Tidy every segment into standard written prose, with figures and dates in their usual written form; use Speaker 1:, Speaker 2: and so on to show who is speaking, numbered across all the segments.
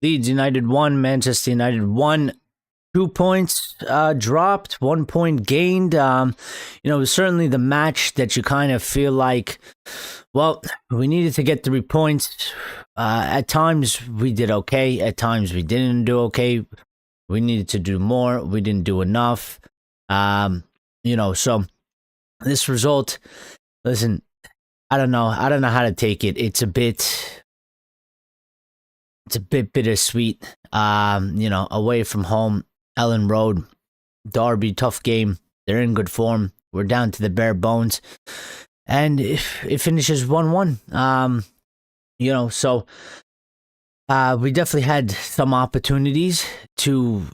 Speaker 1: Leeds United won, Manchester United won. 2 points dropped, 1 point gained. It was certainly the match that you kind of feel like, well, we needed to get 3 points. At times we did okay. At times we didn't do okay. We needed to do more. We didn't do enough. So this result, listen, I don't know how to take it. It's a bit bittersweet. Away from home, Ellen Road, Derby, tough game. They're in good form. We're down to the bare bones, and it finishes 1-1. So we definitely had some opportunities to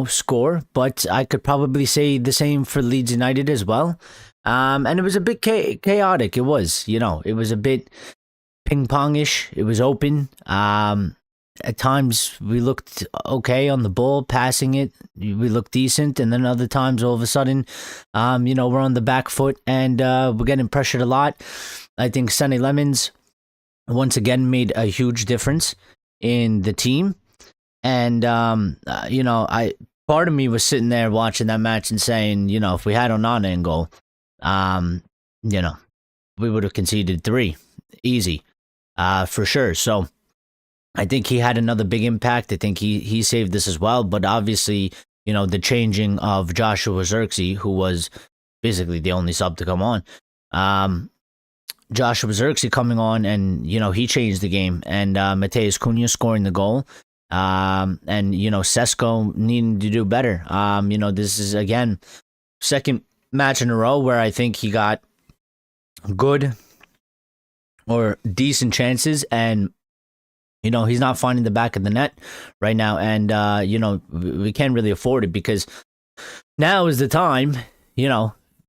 Speaker 1: score, but I could probably say the same for Leeds United as well. And it was a bit chaotic. It was, it was a bit ping-pongish. It was open. At times we looked okay on the ball, passing it. We looked decent, and then other times, all of a sudden, we're on the back foot and we're getting pressured a lot. I think Sonny Lemons once again made a huge difference in the team, and part of me was sitting there watching that match and saying, if we had Onana in goal, we would have conceded 3 easy, for sure. So I think he had another big impact. I think he saved this as well. But obviously, the changing of Joshua Zirkzee, who was basically the only sub to come on. Joshua Zirkzee coming on, and he changed the game. And Mateus Cunha scoring the goal. And Sesko needing to do better. This is again second match in a row where I think he got good or decent chances, and he's not finding the back of the net right now. And, we can't really afford it, because now is the time,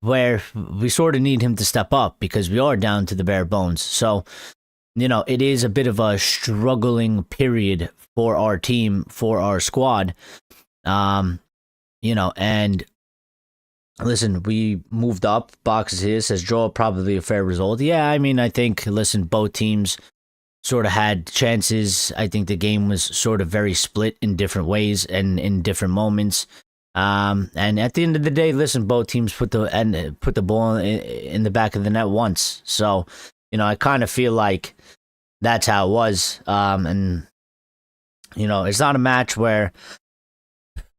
Speaker 1: where we sort of need him to step up, because we are down to the bare bones. So, it is a bit of a struggling period for our team, for our squad. And listen, we moved up. Boxes here says draw, probably a fair result. Yeah, I think, listen, both teams sort of had chances. I think the game was sort of very split in different ways and in different moments. And at the end of the day, listen, both teams put the ball in the back of the net once. So, I kind of feel like that's how it was. And it's not a match where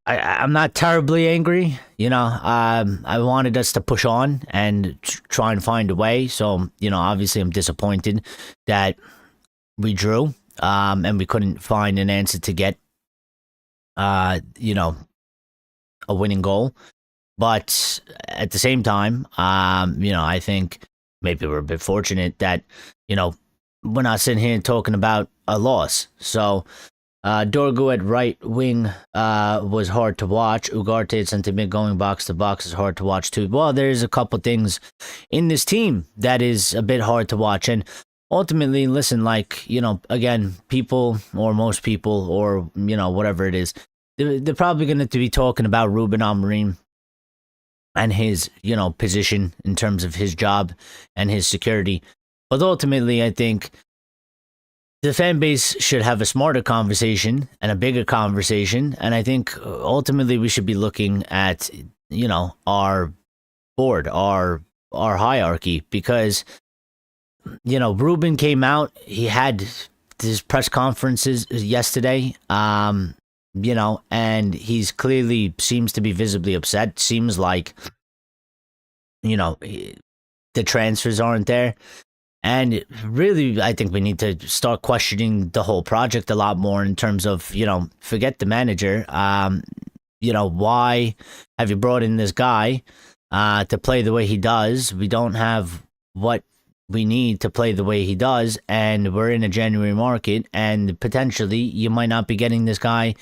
Speaker 1: I'm not terribly angry. I wanted us to push on and try and find a way. So, obviously I'm disappointed that we drew, and we couldn't find an answer to get, a winning goal. But at the same time, I think maybe we're a bit fortunate that, we're not sitting here talking about a loss. So, Dorgu at right wing was hard to watch. Ugarte at centre mid going box to box is hard to watch too. Well, there's a couple things in this team that is a bit hard to watch. And ultimately, listen, again, people, or most people, or, whatever it is, they're probably going to be talking about Ruben Amorim and his, position in terms of his job and his security. But ultimately, I think the fan base should have a smarter conversation and a bigger conversation. And I think ultimately we should be looking at, our board, our hierarchy, because Ruben came out. He had his press conferences yesterday, and he's clearly seems to be visibly upset. Seems like, the transfers aren't there. And really, I think we need to start questioning the whole project a lot more in terms of, forget the manager. Why have you brought in this guy to play the way he does? We don't have what we need to play the way he does, and we're in a January market, and potentially you might not be getting this guy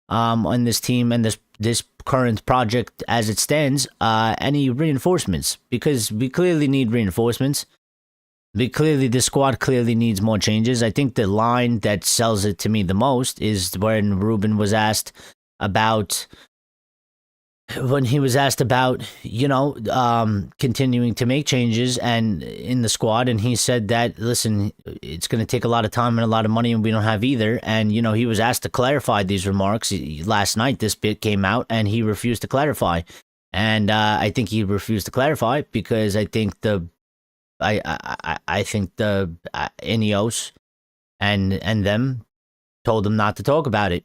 Speaker 1: on this team and this current project as it stands any reinforcements, because we clearly need reinforcements. The squad clearly needs more changes. I think the line that sells it to me the most is when Ruben was asked about when he was asked about, continuing to make changes and in the squad, and he said that, listen, it's going to take a lot of time and a lot of money, and we don't have either. And he was asked to clarify these remarks last night. This bit came out, and he refused to clarify. And I think he refused to clarify because I think I think the Ineos and them told him not to talk about it.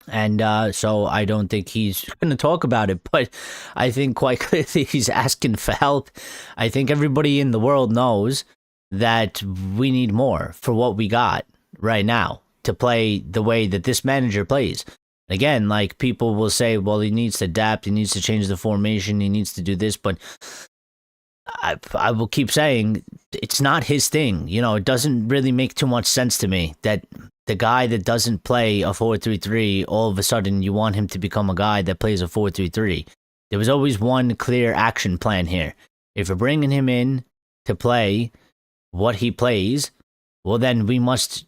Speaker 1: And so I don't think he's going to talk about it, but I think quite clearly he's asking for help. I think everybody in the world knows that we need more for what we got right now to play the way that this manager plays. Again, like, people will say, well, he needs to adapt, he needs to change the formation, he needs to do this, but I will keep saying it's not his thing. It doesn't really make too much sense to me that the guy that doesn't play a 4-3-3, all of a sudden you want him to become a guy that plays a 4-3-3. There was always one clear action plan here. If we're bringing him in to play what he plays, well, then we must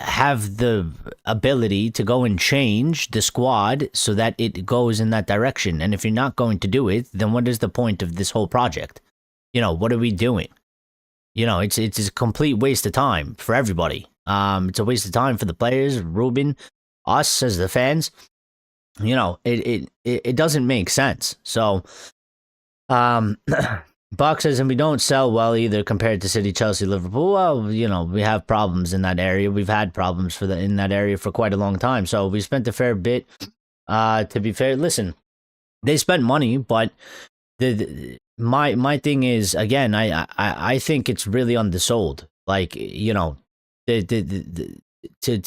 Speaker 1: have the ability to go and change the squad so that it goes in that direction. And if you're not going to do it, then what is the point of this whole project? What are we doing? It's a complete waste of time for everybody. It's a waste of time for the players, Ruben, us as the fans. It doesn't make sense. So, Buck says, and we don't sell well either compared to City, Chelsea, Liverpool. Well, we have problems in that area. We've had problems in that area for quite a long time. So we spent a fair bit. To be fair, listen, they spent money, but my thing is, again, I think it's really undersold. Like, to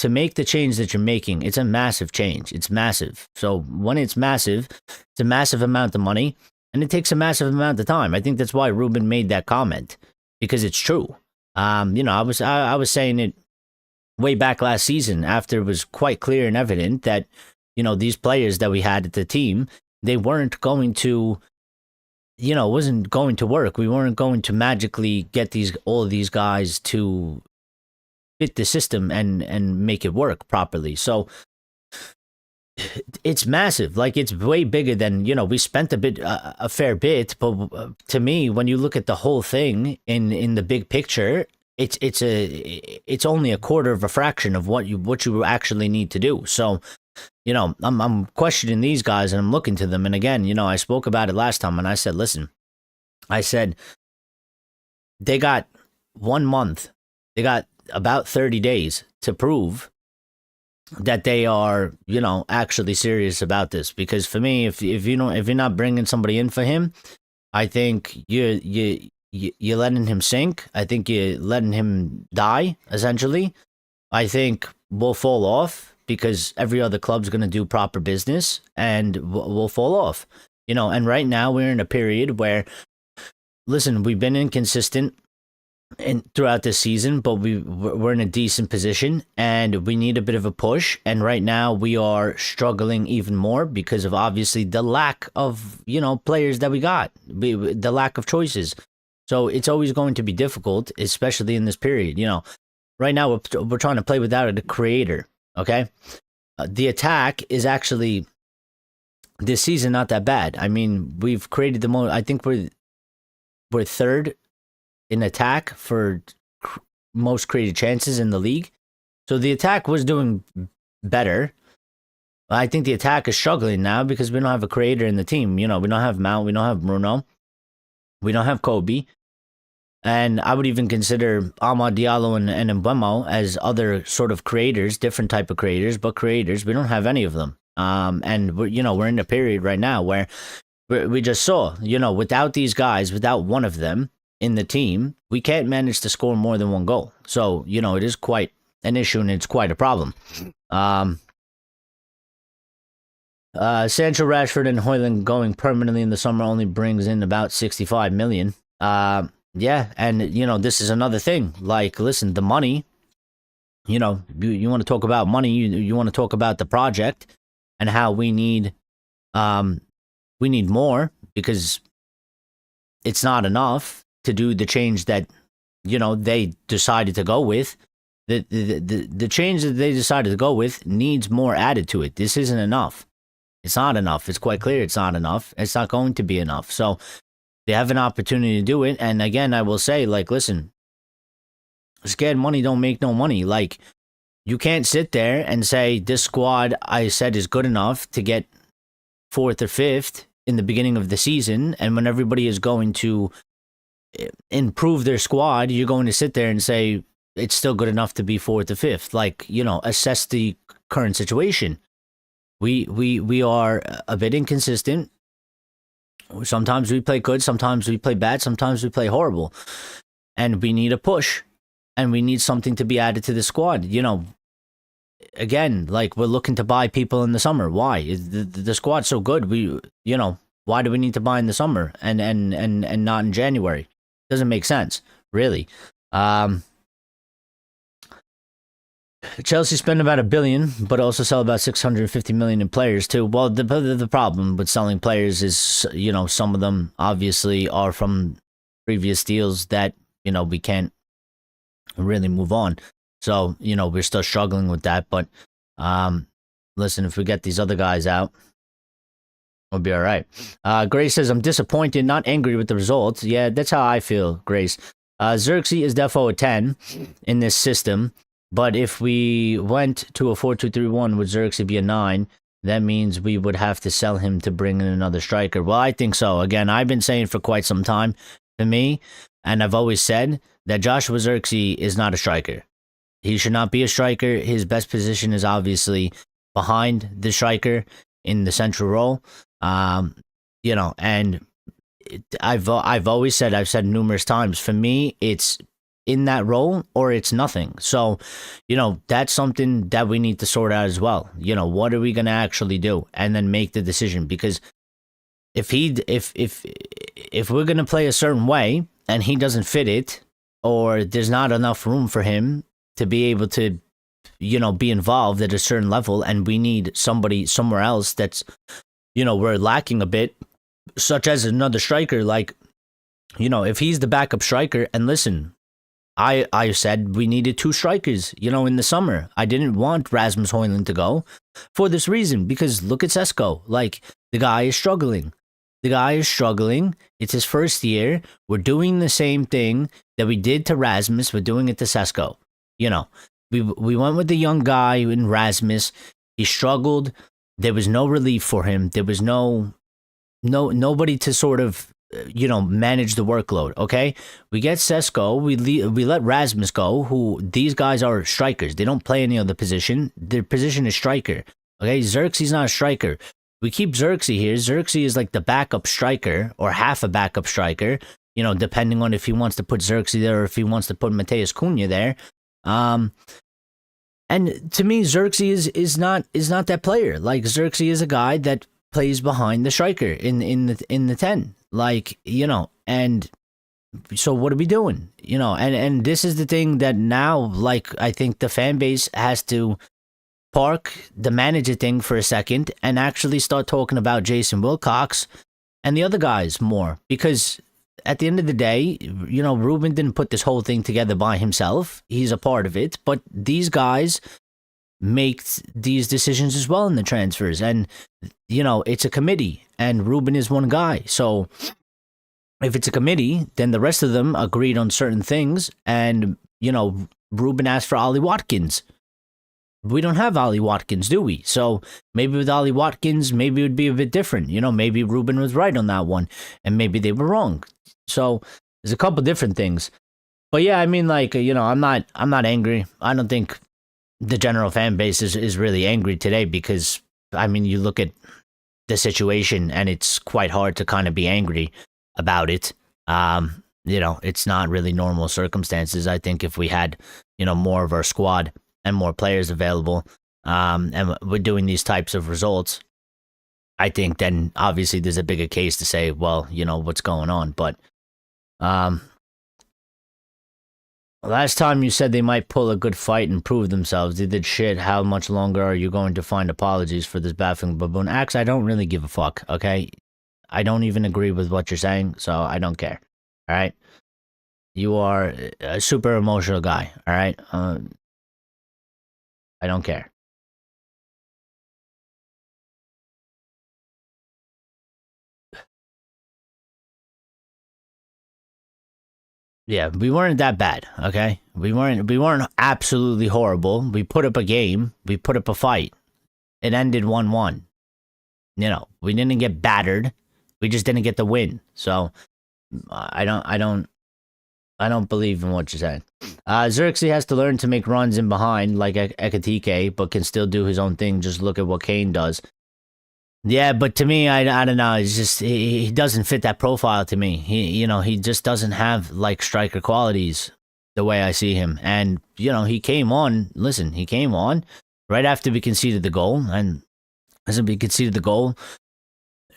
Speaker 1: make the change that you're making, it's a massive change. It's massive. So when it's massive, it's a massive amount of money, and it takes a massive amount of time. I think that's why Ruben made that comment, because it's true. I was saying it way back last season after it was quite clear and evident that these players that we had at the team, they weren't going to. It wasn't going to work. We weren't going to magically get all of these guys to fit the system and make it work properly. So it's massive. Like, it's way bigger than, we spent a fair bit, but to me, when you look at the whole thing in the big picture, it's only a quarter of a fraction of what you actually need to do. So, I'm questioning these guys, and I'm looking to them. And again, I spoke about it last time, and I said, listen, they got 1 month, they got about 30 days to prove that they are, actually serious about this. Because for me, if you're not bringing somebody in for him, I think you're letting him sink. I think you're letting him die, essentially. I think we'll fall off, because every other club's going to do proper business, and we'll fall off. And right now we're in a period where, listen, we've been inconsistent throughout this season, but we're in a decent position, and we need a bit of a push. And right now we are struggling even more because of, obviously, the lack of, players that we got, the lack of choices. So it's always going to be difficult, especially in this period. Right now we're trying to play without a creator. Okay, the attack is actually this season not that bad. I mean, we've created the most. I think we're third in attack for most created chances in the league. So the attack was doing better. I think the attack is struggling now because we don't have a creator in the team. We don't have Mount, we don't have Bruno, we don't have Kobe. And I would even consider Amad Diallo and Mbeumo as other sort of creators, different type of creators, but creators. We don't have any of them. And we're in a period right now where we just saw, without these guys, without one of them in the team, we can't manage to score more than one goal. So, it is quite an issue, and it's quite a problem. Sancho, Rashford, and Højlund going permanently in the summer only brings in about 65 million. Yeah, and, this is another thing. Like, listen, the money, you want to talk about money, you want to talk about the project and how we need more, because it's not enough to do the change that, they decided to go with. The change that they decided to go with needs more added to it. This isn't enough. It's not enough. It's quite clear it's not enough. It's not going to be enough. So they have an opportunity to do it. And again, I will say, like, listen, scared money don't make no money. Like, you can't sit there and say this squad I said is good enough to get 4th or 5th in the beginning of the season, and when everybody is going to improve their squad, you're going to sit there and say it's still good enough to be 4th or 5th. Like, assess the current situation. We are a bit inconsistent. Sometimes we play good, sometimes we play bad, sometimes we play horrible, and we need a push, and we need something to be added to the squad. Again, like, we're looking to buy people in the summer. Why? The squad's so good. Why do we need to buy in the summer and not in January? Doesn't make sense, really. Chelsea spend about $1 billion, but also sell about $650 million in players too. Well, the problem with selling players is, some of them obviously are from previous deals that we can't really move on. So, we're still struggling with that. But listen, if we get these other guys out, we'll be all right. Grace says, I'm disappointed, not angry with the results. Yeah, that's how I feel, Grace. Zirkzee is defo a 10 in this system. But if we went to a 4-2-3-1, would Zirkzee be a 9? That means we would have to sell him to bring in another striker. Well, I think so. Again, I've been saying for quite some time, to me, and I've always said that Joshua Zirkzee is not a striker. He should not be a striker. His best position is obviously behind the striker in the central role. And I've always said, I've said numerous times, for me, it's in that role or it's nothing. So, that's something that we need to sort out as well. What are we going to actually do? And then make the decision. Because if we're going to play a certain way and he doesn't fit it, or there's not enough room for him to be able to, be involved at a certain level, and we need somebody somewhere else that's, we're lacking a bit, such as another striker, like, if he's the backup striker, and listen, I said we needed 2 strikers, in the summer. I didn't want Rasmus Højlund to go for this reason, because look at Sesko. Like, the guy is struggling. It's his first year. We're doing the same thing that we did to Rasmus. We're doing it to Sesko. We went with the young guy in Rasmus. He struggled. There was no relief for him. There was nobody to sort of, manage the workload. Okay, we get Sesko. We let Rasmus go. Who, these guys are strikers. They don't play any other position. Their position is striker. Okay, Zirkzee's not a striker. We keep Zirkzee here. Zirkzee is like the backup striker or half a backup striker. Depending on if he wants to put Zirkzee there or if he wants to put Matheus Cunha there. And to me, Zirkzee is not that player. Like, Zirkzee is a guy that plays behind the striker in the 10. Like, and so what are we doing? And this is the thing that now, like, I think the fan base has to park the manager thing for a second and actually start talking about Jason Wilcox and the other guys more, because at the end of the day, Ruben didn't put this whole thing together by himself. He's a part of it, but these guys make these decisions as well in the transfers, and it's a committee, and Ruben is one guy. So if it's a committee, then the rest of them agreed on certain things, and Ruben asked for Ollie Watkins. We don't have Ollie Watkins, do we? So maybe with Ollie Watkins, maybe it would be a bit different. Maybe Ruben was right on that one, and maybe they were wrong. So there's a couple different things. But yeah, I mean, like, I'm not angry. I don't think the general fan base is really angry today, because, I mean, you look at the situation and it's quite hard to kind of be angry about it. It's not really normal circumstances. I think if we had, more of our squad and more players available, and we're doing these types of results, I think then obviously there's a bigger case to say, well, what's going on. But last time you said they might pull a good fight and prove themselves. They did shit. How much longer are you going to find apologies for this baffling baboon? Axe, I don't really give a fuck, okay? I don't even agree with what you're saying, so I don't care, all right? You are a super emotional guy, all right? I don't care. Yeah, we weren't that bad, okay? We weren't absolutely horrible. We put up a game, we put up a fight. It ended 1-1. We didn't get battered. We just didn't get the win. So I don't believe in what you're saying. Zirkzee has to learn to make runs in behind like Ekatike, but can still do his own thing. Just look at what Kane does. Yeah, but to me, I don't know. It's just he doesn't fit that profile to me. He just doesn't have like striker qualities the way I see him. And he came on. Listen, he came on right after we conceded the goal, and as we conceded the goal,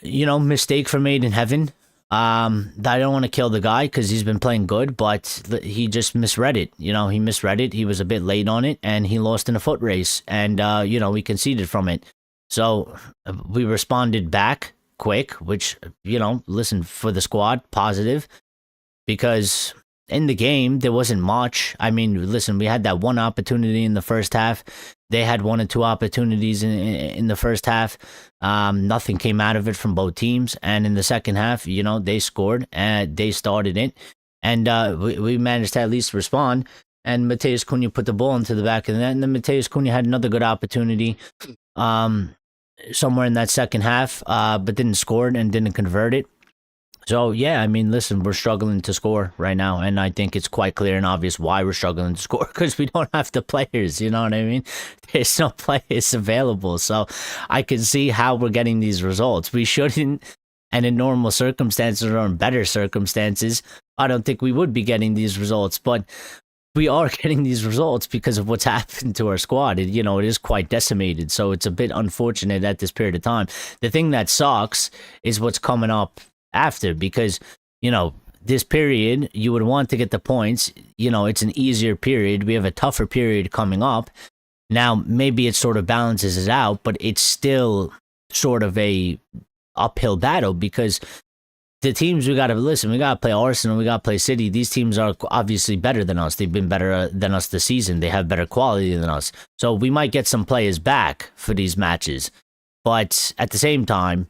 Speaker 1: mistake for made in heaven. I don't want to kill the guy because he's been playing good, but he just misread it. He misread it. He was a bit late on it, and he lost in a foot race, and we conceded from it. So we responded back quick, which listen, for the squad, positive, because in the game there wasn't much. I mean, listen, we had that one opportunity in the first half. They had one or two opportunities in the first half. Nothing came out of it from both teams. And in the second half, they scored and they started it. And we managed to at least respond. And Mateus Cunha put the ball into the back of the net. And then Mateus Cunha had another good opportunity somewhere in that second half, but didn't score it and didn't convert it. So, yeah, I mean, listen, we're struggling to score right now, and I think it's quite clear and obvious why we're struggling to score, because we don't have the players, you know what I mean? There's no players available, so I can see how we're getting these results. We shouldn't, and in normal circumstances or in better circumstances, I don't think we would be getting these results, but we are getting these results because of what's happened to our squad. It is quite decimated, so it's a bit unfortunate at this period of time. The thing that sucks is what's coming up after, because this period you would want to get the points. It's an easier period. We have a tougher period coming up now. Maybe it sort of balances it out, but it's still sort of a uphill battle, because the teams we got to play Arsenal, we got to play City. These teams are obviously better than us. They've been better than us this season. They have better quality than us, so we might get some players back for these matches, but at the same time,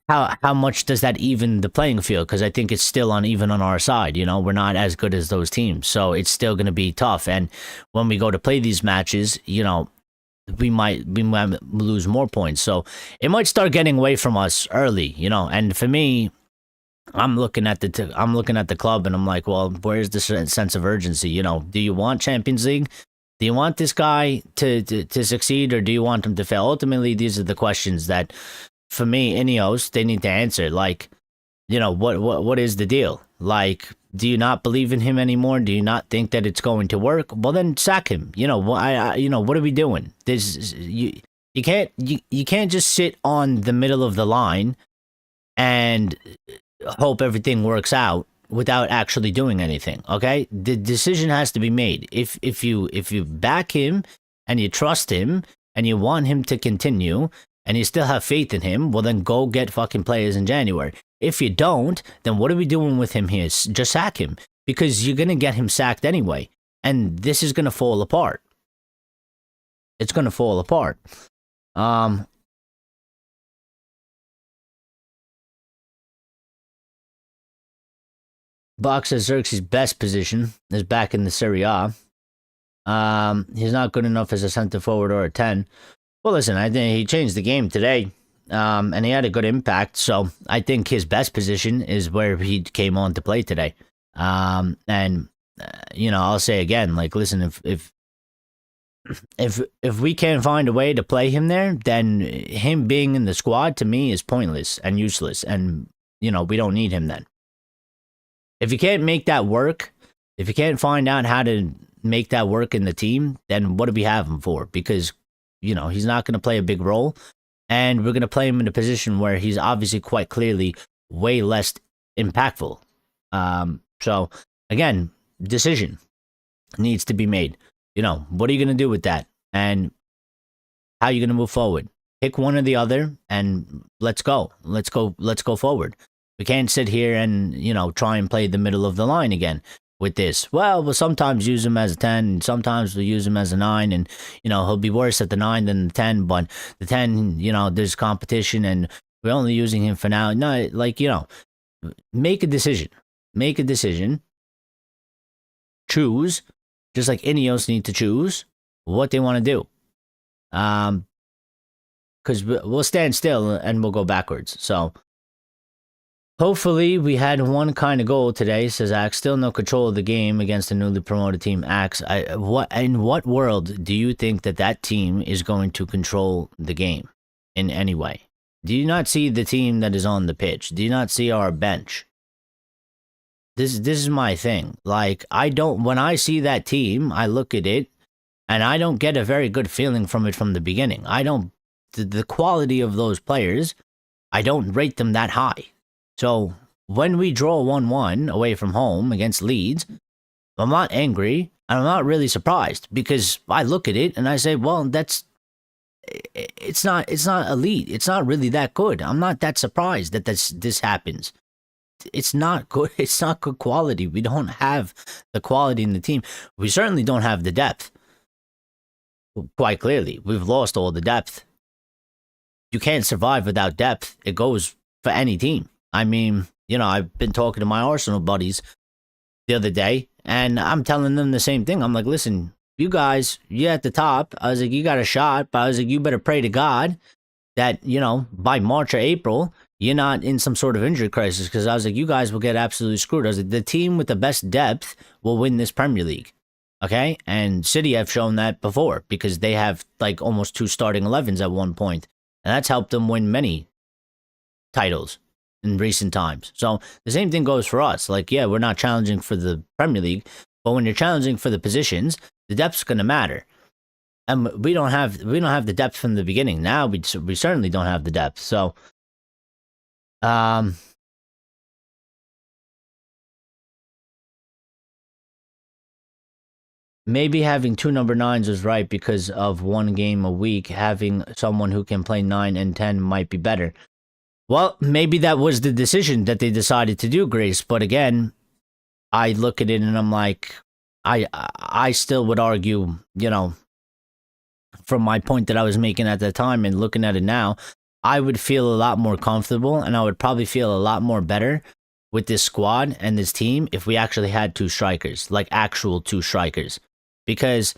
Speaker 1: how much does that even the playing field? Because I think it's still uneven on our side. We're not as good as those teams, so it's still going to be tough. And when we go to play these matches, we might lose more points. So it might start getting away from us early. And for me, I'm looking at the club, and I'm like, well, where's the sense of urgency? Do you want Champions League? Do you want this guy to succeed, or do you want him to fail? Ultimately, these are the questions that, for me, Ineos, they need to answer. Like, what is the deal? Like, do you not believe in him anymore? Do you not think that it's going to work? Well, then sack him. What are we doing? You can't just sit on the middle of the line and hope everything works out without actually doing anything. Okay, the decision has to be made. If you back him and you trust him and you want him to continue, and you still have faith in him, well, then go get fucking players in January. If you don't, then what are we doing with him here? Just sack him, because you're going to get him sacked anyway. And this is going to fall apart. It's going to fall apart. Box says Zirkzee's best position is back in the Serie A. He's not good enough as a center forward or a 10. Well, listen, I think he changed the game today, and he had a good impact. So I think his best position is where he came on to play today. And I'll say again, like, listen, if we can't find a way to play him there, then him being in the squad to me is pointless and useless, and we don't need him then. If you can't make that work, if you can't find out how to make that work in the team, then what do we have him for? Because he's not going to play a big role, and we're going to play him in a position where he's obviously quite clearly way less impactful. So again, decision needs to be made. What are you going to do with that? And how are you going to move forward? Pick one or the other, and let's go. Let's go forward. We can't sit here and, try and play the middle of the line again with this. Well, we'll sometimes use him as a 10, and sometimes we'll use him as a 9, and, he'll be worse at the 9 than the 10, but the 10, there's competition, and we're only using him for now. No, make a decision. make a decision, choose, just like Ineos need to choose what they want to do. Because we'll stand still and we'll go backwards. So hopefully we had one kind of goal today, says Axe. Still no control of the game against the newly promoted team. Axe, in what world do you think that team is going to control the game in any way? Do you not see the team that is on the pitch? Do you not see our bench? This is my thing. Like, when I see that team, I look at it and I don't get a very good feeling from it from the beginning. The quality of those players, I don't rate them that high. So when we draw 1-1 away from home against Leeds, I'm not angry and I'm not really surprised, because I look at it and I say, well, it's not elite. It's not really that good. I'm not that surprised that this happens. It's not good. It's not good quality. We don't have the quality in the team. We certainly don't have the depth. Quite clearly, we've lost all the depth. You can't survive without depth. It goes for any team. I mean, I've been talking to my Arsenal buddies the other day, and I'm telling them the same thing. I'm like, listen, you guys, you're at the top. I was like, you got a shot, but I was like, you better pray to God that, by March or April, you're not in some sort of injury crisis, because I was like, you guys will get absolutely screwed. I was like, the team with the best depth will win this Premier League. Okay? And City have shown that before, because they have like almost 2 starting 11s at one point. And that's helped them win many titles in recent times. So the same thing goes for us. Like, yeah, we're not challenging for the Premier League, but when you're challenging for the positions, the depth's going to matter. And we don't have the depth from the beginning. Now we certainly don't have the depth. So maybe having 2 number 9s was right because of 1 game a week. Having someone who can play 9 and 10 might be better. Well, maybe that was the decision that they decided to do, Grace. But again, I look at it and I'm like, I still would argue, from my point that I was making at the time and looking at it now, I would feel a lot more comfortable and I would probably feel a lot more better with this squad and this team if we actually had 2 strikers, like actual 2 strikers. Because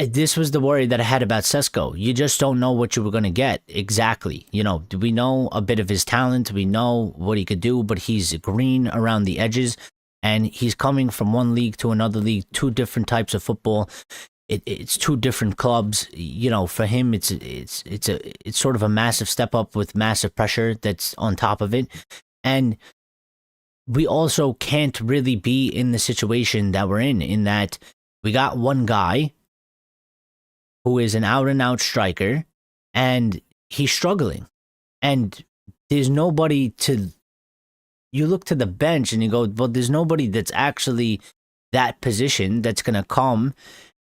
Speaker 1: this was the worry that I had about Sesko. You just don't know what you were going to get exactly. Do we know a bit of his talent? We know what he could do, but he's green around the edges, and he's coming from one league to another league, 2 different types of football. It's 2 different clubs. For him, it's sort of a massive step up with massive pressure that's on top of it, and we also can't really be in the situation that we're in that we got one guy who is an out-and-out striker, and he's struggling. And there's nobody to... You look to the bench and you go, well, there's nobody that's actually that position that's going to come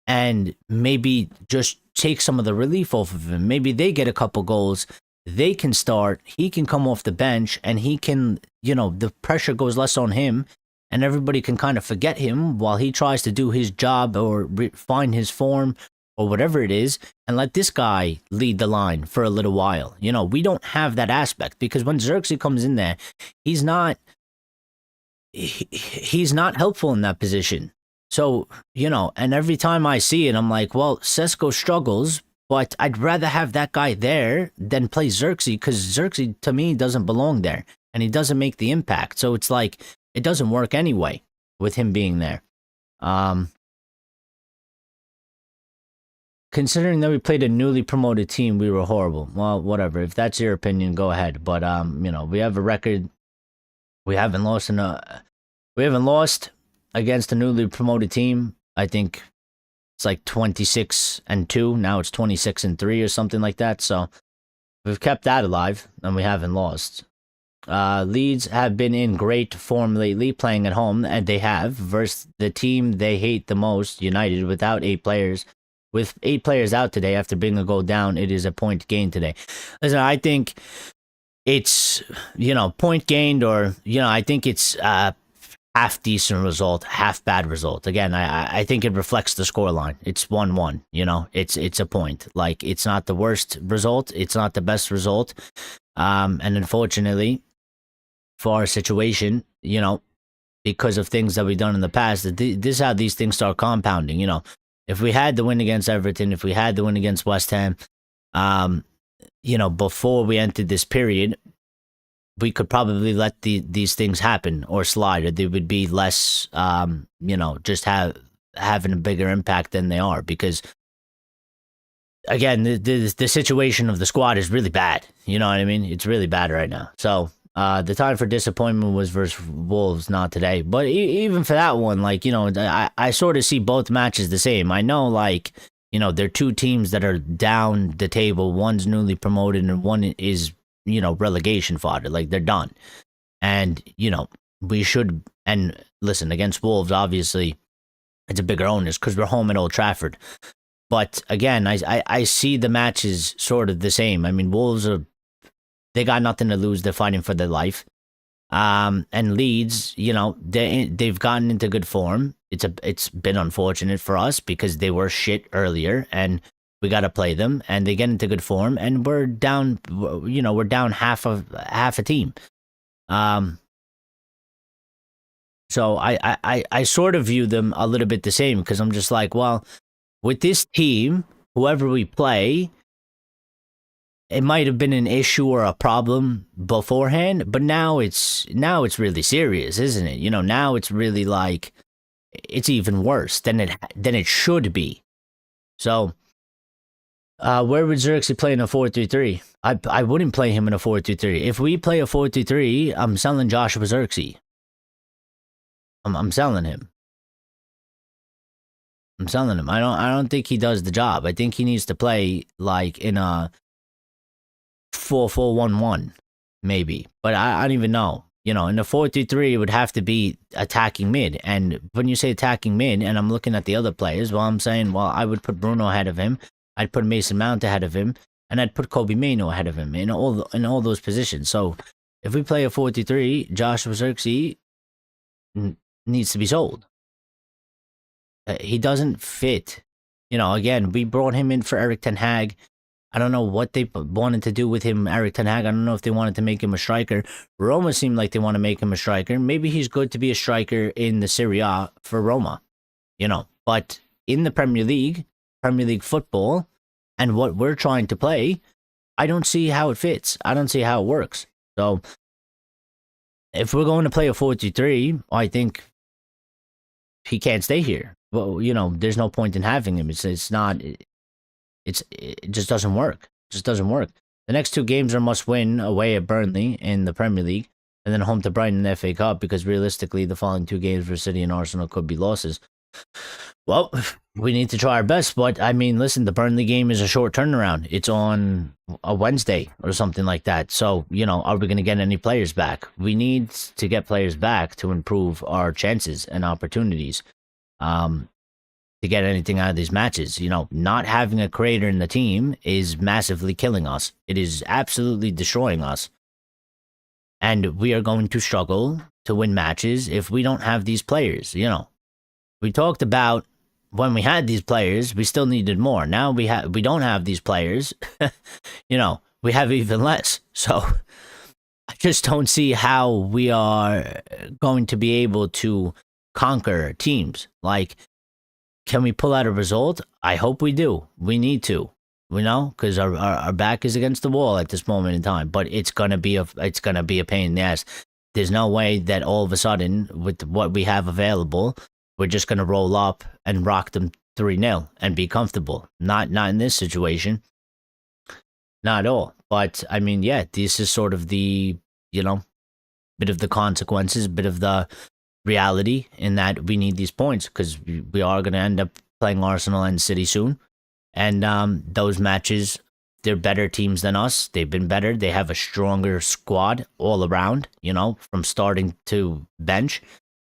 Speaker 1: and maybe just take some of the relief off of him. Maybe they get a couple goals. They can start. He can come off the bench, and he can, the pressure goes less on him, and everybody can kind of forget him while he tries to do his job or find his form or whatever it is, and let this guy lead the line for a little while. We don't have that aspect, because when Zirkzee comes in there, he's not helpful in that position. So, and every time I see it, I'm like, well, Sesko struggles, but I'd rather have that guy there than play Zirkzee, because Zirkzee, to me, doesn't belong there, and he doesn't make the impact. So it's like, it doesn't work anyway with him being there. Considering that we played a newly promoted team, we were horrible. Well, whatever. If that's your opinion, go ahead. But we have a record. We haven't lost against a newly promoted team. I think it's like 26-2. Now it's 26-3 or something like that. So we've kept that alive, and we haven't lost. Leeds have been in great form lately, playing at home, and they have, versus the team they hate the most, United, without 8 players. With 8 players out today after being a goal down, it is a point gained today. Listen, I think it's, point gained, or, I think it's half decent result, half bad result. Again, I think it reflects the scoreline. It's 1-1, it's a point. Like, it's not the worst result. It's not the best result. And unfortunately, for our situation, because of things that we've done in the past. This is how these things start compounding. If we had the win against Everton, if we had the win against West Ham, before we entered this period, we could probably let these things happen or slide, or they would be less, just having a bigger impact than they are. Because again, the situation of the squad is really bad. You know what I mean? It's really bad right now. So the time for disappointment was versus Wolves, not today. But even for that one, I sort of see both matches the same. I know, they're two teams that are down the table. One's newly promoted and one is, relegation fodder. They're done. And, we should, and listen, against Wolves, obviously, it's a bigger onus because we're home at Old Trafford. But again, I see the matches sort of the same. I mean, Wolves they got nothing to lose. They're fighting for their life. And Leeds, they've gotten into good form. It's been unfortunate for us because they were shit earlier, and we got to play them, and they get into good form, and we're down. We're down half a team. So I sort of view them a little bit the same because I'm just like, well, with this team, whoever we play, it might have been an issue or a problem beforehand, but now it's really serious, isn't it? Now it's really it's even worse than it should be. So, where would Zirkzee play in a 4-3-3? I wouldn't play him in a 4-3-3. If we play a 4-3-3, I'm selling Joshua Zirkzee. I'm selling him. I'm selling him. I don't think he does the job. I think he needs to play in a 4-4-1-1, maybe. But I don't even know. In the 4-3-3, it would have to be attacking mid. And when you say attacking mid, and I'm looking at the other players, I'm saying, I would put Bruno ahead of him. I'd put Mason Mount ahead of him. And I'd put Kobe Mainoo ahead of him in all those positions. So if we play a 4-3-3, Joshua Zirkzee needs to be sold. He doesn't fit. Again, we brought him in for Erik ten Hag. I don't know what they wanted to do with him, Erik ten Hag. I don't know if they wanted to make him a striker. Roma seemed like they want to make him a striker. Maybe he's good to be a striker in the Serie A for Roma. But in the Premier League football, and what we're trying to play, I don't see how it fits. I don't see how it works. So if we're going to play a 4-3-3, I think he can't stay here. Well, there's no point in having him. It just doesn't work. It just doesn't work. The next two games are must win away at Burnley in the Premier League, and then home to Brighton in the FA Cup, because realistically the following two games for City and Arsenal could be losses. Well, we need to try our best, but I mean, listen, the Burnley game is a short turnaround. It's on a Wednesday or something like that. So, are we going to get any players back? We need to get players back to improve our chances and opportunities to get anything out of these matches. Not having a creator in the team is massively killing us. It is absolutely destroying us. And we are going to struggle to win matches if we don't have these players. We talked about when we had these players, we still needed more. Now we don't have these players. We have even less. So I just don't see how we are going to be able to conquer teams. Can we pull out a result? I hope we do. We need to, because our back is against the wall at this moment in time. But it's gonna be a pain in the ass. There's no way that all of a sudden, with what we have available, we're just gonna roll up and rock them 3-0 and be comfortable. Not in this situation. Not at all. But I mean, yeah, this is sort of the bit of the consequences, bit of the reality, in that we need these points because we are going to end up playing Arsenal and City soon. And those matches, they're better teams than us. They've been better. They have a stronger squad all around, from starting to bench.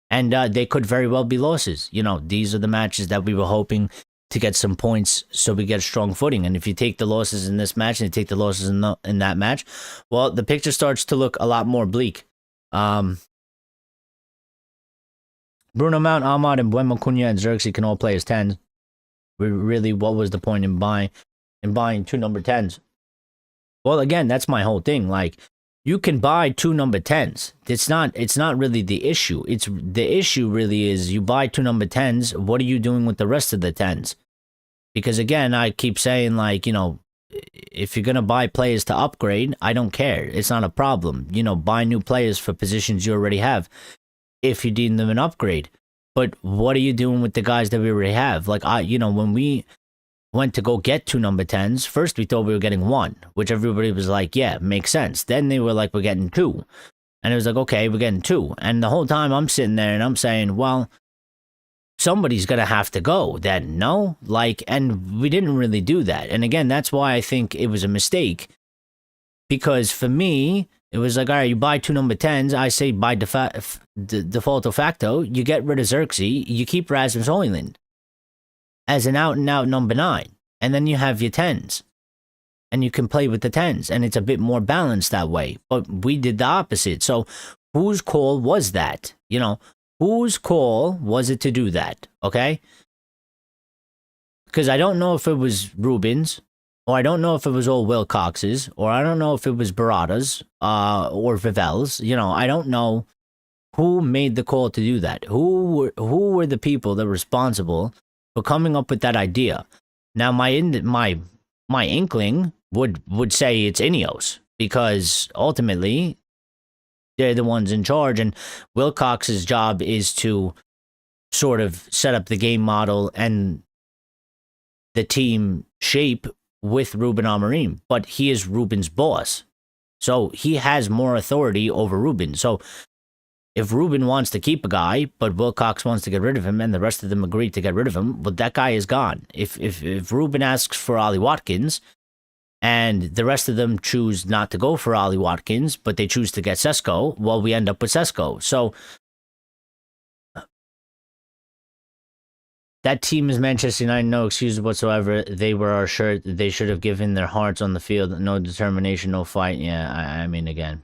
Speaker 1: And they could very well be losses. These are the matches that we were hoping to get some points so we get a strong footing. And if you take the losses in this match and you take the losses in that match, well, the picture starts to look a lot more bleak. Bruno Mount, Ahmad, and Cunha and Zirkzee can all play as 10s. Really, what was the point in buying two number 10s? Well, again, that's my whole thing. you can buy 2 number 10s. It's not really the issue. It's the issue really is you buy 2 number 10s, what are you doing with the rest of the 10s? Because again, I keep saying, like, if you're going to buy players to upgrade, I don't care. It's not a problem. Buy new players for positions you already have if you deem them an upgrade. But what are you doing with the guys that we already have? Like, when we went to go get 2 number 10s, first we thought we were getting 1, which everybody was like, yeah, makes sense. Then they were like, we're getting 2. And it was like, okay, we're getting 2. And the whole time I'm sitting there and I'm saying, well, somebody's going to have to go then, no? Like, and we didn't really do that. And again, that's why I think it was a mistake. Because for me, it was like, all right, you buy 2 number 10s. I say by default de facto, you get rid of Zirkzee, you keep Rasmus Højlund as an out-and-out number 9. And then you have your 10s. And you can play with the 10s. And it's a bit more balanced that way. But we did the opposite. So whose call was that? Whose call was it to do that? Okay? Because I don't know if it was Ruben's, or I don't know if it was all Wilcox's, or I don't know if it was Barada's, or Vivel's. I don't know who made the call to do that. Who were the people that were responsible for coming up with that idea? Now, my inkling would say it's Ineos, because ultimately they're the ones in charge, and Wilcox's job is to sort of set up the game model and the team shape with Ruben Amorim, but he is Ruben's boss. So he has more authority over Ruben. So if Ruben wants to keep a guy, but Wilcox wants to get rid of him, and the rest of them agree to get rid of him, well, that guy is gone. If Ruben asks for Ollie Watkins, and the rest of them choose not to go for Ollie Watkins, but they choose to get Sesko, well, we end up with Sesko. So that team is Manchester United, no excuses whatsoever. They were our shirt. They should have given their hearts on the field. No determination, no fight. Yeah, I mean, again,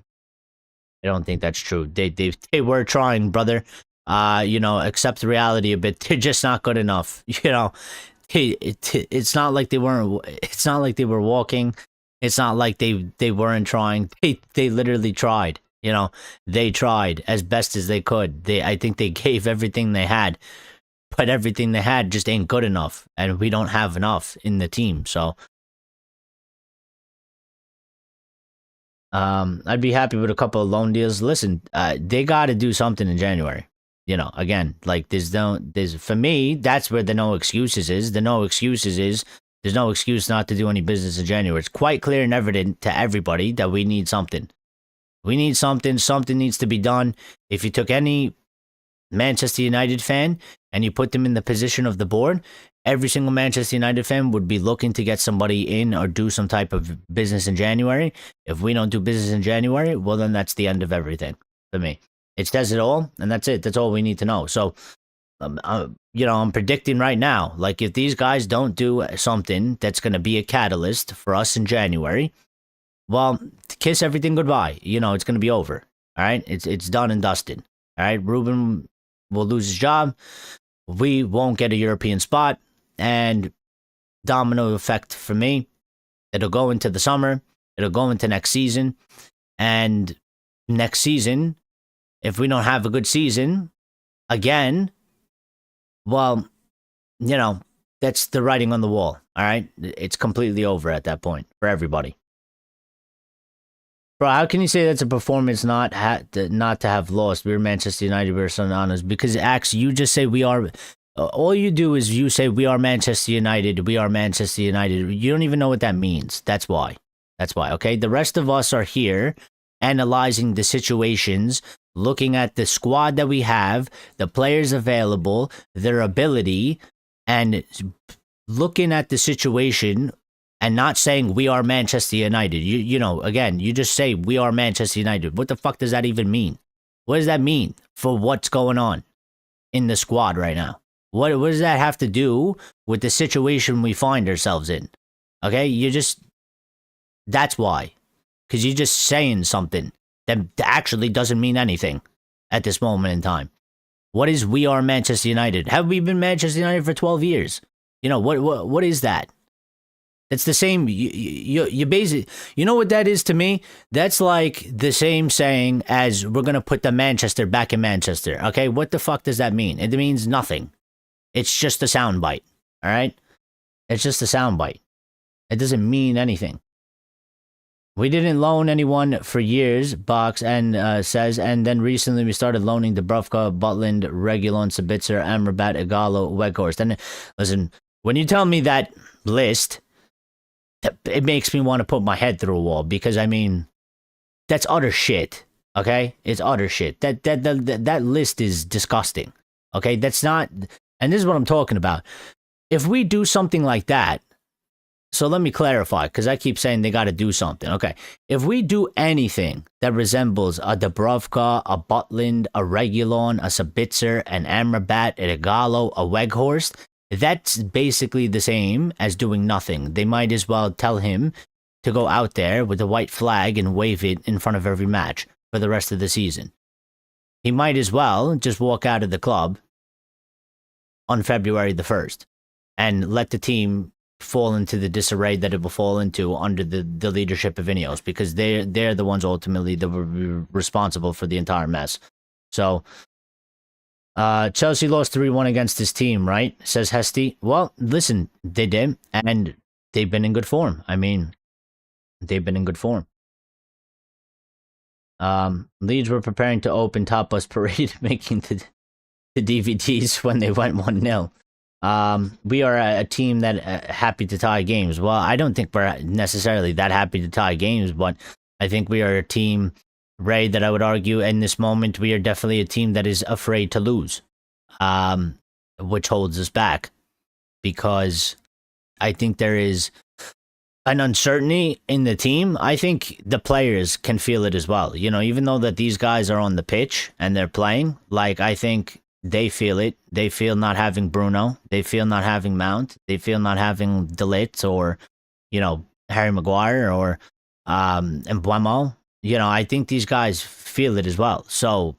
Speaker 1: I don't think that's true. They were trying, brother. Accept the reality a bit. They're just not good enough. It's not like they weren't. It's not like they were walking. It's not like they weren't trying. They literally tried. They tried as best as they could. I think they gave everything they had, but everything they had just ain't good enough, and we don't have enough in the team. So, I'd be happy with a couple of loan deals. Listen, they got to do something in January. Again, like for me, that's where the no excuses is. The no excuses is there's no excuse not to do any business in January. It's quite clear and evident to everybody that we need something. We need something. Something needs to be done. If you took any Manchester United fan and you put them in the position of the board, every single Manchester United fan would be looking to get somebody in or do some type of business in January. If we don't do business in January, well, then that's the end of everything for me. It says it all, and that's it. That's all we need to know. So, I'm predicting right now, like, if these guys don't do something that's going to be a catalyst for us in January, well, kiss everything goodbye. It's going to be over. All right? It's done and dusted. All right? Ruben will lose his job. We won't get a European spot. And domino effect for me, it'll go into the summer. It'll go into next season. And next season, if we don't have a good season, again, well, that's the writing on the wall, all right? It's completely over at that point for everybody. Bro, how can you say that's a performance not to have lost? We're Manchester United, we're Sun Honors. Because, Axe, you just say we are... all you do is you say we are Manchester United, we are Manchester United. You don't even know what that means. That's why, okay? The rest of us are here analyzing the situations, looking at the squad that we have, the players available, their ability, and looking at the situation and not saying we are Manchester United. Again, you just say we are Manchester United. What the fuck does that even mean? What does that mean for what's going on in the squad right now? What does that have to do with the situation we find ourselves in? Okay, that's why. Because you're just saying something that actually doesn't mean anything at this moment in time. What is we are Manchester United? Have we been Manchester United for 12 years? What is that? It's the same. You basically, you know what that is to me? That's like the same saying as we're gonna put the Manchester back in Manchester. Okay, what the fuck does that mean? It means nothing. It's just a soundbite. All right, it's just a soundbite. It doesn't mean anything. We didn't loan anyone for years, Box and says, and then recently we started loaning Dubravka, Butland, Reguilon, Sabitzer, Amrabat, Igalo, Weghorst. And listen, when you tell me that list, it makes me want to put my head through a wall because I mean, that's utter shit. Okay, it's utter shit. That list is disgusting. Okay, that's not, and this is what I'm talking about. If we do something like that, so let me clarify because I keep saying they got to do something. Okay, if we do anything that resembles a Dubravka, a Butland, a Reguilon, a Sabitzer, an Amrabat, a Igalo, a Weghorst, that's basically the same as doing nothing. They might as well tell him to go out there with a white flag and wave it in front of every match for the rest of the season. He might as well just walk out of the club on February the 1st and let the team fall into the disarray that it will fall into under the leadership of Ineos because they're the ones ultimately that were responsible for the entire mess. So Chelsea lost 3-1 against his team, right? Says Hesty. Well, listen, they did, and they've been in good form. I mean, they've been in good form. Leeds were preparing to open Tapas Parade, making the DVDs when they went 1-0. We are a team that happy to tie games. Well, I don't think we're necessarily that happy to tie games, but I think we are a team, Ray, that I would argue in this moment we are definitely a team that is afraid to lose, which holds us back because I think there is an uncertainty in the team. I think the players can feel it as well. You know, even though that these guys are on the pitch and they're playing, like I think they feel it. They feel not having Bruno. They feel not having Mount. They feel not having De Ligt or, you know, Harry Maguire or Mbuemo. You know, I think these guys feel it as well. So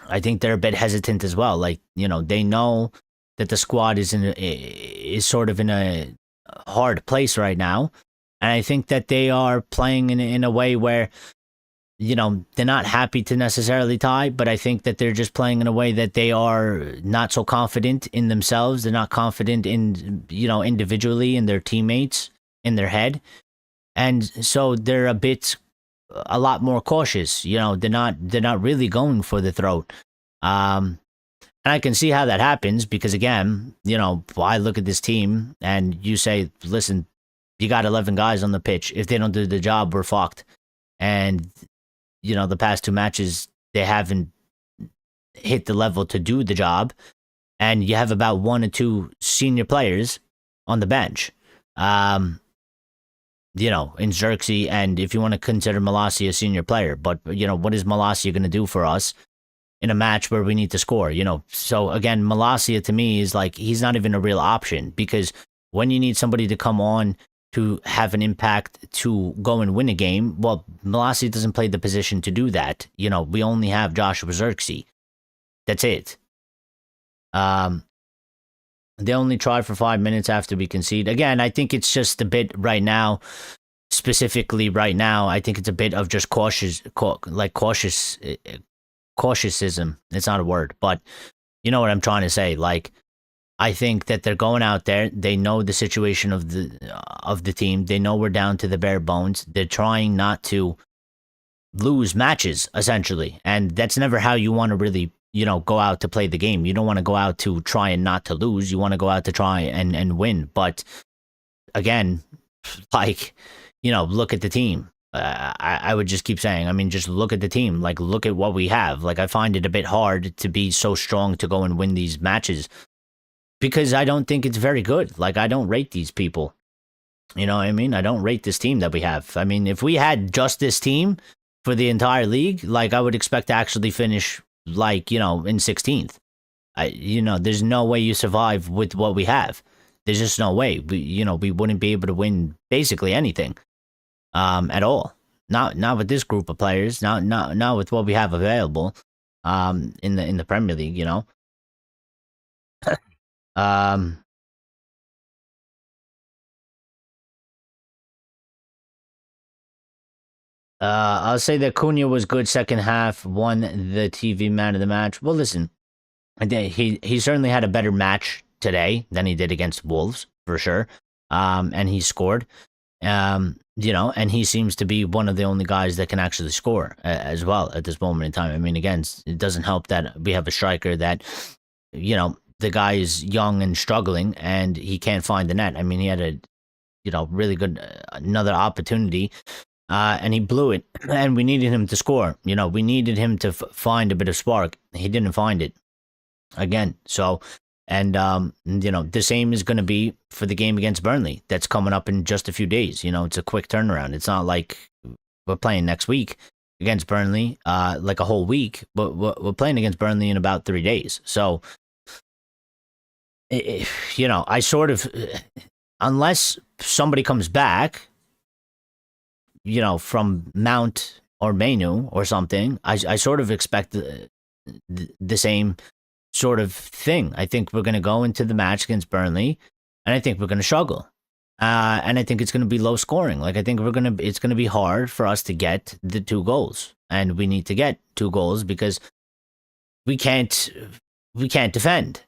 Speaker 1: I think they're a bit hesitant as well. Like, you know, they know that the squad is sort of in a hard place right now. And I think that they are playing in a way where, you know, they're not happy to necessarily tie, but I think that they're just playing in a way that they are not so confident in themselves. They're not confident in, you know, individually in their teammates, in their head. And so they're a lot more cautious. You know, they're not really going for the throat. And I can see how that happens because, again, you know, I look at this team and you say, listen, you got 11 guys on the pitch. If they don't do the job, we're fucked. And, you know, the past 2 matches, they haven't hit the level to do the job. And you have about 1 or 2 senior players on the bench. You know, in Zirkzee, and if you want to consider Malacia a senior player. But, you know, what is Malacia going to do for us in a match where we need to score, you know? So, again, Malacia to me is like, he's not even a real option because when you need somebody to come on to have an impact to go and win a game, well, Malacia doesn't play the position to do that. You know, we only have Joshua Zirkzee. That's it. They only tried for 5 minutes after we concede. Again, I think it's just a bit right now, specifically right now, I think it's a bit of just cauticism. It's not a word, but you know what I'm trying to say. Like, I think that they're going out there. They know the situation of the team. They know we're down to the bare bones. They're trying not to lose matches, essentially. And that's never how you want to really, you know, go out to play the game. You don't want to go out to try and not to lose. You want to go out to try and win. But again, like, you know, look at the team. I would just keep saying, I mean, just look at the team. Like, look at what we have. Like, I find it a bit hard to be so strong to go and win these matches because I don't think it's very good. Like, I don't rate these people. You know what I mean? I don't rate this team that we have. I mean, if we had just this team for the entire league, like, I would expect to actually finish, like, you know, in 16th. You know, there's no way you survive with what we have. There's just no way. We wouldn't be able to win basically anything at all. Not with this group of players. Not with what we have available in the Premier League, you know. I'll say that Cunha was good second half, won the TV man of the match. Well, listen, he certainly had a better match today than he did against Wolves for sure. And he scored. And he seems to be one of the only guys that can actually score as well at this moment in time. I mean, again, it doesn't help that we have a striker that, the guy is young and struggling, and he can't find the net. I mean, he had a, really good another opportunity, and he blew it, and we needed him to score. We needed him to find a bit of spark. He didn't find it again. So, and the same is going to be for the game against Burnley that's coming up in just a few days. It's a quick turnaround. It's not like we're playing next week against Burnley, like a whole week, but we're playing against Burnley in about 3 days. So, I sort of, unless somebody comes back, from Mount or Menu or something, I sort of expect the same sort of thing. I think we're going to go into the match against Burnley, and I think we're going to struggle. And I think it's going to be low scoring. Like, I think it's going to be hard for us to get the 2 goals, and we need to get 2 goals because we can't defend.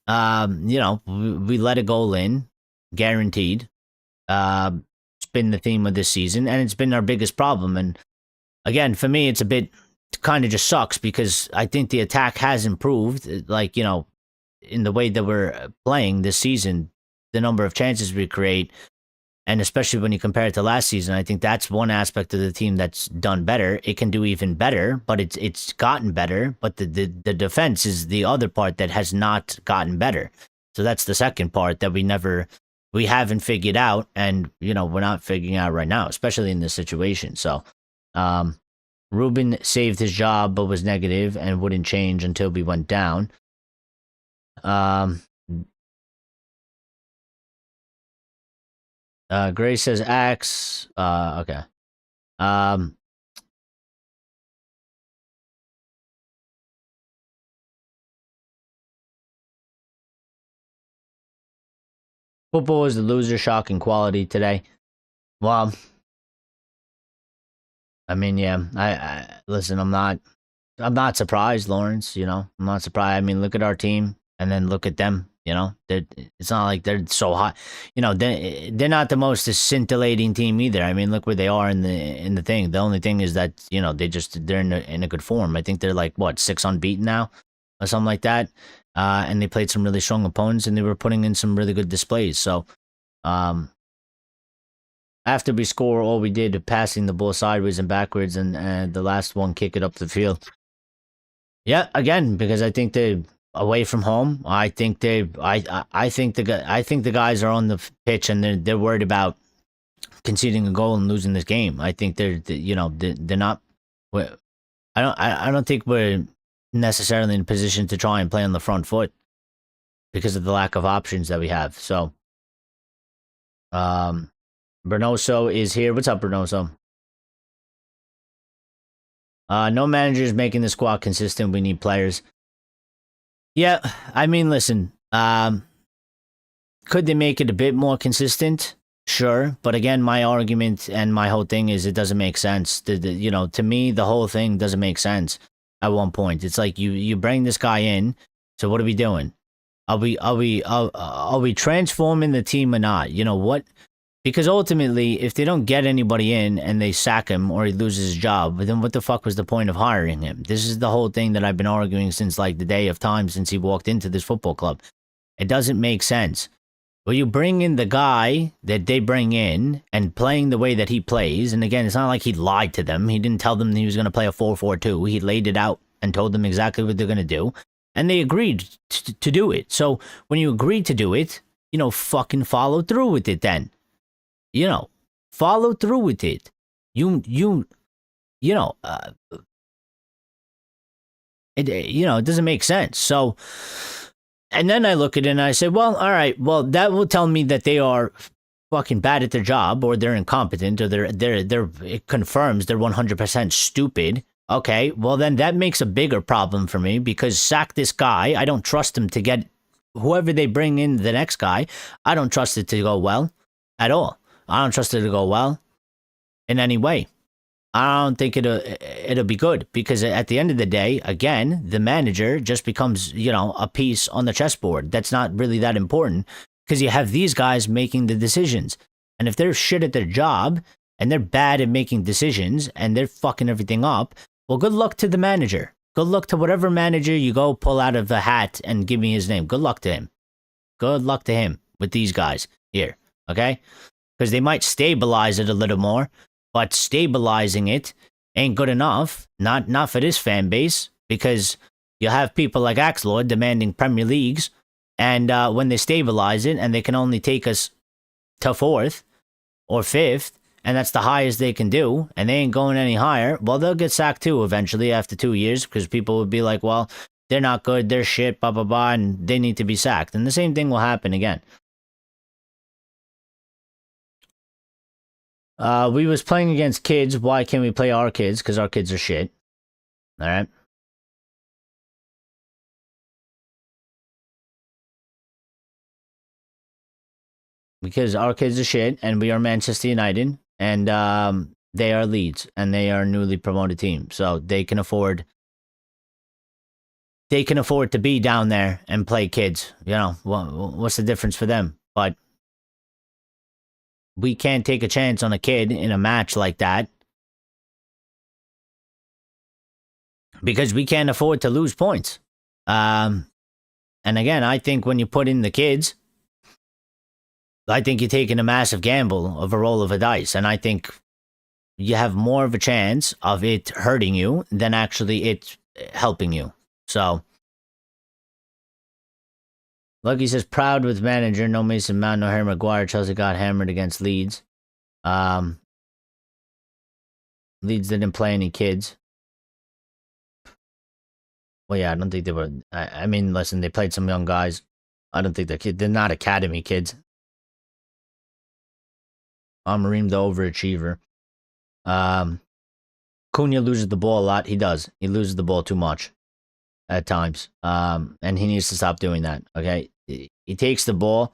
Speaker 1: We let a goal in, guaranteed. It's been the theme of this season, and it's been our biggest problem. And again, for me, it's a bit kind of just sucks because I think the attack has improved. Like, in the way that we're playing this season, the number of chances we create, and especially when you compare it to last season, I think that's one aspect of the team that's done better. It can do even better, but it's gotten better. But the defense is the other part that has not gotten better. So that's the second part that we haven't figured out, and we're not figuring out right now, especially in this situation. So, Ruben saved his job, but was negative and wouldn't change until we went down. Gray says Axe. Okay. Football was the loser shocking quality today. Well, I mean, yeah. I listen. I'm not surprised, Lawrence. I'm not surprised. I mean, look at our team, and then look at them. It's not like they're so hot. They're not the most scintillating team either. I mean, look where they are in the thing. The only thing is that they're in a good form. I think they're like 6 unbeaten now, or something like that. And they played some really strong opponents, and they were putting in some really good displays. So, after we score, all we did passing the ball sideways and backwards, and the last one kick it up the field. Yeah, again, because I think they away from home. I think I think the guys are on the pitch and they're worried about conceding a goal and losing this game. I think they're not. I don't think we're necessarily in a position to try and play on the front foot because of the lack of options that we have. So, Bernoso is here. What's up, Bernoso? No managers making the squad consistent. We need players. Yeah, I mean, listen. Could they make it a bit more consistent? Sure, but again, my argument and my whole thing is it doesn't make sense. To me, the whole thing doesn't make sense. At one point, it's like you bring this guy in. So what are we doing? Are we transforming the team or not? What? Because ultimately, if they don't get anybody in and they sack him or he loses his job, then what the fuck was the point of hiring him? This is the whole thing that I've been arguing since like the day of time since he walked into this football club. It doesn't make sense. Well, you bring in the guy that they bring in and playing the way that he plays. And again, it's not like he lied to them. He didn't tell them that he was going to play a 4-4-2. He laid it out and told them exactly what they're going to do. And they agreed to do it. So when you agree to do it, fucking follow through with it then. Follow through with it. It doesn't make sense. So, and then I look at it and I say, well, all right, well, that will tell me that they are fucking bad at their job or they're incompetent or it confirms they're 100% stupid. Okay, well, then that makes a bigger problem for me because sack this guy. I don't trust him to get whoever they bring in the next guy. I don't trust it to go well at all. I don't trust it to go well in any way. I don't think it'll be good, because at the end of the day, again, the manager just becomes, a piece on the chessboard. That's not really that important, because you have these guys making the decisions. And if they're shit at their job and they're bad at making decisions and they're fucking everything up, well, good luck to the manager. Good luck to whatever manager you go pull out of a hat and give me his name. Good luck to him. Good luck to him with these guys here, okay? Because they might stabilize it a little more, but stabilizing it ain't good enough. Not for this fan base, because you have people like Axelord demanding Premier Leagues, and when they stabilize it and they can only take us to 4th or 5th, and that's the highest they can do, and they ain't going any higher, well, they'll get sacked too eventually after 2 years, because people would be like, well, they're not good, they're shit, blah, blah, blah, and they need to be sacked. And the same thing will happen again. We was playing against kids. Why can't we play our kids? Because our kids are shit. All right. Because our kids are shit, and we are Manchester United, and they are Leeds, and they are a newly promoted team, so they can afford to be down there and play kids. What's the difference for them? But we can't take a chance on a kid in a match like that, because we can't afford to lose points. And again, I think when you put in the kids, I think you're taking a massive gamble of a roll of a dice. And I think you have more of a chance of it hurting you than actually it helping you. So, Lucky says, proud with manager, no Mason Mount, no Harry Maguire. Chelsea got hammered against Leeds. Leeds didn't play any kids. Well, yeah, I don't think they were. I mean, listen, they played some young guys. I don't think they're kids. They're not academy kids. Amorim, the overachiever. Cunha loses the ball a lot. He does. He loses the ball too much at times. And he needs to stop doing that, okay? He takes the ball.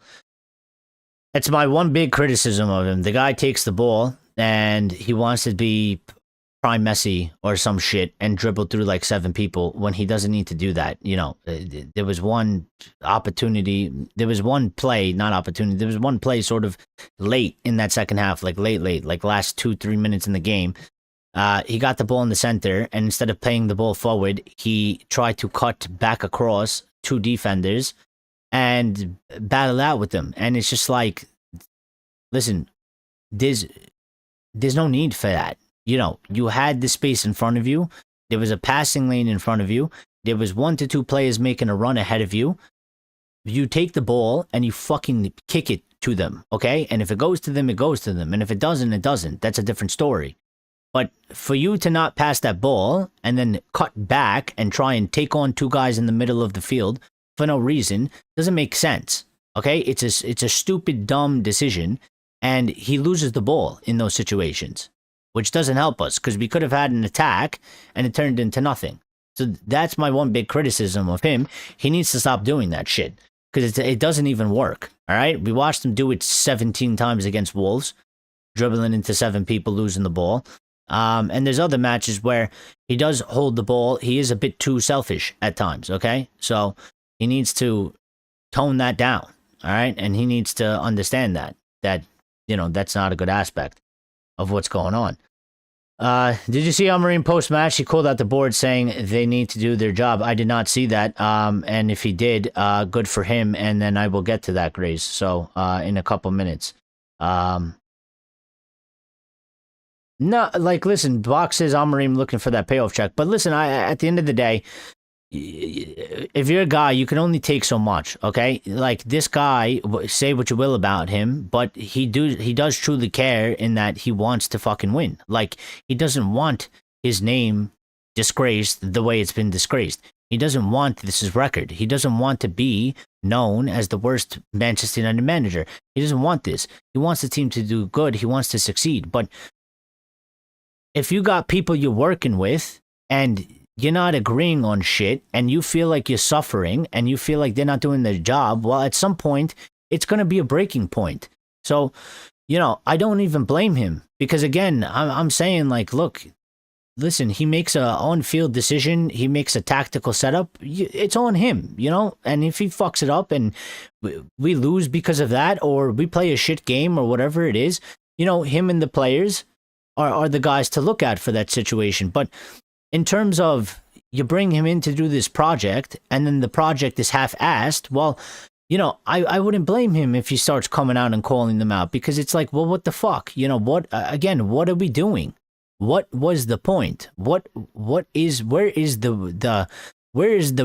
Speaker 1: It's my one big criticism of him. The guy takes the ball and he wants to be prime Messi or some shit and dribble through like 7 people when he doesn't need to do that. There was one opportunity. There was one play, not opportunity. There was one play sort of late in that second half, like late, like last 2-3 minutes in the game. He got the ball in the center, and instead of playing the ball forward, he tried to cut back across 2 defenders and battle out with them. And it's just like, listen, there's no need for that. You had the space in front of you. There was a passing lane in front of you. There was 1 to 2 players making a run ahead of you. You take the ball and you fucking kick it to them, okay? And if it goes to them, it goes to them. And if it doesn't, it doesn't. That's a different story. But for you to not pass that ball and then cut back and try and take on 2 guys in the middle of the field for no reason doesn't make sense, okay? It's a stupid, dumb decision, and he loses the ball in those situations, which doesn't help us, because we could have had an attack and it turned into nothing. So that's my one big criticism of him. He needs to stop doing that shit, because it doesn't even work, all right? We watched him do it 17 times against Wolves, dribbling into 7 people, losing the ball. And there's other matches where he does hold the ball. He is a bit too selfish at times, okay? So he needs to tone that down, all right? And he needs to understand that that's not a good aspect of what's going on. Did you see Amorim post-match? He called out the board saying they need to do their job. I did not see that. And if he did, good for him. And then I will get to that, Grace. So in a couple minutes. No, like, listen, Box says Amorim looking for that payoff check. But listen, at the end of the day, if you're a guy, you can only take so much, okay? Like, this guy, say what you will about him, but he does truly care in that he wants to fucking win. Like, he doesn't want his name disgraced the way it's been disgraced. He doesn't want this record. He doesn't want to be known as the worst Manchester United manager. He doesn't want this. He wants the team to do good. He wants to succeed. But if you got people you're working with and you're not agreeing on shit and you feel like you're suffering and you feel like they're not doing their job, well, at some point, it's going to be a breaking point. So I don't even blame him because again, I'm saying like, look, listen, he makes a on-field decision, he makes a tactical setup, it's on him, and if he fucks it up and we lose because of that, or we play a shit game or whatever it is, him and the players are the guys to look at for that situation. But in terms of you bring him in to do this project and then the project is half-assed, well, I wouldn't blame him if he starts coming out and calling them out, because it's like, well, what the fuck? What are we doing? What was the point? Where is the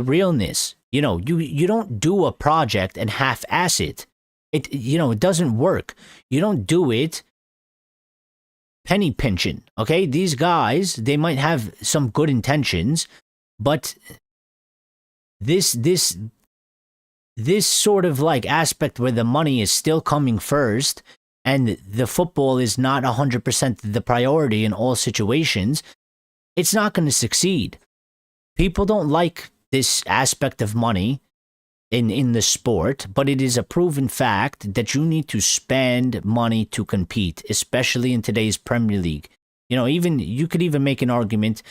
Speaker 1: realness? You don't do a project and half-ass it. It doesn't work. You don't do it penny pinching. Okay, these guys, they might have some good intentions, but this sort of like aspect where the money is still coming first and the football is not 100% the priority in all situations, it's not going to succeed. People don't like this aspect of money in the sport, but it is a proven fact that you need to spend money to compete, especially in today's Premier League. Even you could even make an argument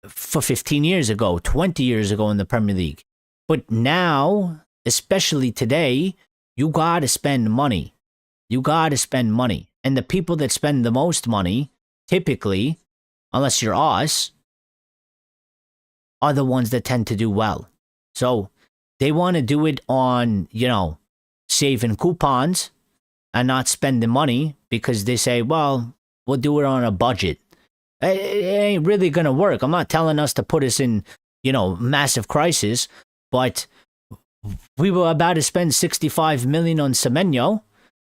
Speaker 1: for 15 years ago, 20 years ago in the Premier League. But now, especially today, you got to spend money. You got to spend money. And the people that spend the most money, typically, unless you're us, are the ones that tend to do well. So they want to do it on, saving coupons and not spending money because they say, well, we'll do it on a budget. It ain't really going to work. I'm not telling us to put us in, massive crisis, but we were about to spend 65 million on Semenyo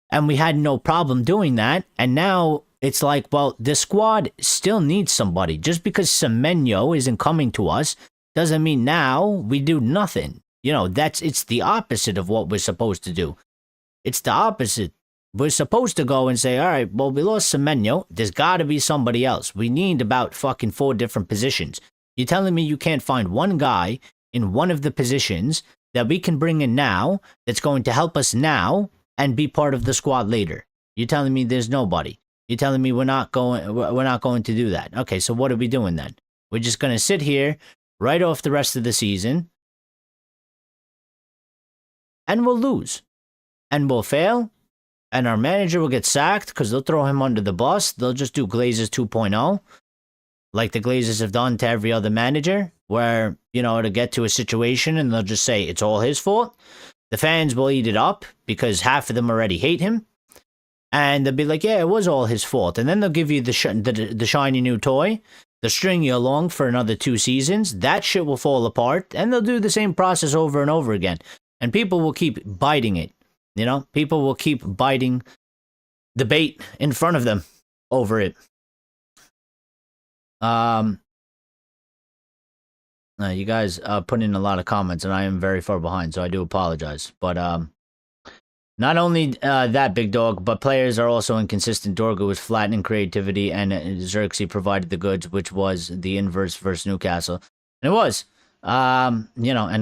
Speaker 1: and we had no problem doing that. And now it's like, well, the squad still needs somebody. Just because Semenyo isn't coming to us doesn't mean now we do nothing. It's the opposite of what we're supposed to do. It's the opposite. We're supposed to go and say, all right, well, we lost Semenyo. There's got to be somebody else. We need about fucking 4 different positions. You're telling me you can't find one guy in one of the positions that we can bring in now that's going to help us now and be part of the squad later? You're telling me there's nobody. You're telling me we're not going to do that. Okay, so what are we doing then? We're just going to sit here, write off the rest of the season, and we'll lose. And we'll fail. And our manager will get sacked because they'll throw him under the bus. They'll just do Glazers 2.0, like the Glazers have done to every other manager, where, to get to a situation and they'll just say it's all his fault. The fans will eat it up because half of them already hate him. And they'll be like, yeah, it was all his fault. And then they'll give you the shiny new toy. They'll string you along for another 2 seasons. That shit will fall apart. And they'll do the same process over and over again. And people will keep biting it. People will keep biting the bait in front of them over it. You guys put in a lot of comments, and I am very far behind, so I do apologize. But not only that, big dog, but players are also inconsistent. Dorgu was flat in creativity, and Zirkzee provided the goods, which was the inverse versus Newcastle. And it was. And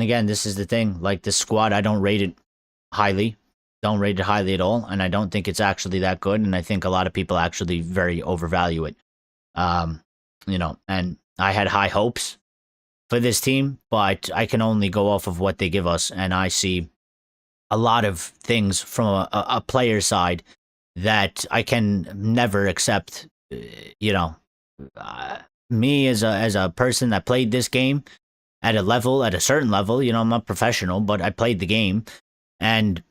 Speaker 1: again, this is the thing. Like, this squad, I don't rate it highly. Don't rate it highly at all, and I don't think it's actually that good, and I think a lot of people actually very overvalue it. And I had high hopes for this team, but I can only go off of what they give us, and I see a lot of things from a player side that I can never accept. Me as a person that played this game at a certain level, I'm not professional, but I played the game, and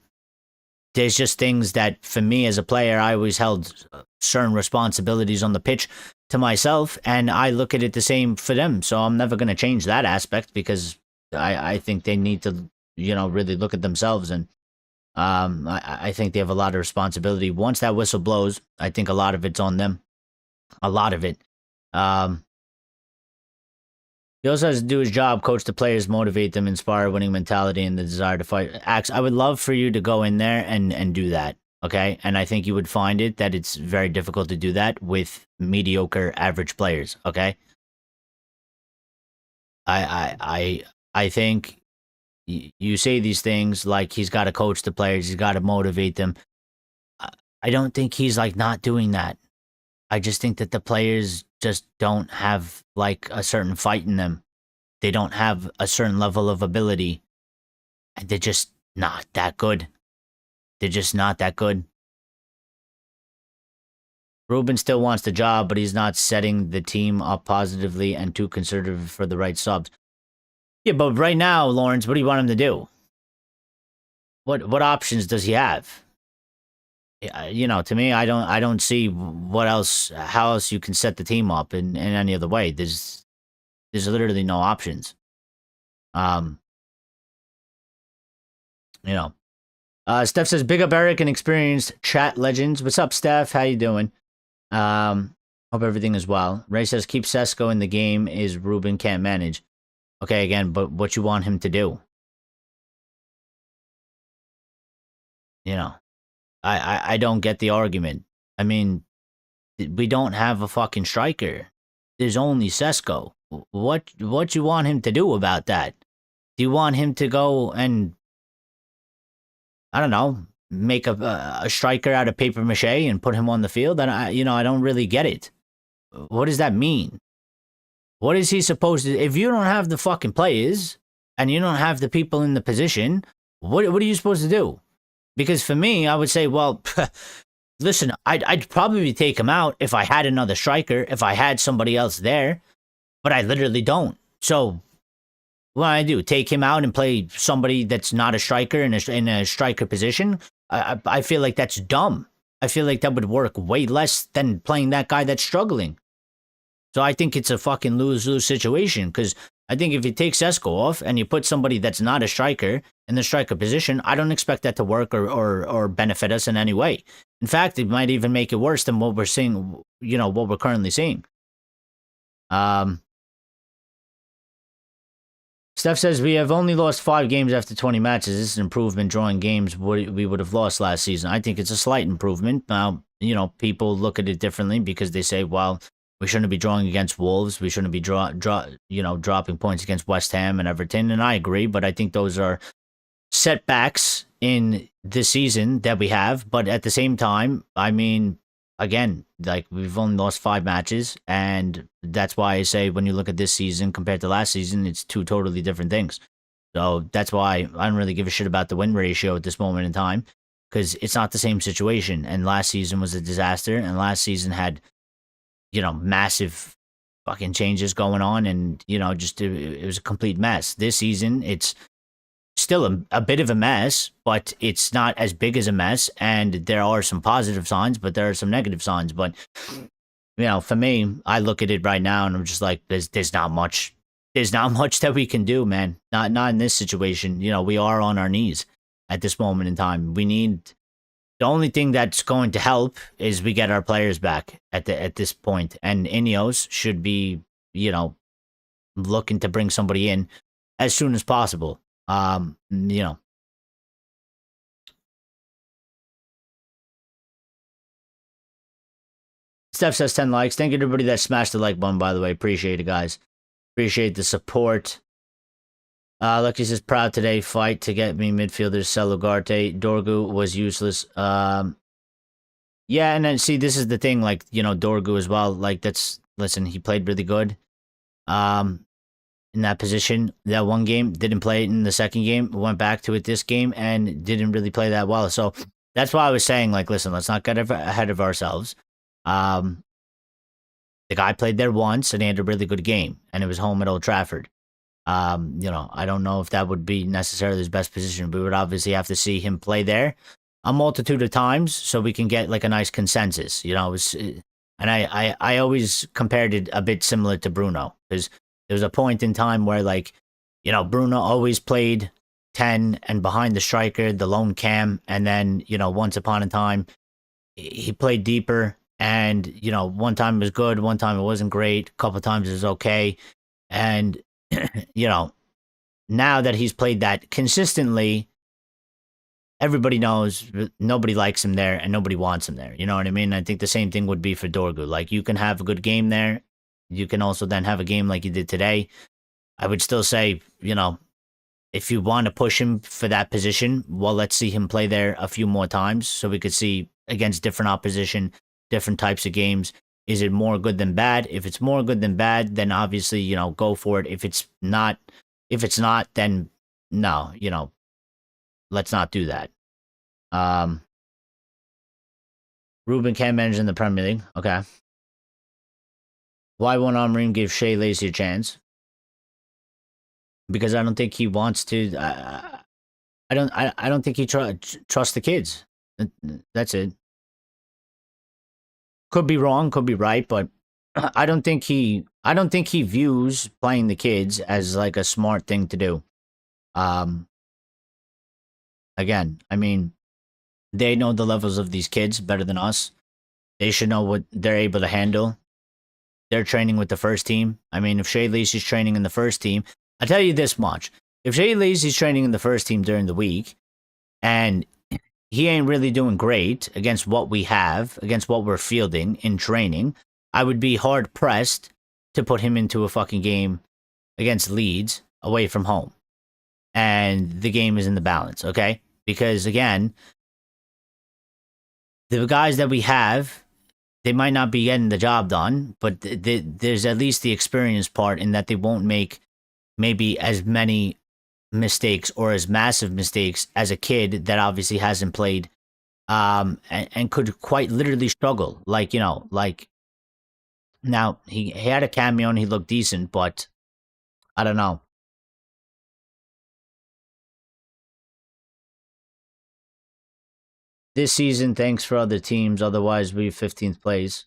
Speaker 1: there's just things that, for me as a player, I always held certain responsibilities on the pitch to myself, and I look at it the same for them. So I'm never going to change that aspect because I think they need to, really look at themselves. And I think they have a lot of responsibility. Once that whistle blows, I think a lot of it's on them. A lot of it. He also has to do his job, coach the players, motivate them, inspire winning mentality, and the desire to fight. Axe, I would love for you to go in there and do that, okay? And I think you would find it that it's very difficult to do that with mediocre, average players, okay? I think you say these things like he's got to coach the players, he's got to motivate them. I don't think he's like not doing that. I just think that the players just don't have like a certain fight in them. They don't have a certain level of ability. And they're just not that good. They're just not that good. Ruben still wants the job, but he's not setting the team up positively and too conservative for the right subs. Yeah, but right now, Lawrence, what do you want him to do? What options does he have? To me, I don't see how else you can set the team up in any other way. There's literally no options. Um, Steph says, big up Eric and experienced chat legends. What's up, Steph? How you doing? Hope everything is well. Ray says, keep Sesko in the game is Ruben can't manage. Okay, again, but what you want him to do? I don't get the argument. I mean, we don't have a fucking striker. There's only Sesko. What you want him to do about that? Do you want him to go and, I don't know, make a striker out of paper mache and put him on the field? And I don't really get it. What does that mean? What is he supposed to? If you don't have the fucking players and you don't have the people in the position, what are you supposed to do? Because for me, I would say, well, listen, I'd probably take him out if I had another striker, if I had somebody else there, but I literally don't. So what do? Take him out and play somebody that's not a striker in a striker position? I feel like that's dumb. I feel like that would work way less than playing that guy that's struggling. So I think it's a fucking lose-lose situation, because I think if you take Sesko off and you put somebody that's not a striker in the striker position, I don't expect that to work or benefit us in any way. In fact, it might even make it worse than what we're seeing, what we're currently seeing. Steph says, we have only lost 5 games after 20 matches. This is an improvement drawing games we would have lost last season. I think it's a slight improvement. Now, people look at it differently because they say, well, we shouldn't be drawing against Wolves. We shouldn't be dropping points against West Ham and Everton. And I agree, but I think those are setbacks in this season that we have. But at the same time, I mean, again, like, we've only lost 5 matches, and that's why I say when you look at this season compared to last season, it's 2 totally different things. So that's why I don't really give a shit about the win ratio at this moment in time, because it's not the same situation. And last season was a disaster, and last season had, massive fucking changes going on, and, it was a complete mess. This season, it's still a bit of a mess, but it's not as big as a mess, and there are some positive signs, but there are some negative signs. But for me, I look at it right now and I'm just like, there's not much that we can do, man. Not in this situation. We are on our knees at this moment in time. The only thing that's going to help is we get our players back at this point, and Ineos should be looking to bring somebody in as soon as possible. Steph says 10 likes. Thank you to everybody that smashed the like button, by the way. Appreciate it, guys. Appreciate the support. Lucky says, proud today. Fight to get me midfielders. Sell Ugarte. Dorgu was useless. Yeah, and then see, this is the thing, like, Dorgu as well. Like, listen, he played really good. In that position, that one game, didn't play it in the second game, went back to it this game, and didn't really play that well. So that's why I was saying, like, listen, let's not get ahead of ourselves. The guy played there once, and he had a really good game, and it was home at Old Trafford. I don't know if that would be necessarily his best position. We would obviously have to see him play there a multitude of times so we can get like a nice consensus. And I always compared it a bit similar to Bruno, because there was a point in time where, like, Bruno always played 10 and behind the striker, the lone cam, and then, once upon a time, he played deeper, and, one time it was good, one time it wasn't great, a couple of times it was okay, and, now that he's played that consistently, everybody knows nobody likes him there, and nobody wants him there, you know what I mean? I think the same thing would be for Dorgu. Like, you can have a good game there, you can also then have a game like you did today. I would still say, if you want to push him for that position, well, let's see him play there a few more times so we could see, against different opposition, different types of games. Is it more good than bad? If it's more good than bad, then obviously, go for it. If it's not, then no, let's not do that. Ruben can't manage in the Premier League. Okay. Why won't Amorim give Shea Lacey a chance? Because I don't think he wants to. I don't think he trusts the kids. That's it. Could be wrong, could be right, but I don't think he views playing the kids as like a smart thing to do. Um, Again, I mean, they know the levels of these kids better than us. They should know what they're able to handle. They're training with the first team. I mean, if Shea Lacey's training in the first team, I tell you this much: if Shea Lacey's training in the first team during the week, and he ain't really doing great against what we have, against what we're fielding in training, I would be hard pressed to put him into a fucking game against Leeds away from home. And the game is in the balance, okay? Because again, the guys that we have, they might not be getting the job done, but there's at least the experience part in that they won't make maybe as many mistakes or as massive mistakes as a kid that obviously hasn't played and could quite literally struggle. Like now he had a cameo and he looked decent, but I don't know. This season, thanks for other teams. Otherwise, we 15th place.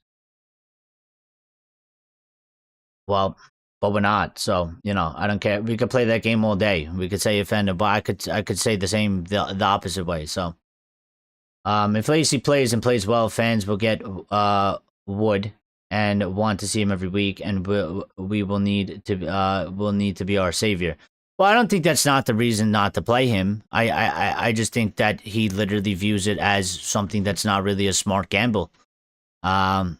Speaker 1: Well, but we're not. So I don't care. We could play that game all day. We could say offended, but I could say the same the opposite way. So, if Lacey plays and plays well, fans will get wood and want to see him every week, and we will need to be our savior. Well, I don't think that's not the reason not to play him. I just think that he literally views it as something that's not really a smart gamble. And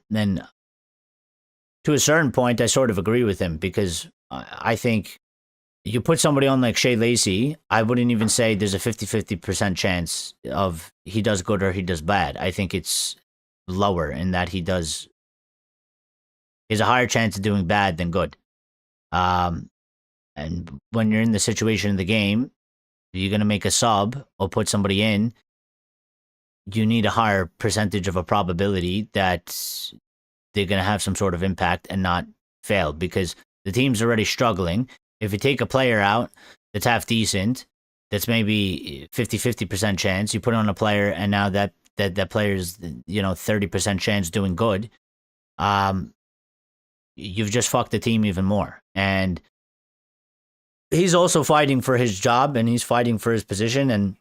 Speaker 1: to a certain point, I sort of agree with him because I think you put somebody on like Shea Lacey, I wouldn't even say there's a 50-50% chance of he does good or he does bad. I think it's lower in that he's a higher chance of doing bad than good. And when you're in the situation of the game, you're going to make a sub or put somebody in, you need a higher percentage of a probability that they're going to have some sort of impact and not fail because the team's already struggling. If you take a player out that's half decent, that's maybe 50% chance, you put on a player and now that player's 30% chance doing good, you've just fucked the team even more. And he's also fighting for his job and he's fighting for his position and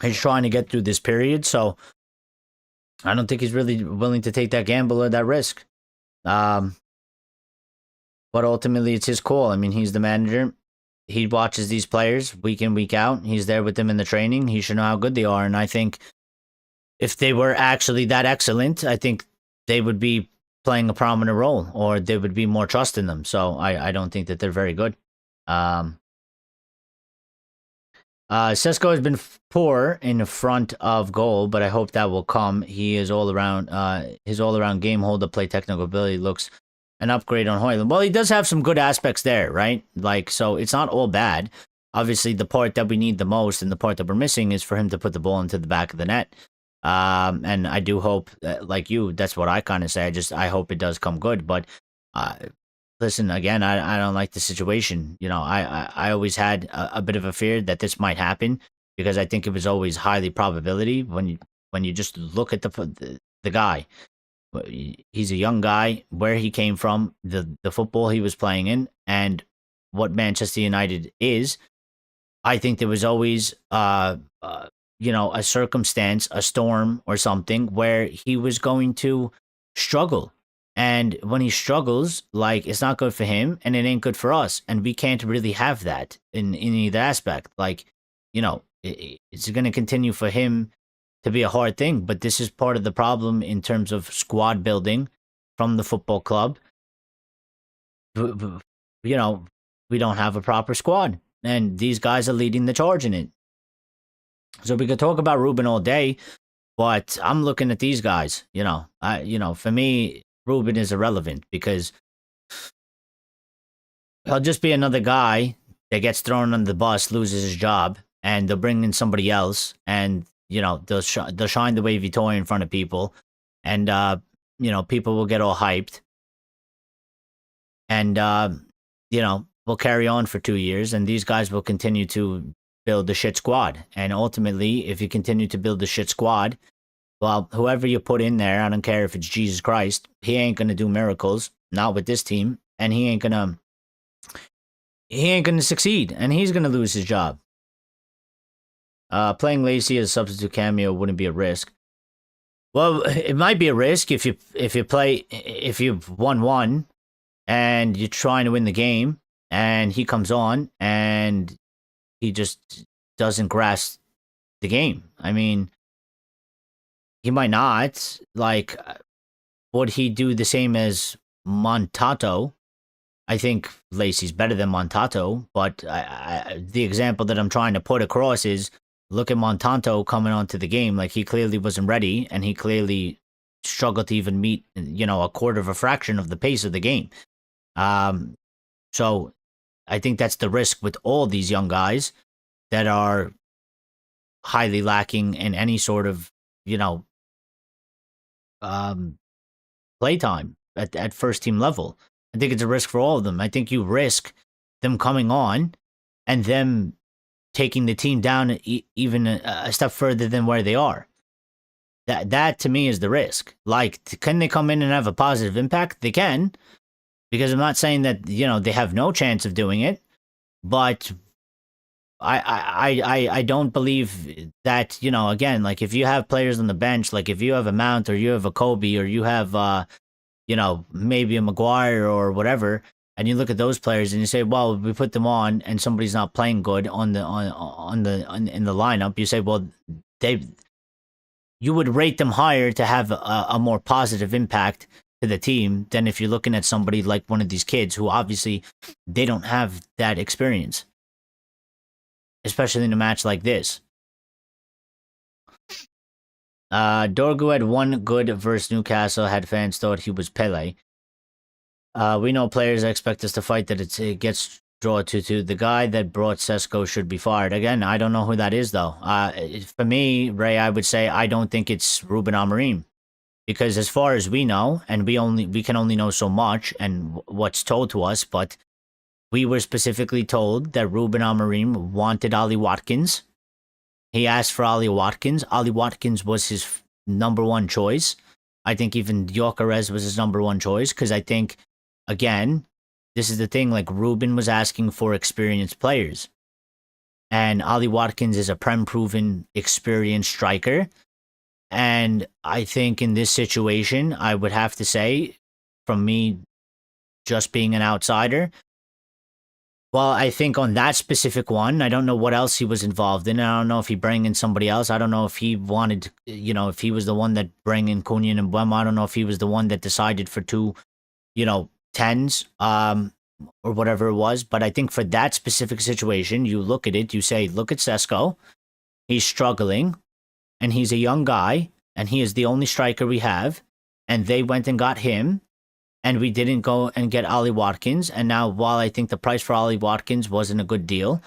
Speaker 1: he's trying to get through this period. So I don't think he's really willing to take that gamble or that risk. But ultimately, it's his call. I mean, he's the manager. He watches these players week in, week out. He's there with them in the training. He should know how good they are. And I think if they were actually that excellent, I think they would be playing a prominent role or there would be more trust in them. So I don't think that they're very good. Sesko has been poor in front of goal, but I hope that will come. He is all around. His all-around game, hold-up play, technical ability looks an upgrade on Højlund. Well, he does have some good aspects there, right? Like, so it's not all bad. Obviously, the part that we need the most and the part that we're missing is for him to put the ball into the back of the net. And I do hope, like you, that's what I kind of say. I hope it does come good. But listen, again, I don't like the situation. I always had a bit of a fear that this might happen because I think it was always highly probability when you just look at the guy. He's a young guy, where he came from, the football he was playing in, and what Manchester United is. I think there was always a circumstance, a storm or something where he was going to struggle. And when he struggles, like, it's not good for him and it ain't good for us. And we can't really have that in either aspect. Like, it's going to continue for him to be a hard thing. But this is part of the problem in terms of squad building from the football club. We don't have a proper squad. And these guys are leading the charge in it. So we could talk about Ruben all day. But I'm looking at these guys. For me, Ruben is irrelevant because he'll just be another guy that gets thrown under the bus, loses his job, and they'll bring in somebody else, and they'll shine the wavy toy in front of people, and people will get all hyped, and we'll carry on for 2 years, and these guys will continue to build the shit squad. And ultimately, if you continue to build the shit squad, well, whoever you put in there, I don't care if it's Jesus Christ, he ain't gonna do miracles, not with this team, and he ain't gonna succeed, and he's gonna lose his job. Playing Lacey as a substitute cameo wouldn't be a risk. Well, it might be a risk if you if you've won one and you're trying to win the game, and he comes on and he just doesn't grasp the game. I mean, he might not. Like, would he do the same as Montato? I think Lacey's better than Montato, but the example that I'm trying to put across is, look at Montato coming onto the game. Like, he clearly wasn't ready, and he clearly struggled to even meet, a quarter of a fraction of the pace of the game. So I think that's the risk with all these young guys that are highly lacking in any sort of, playtime at first team level. I think it's a risk for all of them. I think you risk them coming on and them taking the team down even a step further than where they are. That to me is the risk. Like, can they come in and have a positive impact? They can, because I'm not saying that they have no chance of doing it, but I don't believe that, again, like, if you have players on the bench, like if you have a Mount or you have a Kobe or you have maybe a Maguire or whatever, and you look at those players and you say, well, we put them on and somebody's not playing good in the lineup, you say, well, you would rate them higher to have a more positive impact to the team than if you're looking at somebody like one of these kids who obviously they don't have that experience, especially in a match like this. Dorgu had one good versus Newcastle, had fans thought he was Pele. We know players expect us to fight that it gets draw 2-2. The guy that brought Sesko should be fired. Again, I don't know who that is, though. For me, Ray, I would say I don't think it's Ruben Amorim. Because as far as we know, and we can only know so much and what's told to us, but we were specifically told that Ruben Amorim wanted Ollie Watkins. He asked for Ollie Watkins. Ollie Watkins was his number one choice. I think even Gyökeres was his number one choice, because I think, again, this is the thing, like, Ruben was asking for experienced players. And Ollie Watkins is a Prem-proven, experienced striker. And I think in this situation, I would have to say, from me just being an outsider, well, I think on that specific one, I don't know what else he was involved in. I don't know if he bring in somebody else. I don't know if he wanted, if he was the one that bring in Cunha and Mbeumo. I don't know if he was the one that decided for two, 10s, or whatever it was. But I think for that specific situation, you look at it, you say, look at Sesko. He's struggling, and he's a young guy, and he is the only striker we have. And they went and got him. And we didn't go and get Ollie Watkins. And now, while I think the price for Ollie Watkins wasn't a good deal,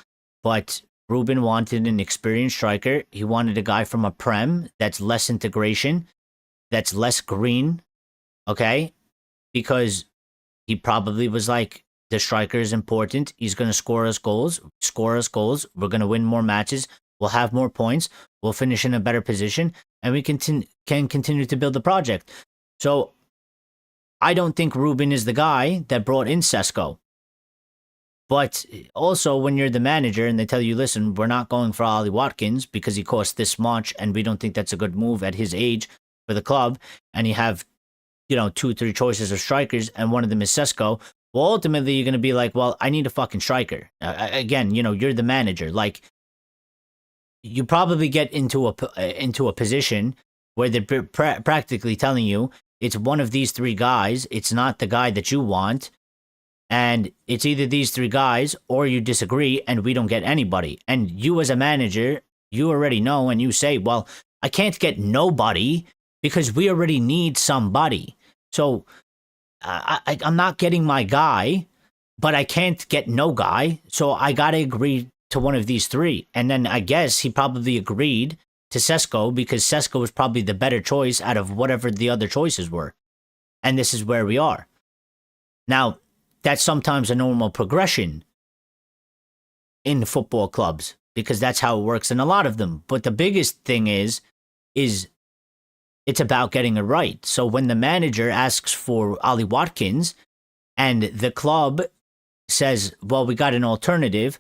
Speaker 1: but Ruben wanted an experienced striker. He wanted a guy from a Prem that's less integration, that's less green, okay? Because he probably was like, the striker is important. He's going to score us goals. We're going to win more matches. We'll have more points. We'll finish in a better position. And we can continue to build the project. So I don't think Ruben is the guy that brought in Sesko. But also, when you're the manager and they tell you, listen, we're not going for Ollie Watkins because he costs this much and we don't think that's a good move at his age for the club, and you have, 2-3 choices of strikers and one of them is Sesko, well, ultimately you're going to be like, well, I need a fucking striker. Again, you're the manager. Like, you probably get into a position where they're practically telling you, it's one of these three guys. It's not the guy that you want. And it's either these three guys or you disagree and we don't get anybody. And you as a manager, you already know and you say, well, I can't get nobody because we already need somebody. So I'm not getting my guy, but I can't get no guy. So I got to agree to one of these three. And then I guess he probably agreed to Sesko because Sesko was probably the better choice out of whatever the other choices were. And this is where we are. Now, that's sometimes a normal progression in football clubs because that's how it works in a lot of them. But the biggest thing is it's about getting it right. So when the manager asks for Ollie Watkins and the club says, well, we got an alternative.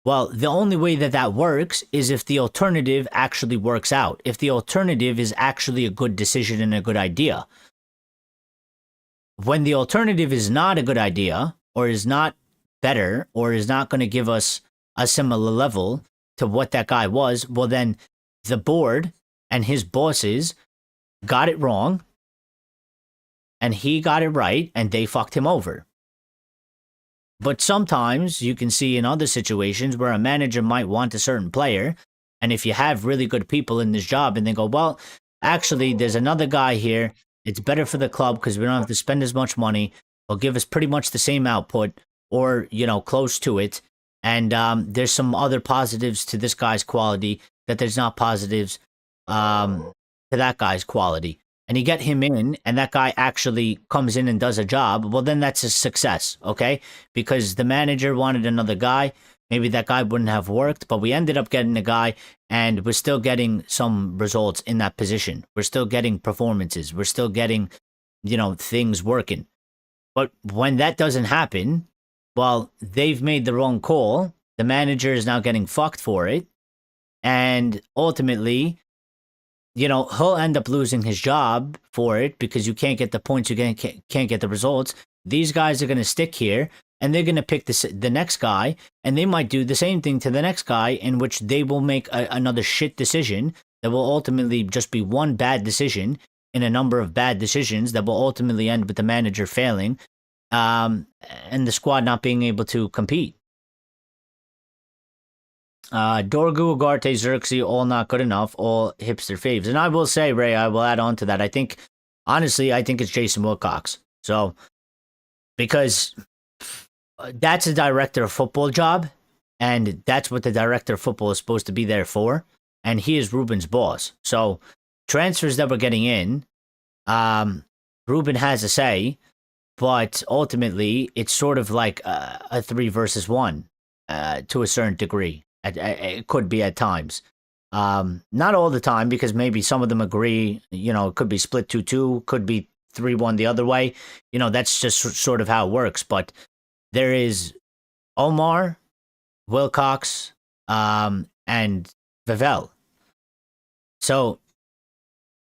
Speaker 1: Well, the only way that that works is if the alternative actually works out. If the alternative is actually a good decision and a good idea. When the alternative is not a good idea or is not better or is not going to give us a similar level to what that guy was, well, then the board and his bosses got it wrong and he got it right and they fucked him over. But sometimes you can see in other situations where a manager might want a certain player, and if you have really good people in this job and they go, well, actually, there's another guy here. It's better for the club because we don't have to spend as much money. Will give us pretty much the same output or, close to it. And there's some other positives to this guy's quality that there's not positives to that guy's quality. And you get him in and that guy actually comes in and does a job, well, then that's a success, okay? Because the manager wanted another guy. Maybe that guy wouldn't have worked, but we ended up getting a guy and we're still getting some results in that position. We're still getting performances. We're still getting, things working. But when that doesn't happen, well, they've made the wrong call. The manager is now getting fucked for it. And ultimately, he'll end up losing his job for it because you can't get the points, you can't get the results. These guys are going to stick here and they're going to pick the next guy and they might do the same thing to the next guy in which they will make another shit decision that will ultimately just be one bad decision in a number of bad decisions that will ultimately end with the manager failing and the squad not being able to compete. Dorgu, Ugarte, Zirkzee, all not good enough, all hipster faves. And I will say, Ray, I will add on to that. I think it's Jason Wilcox. So, because that's a director of football job, and that's what the director of football is supposed to be there for. And he is Ruben's boss. So, transfers that we're getting in, Ruben has a say, but ultimately, it's sort of like a 3 versus 1 to a certain degree. It could be at times. Not all the time, because maybe some of them agree, it could be split 2-2, could be 3-1 the other way. That's just sort of how it works. But there is Omar, Wilcox, and Vivell. So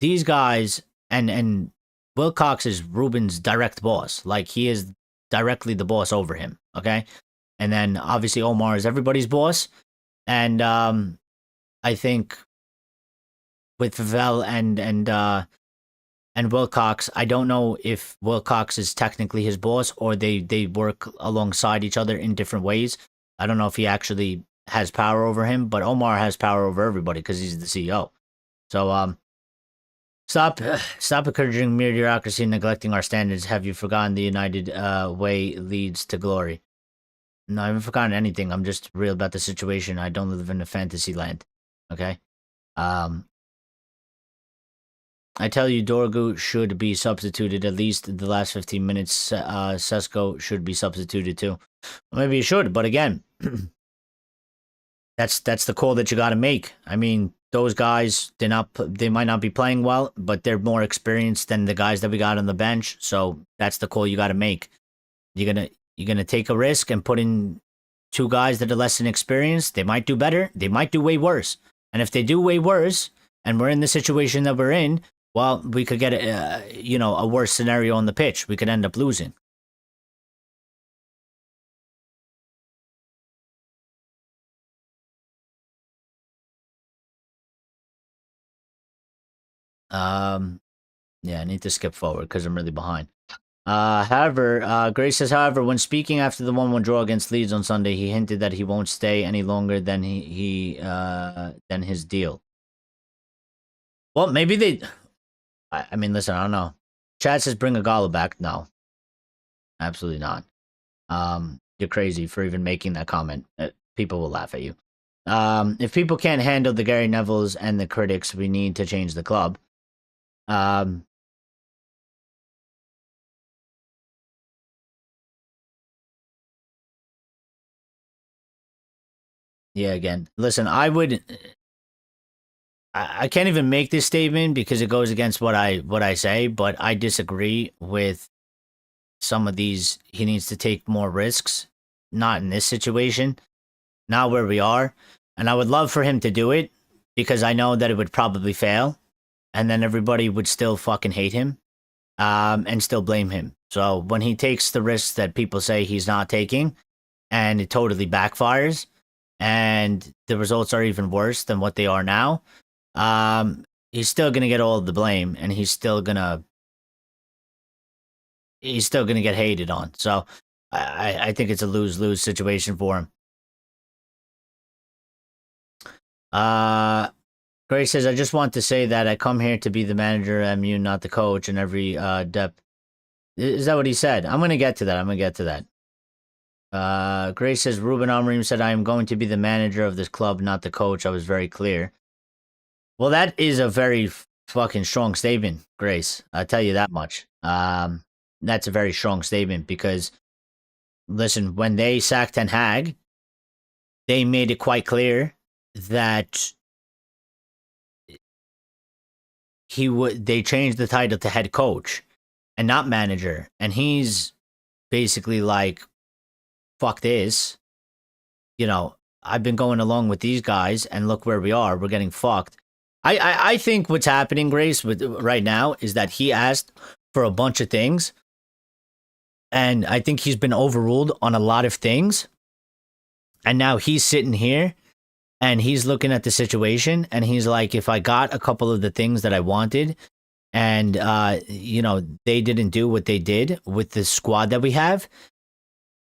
Speaker 1: these guys, and Wilcox is Ruben's direct boss. Like, he is directly the boss over him, okay? And then, obviously, Omar is everybody's boss. And I think with Vivell and Wilcox, I don't know if Wilcox is technically his boss or they work alongside each other in different ways. I don't know if he actually has power over him, but Omar has power over everybody because he's the CEO. So stop encouraging mediocrity and neglecting our standards. Have you forgotten the United way leads to glory? No, I haven't forgotten anything. I'm just real about the situation. I don't live in a fantasy land. Okay? I tell you, Dorgu should be substituted at least the last 15 minutes. Sesko should be substituted too. Well, maybe he should, but again, that's the call that you got to make. I mean, those guys, they might not be playing well, but they're more experienced than the guys that we got on the bench. So that's the call you got to make. You're gonna take a risk and put in 2 guys that are less inexperienced. They might do better. They might do way worse. And if they do way worse, and we're in the situation that we're in, well, we could get a worse scenario on the pitch. We could end up losing. Yeah, I need to skip forward because I'm really behind. However, Grace says, however, when speaking after the 1-1 draw against Leeds on Sunday, he hinted that he won't stay any longer than than his deal. Well, maybe they. I mean, listen, I don't know. Chad says bring a Gallo back. No, absolutely not. You're crazy for even making that comment. People will laugh at you. If people can't handle the Gary Nevilles and the critics, we need to change the club. Yeah, again, listen, I can't even make this statement because it goes against what I say, but I disagree with some of these. He needs to take more risks, not in this situation, not where we are. And I would love for him to do it because I know that it would probably fail and then everybody would still fucking hate him and still blame him. So when he takes the risks that people say he's not taking and it totally backfires and the results are even worse than what they are now, he's still going to get all of the blame and he's still going to get hated on. So I think it's a lose-lose situation for him. Grace says, I just want to say that I come here to be the manager at MU, not the coach, and every depth. Is that what he said? I'm going to get to that. Grace says, Ruben Amorim said, I am going to be the manager of this club, not the coach. I was very clear. Well, that is a very fucking strong statement, Grace. I'll tell you that much. That's a very strong statement because, listen, when they sacked Ten Hag, they made it quite clear that they changed the title to head coach and not manager. And he's basically like, fuck this. You know, I've been going along with these guys and look where we are. We're getting fucked. I think what's happening, Grace, right now is that he asked for a bunch of things. And I think he's been overruled on a lot of things. And now he's sitting here and he's looking at the situation and he's like, if I got a couple of the things that I wanted and, they didn't do what they did with the squad that we have,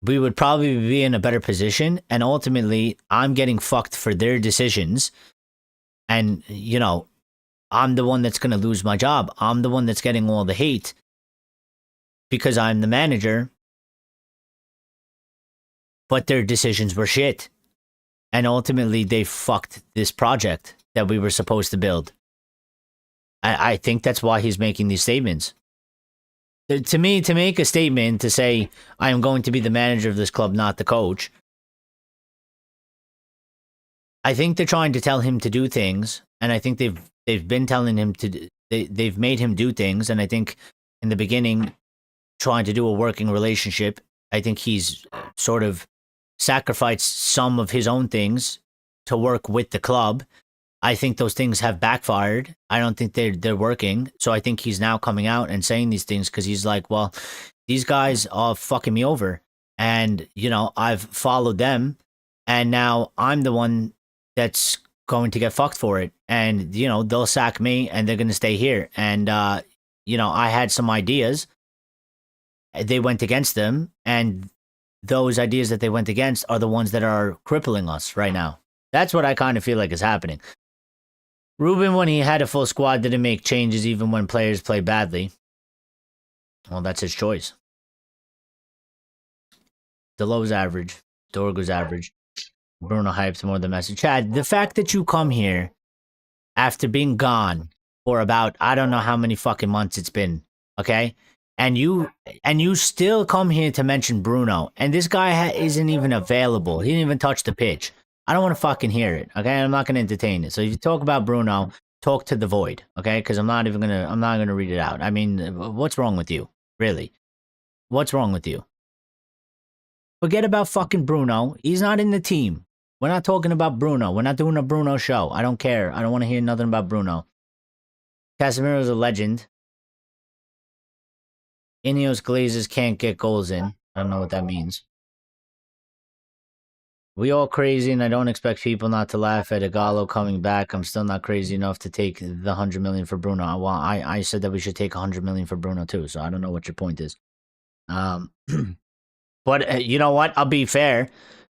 Speaker 1: we would probably be in a better position. And ultimately, I'm getting fucked for their decisions. And, I'm the one that's going to lose my job. I'm the one that's getting all the hate because I'm the manager. But their decisions were shit. And ultimately, they fucked this project that we were supposed to build. I think that's why he's making these statements. To me, to make a statement to say, I am going to be the manager of this club, not the coach, I think they're trying to tell him to do things. And I think they've been telling him they've made him do things. And I think in the beginning, trying to do a working relationship, I think he's sort of sacrificed some of his own things to work with the club. I think those things have backfired. I don't think they're working. So I think he's now coming out and saying these things because he's like, well, these guys are fucking me over. And, I've followed them. And now I'm the one that's going to get fucked for it. And, they'll sack me and they're going to stay here. And, I had some ideas. They went against them. And those ideas that they went against are the ones that are crippling us right now. That's what I kind of feel like is happening. Ruben, when he had a full squad, didn't make changes even when players play badly. Well, that's his choice. Delo's average. Dorgo's average. Bruno hypes more than Messi. Chad, the fact that you come here after being gone for about, I don't know how many fucking months it's been, okay? And you still come here to mention Bruno, and this guy isn't even available. He didn't even touch the pitch. I don't want to fucking hear it, okay? I'm not going to entertain it. So if you talk about Bruno, talk to the void, okay? Because I'm not going to read it out. I mean, what's wrong with you? Really? What's wrong with you? Forget about fucking Bruno. He's not in the team. We're not talking about Bruno. We're not doing a Bruno show. I don't care. I don't want to hear nothing about Bruno. Casemiro's a legend. Ineos Glazers can't get goals in. I don't know what that means. We all crazy, and I don't expect people not to laugh at Igalo coming back. I'm still not crazy enough to take the 100 million for Bruno. Well, I said that we should take 100 million for Bruno too, so I don't know what your point is. But you know what? I'll be fair.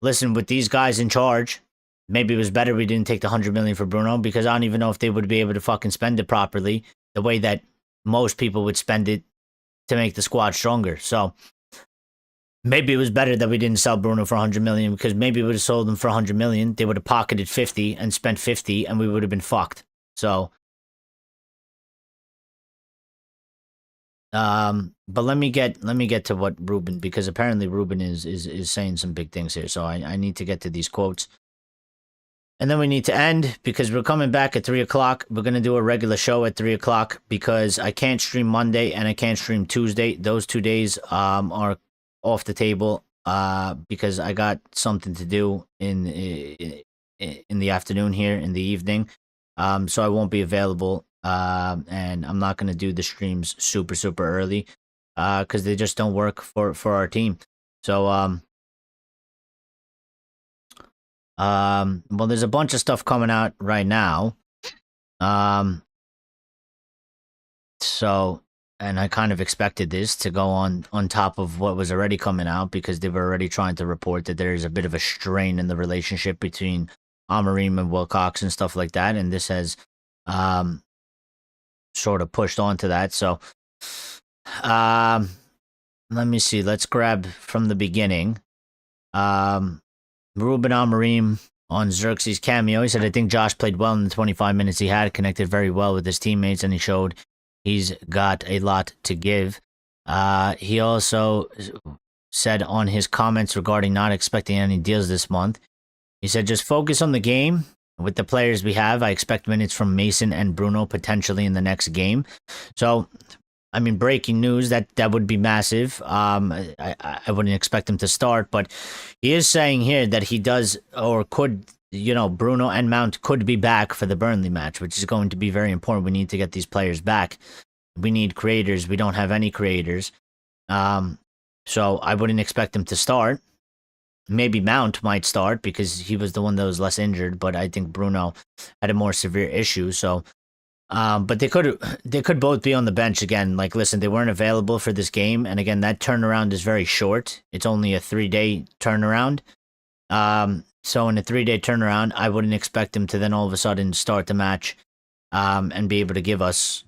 Speaker 1: Listen, with these guys in charge, Maybe it was better we didn't take the 100 million for Bruno, because I don't even know if they would be able to fucking spend it properly the way that most people would spend it to make the squad stronger. So maybe it was better that we didn't sell Bruno for 100 million, because maybe we would have sold him for 100 million. They would have pocketed 50 and spent 50, and we would have been fucked. So, but let me get to what Ruben, because apparently Ruben is saying some big things here. So I need to get to these quotes. And then we need to end, because we're coming back at 3 o'clock. We're going to do a regular show at 3 o'clock, because I can't stream Monday and I can't stream Tuesday. Those 2 days are off the table, because I got something to do in the afternoon here, in the evening. So I won't be available, and I'm not going to do the streams super early, because they just don't work for our team. So well, there's a bunch of stuff coming out right now. So, and I kind of expected this to go on top of what was already coming out, because they were already trying to report that there's a bit of a strain in the relationship between Amorim and Wilcox and stuff like that, and this has sort of pushed onto that. So let me see, let's grab from the beginning. Ruben Amorim on Zirkzee's cameo. He said, I think Josh played well in the 25 minutes he had, connected very well with his teammates, and he showed he's got a lot to give. He also said on his comments regarding not expecting any deals this month, he said, just focus on the game. With the players we have, I expect minutes from Mason and Bruno potentially in the next game. So, I mean, breaking news, that would be massive. I wouldn't expect him to start, but he is saying here that he does, or could, Bruno and Mount could be back for the Burnley match, which is going to be very important. We need to get these players back. We need creators. We don't have any creators. So I wouldn't expect him to start. Maybe Mount might start, because he was the one that was less injured, but I think Bruno had a more severe issue. So, but they could both be on the bench again. Like, listen, they weren't available for this game, and again, that turnaround is very short. It's only a 3-day turnaround. So in a 3-day turnaround, I wouldn't expect him to then all of a sudden start the match, and be able to give us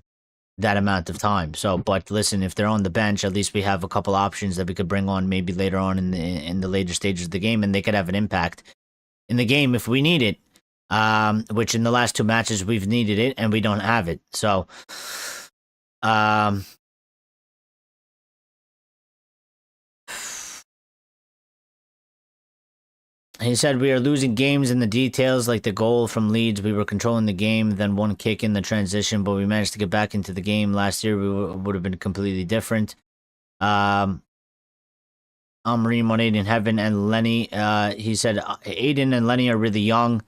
Speaker 1: that amount of time. So, but listen, if they're on the bench, at least we have a couple options that we could bring on maybe later on in the later stages of the game, and they could have an impact in the game if we need it. Which in the last 2 matches we've needed it, and we don't have it. So, he said, we are losing games in the details, like the goal from Leeds. We were controlling the game, then one kick in the transition, but we managed to get back into the game. Last year, we would have been completely different. Amorim on Aiden Heaven and Lenny. He said, Aiden and Lenny are really young.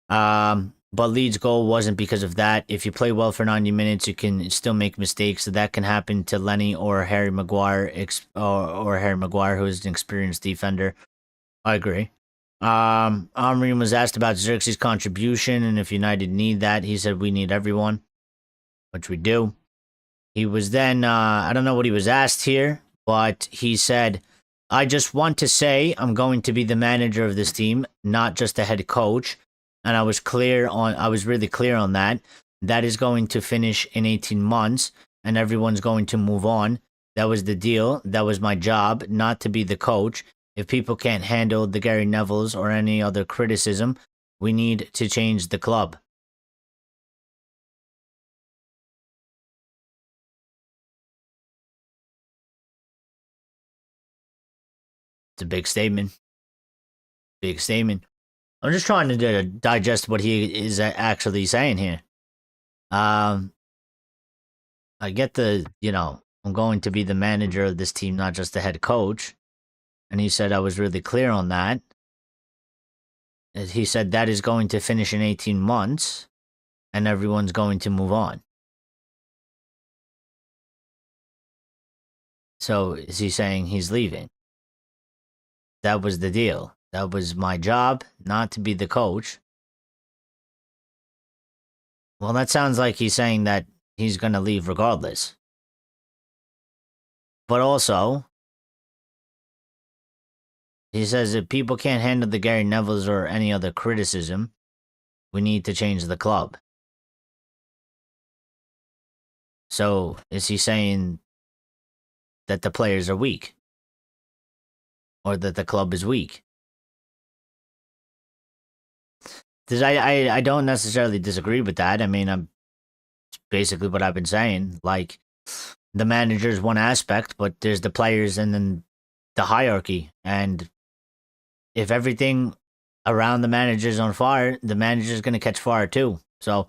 Speaker 1: But Leeds' goal wasn't because of that. If you play well for 90 minutes, you can still make mistakes. So that can happen to Lenny or Harry Maguire, or Harry Maguire, who is an experienced defender. I agree. Amorim was asked about Zirkzee's contribution, and if United need that, he said, we need everyone, which we do. He was then, I don't know what he was asked here, but he said, I just want to say I'm going to be the manager of this team, not just the head coach. And I was really clear on that. That is going to finish in 18 months, and everyone's going to move on. That was the deal. That was my job, not to be the coach. If people can't handle the Gary Nevilles or any other criticism, we need to change the club. It's a big statement. Big statement. I'm just trying to digest what he is actually saying here. I get I'm going to be the manager of this team, not just the head coach. And he said I was really clear on that. He said that is going to finish in 18 months, and everyone's going to move on. So is he saying he's leaving? That was the deal. That was my job, not to be the coach. Well, that sounds like he's saying that he's going to leave regardless. But also, He says if people can't handle the Gary Nevilles or any other criticism, we need to change the club. So is he saying that the players are weak? Or that the club is weak? I don't necessarily disagree with that. I mean, it's basically what I've been saying. Like, the manager is one aspect, but there's the players and then the hierarchy. And if everything around the manager is on fire, the manager is going to catch fire too. So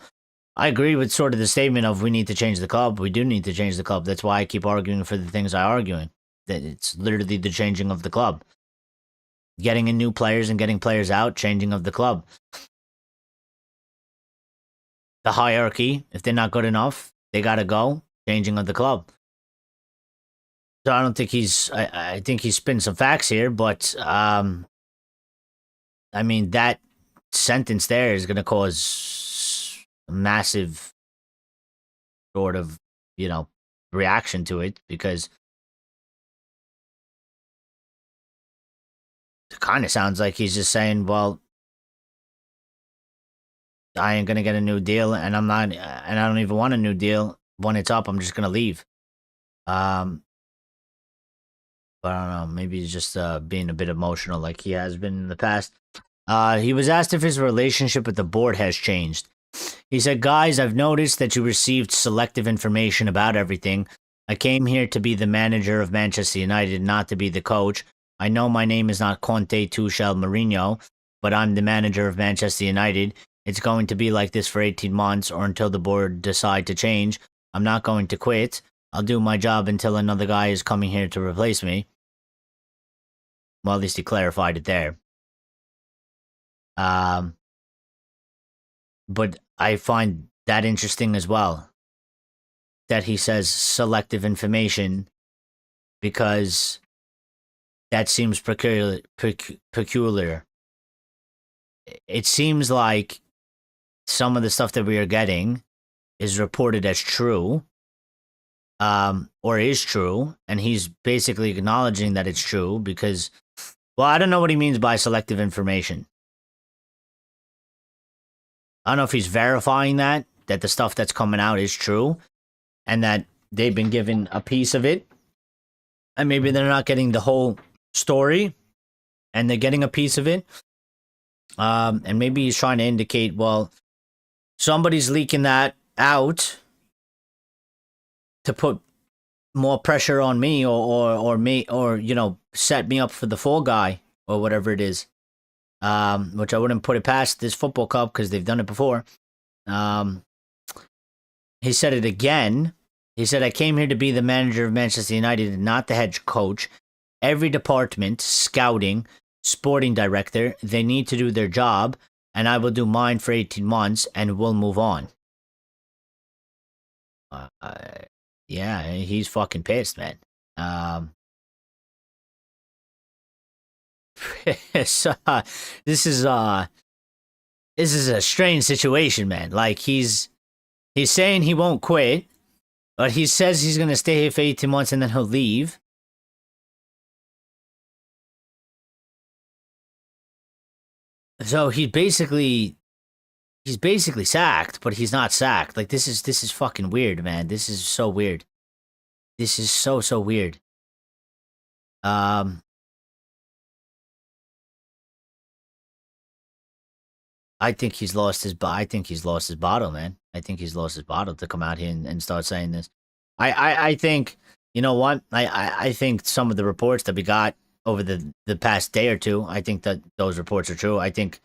Speaker 1: I agree with sort of the statement of we need to change the club. We do need to change the club. That's why I keep arguing for the things I'm arguing. That it's literally the changing of the club. Getting in new players and getting players out, changing of the club. The hierarchy, if they're not good enough, they got to go, changing of the club. So I don't think I think he's spinning some facts here, but I mean, that sentence there is going to cause a massive sort of, reaction to it, because it kind of sounds like he's just saying, well, I ain't going to get a new deal, and I don't even want a new deal. When it's up, I'm just going to leave. But I don't know, maybe he's just being a bit emotional like he has been in the past. He was asked if his relationship with the board has changed. He said, guys, I've noticed that you received selective information about everything. I came here to be the manager of Manchester United, not to be the coach. I know my name is not Conte, Tuchel, Mourinho, but I'm the manager of Manchester United. It's going to be like this for 18 months or until the board decide to change. I'm not going to quit. I'll do my job until another guy is coming here to replace me. Well, at least he clarified it there. But I find that interesting as well, that he says selective information, because that seems peculiar. It seems like some of the stuff that we are getting is reported as true, or is true, and he's basically acknowledging that it's true because, well, I don't know what he means by selective information. I don't know if he's verifying that the stuff that's coming out is true and that they've been given a piece of it, and maybe they're not getting the whole story and they're getting a piece of it. And maybe he's trying to indicate, well, somebody's leaking that out to put more pressure on me or me, or, set me up for the fall guy or whatever it is. Which I wouldn't put it past this football club because they've done it before. He said it again. He said, I came here to be the manager of Manchester United, not the head coach. Every department, scouting, sporting director, they need to do their job, and I will do mine for 18 months and we'll move on. Yeah, he's fucking pissed, man. So, this is a strange situation, man. Like, he's saying he won't quit, but he says he's gonna stay here for 18 months and then he'll leave. So he's basically sacked, but he's not sacked. Like, this is fucking weird, man. This is so weird. This is so weird. I think he's lost his bottle, man. I think he's lost his bottle to come out here and start saying this. I think, you know what? I think some of the reports that we got over the past day or two, I think that those reports are true. I think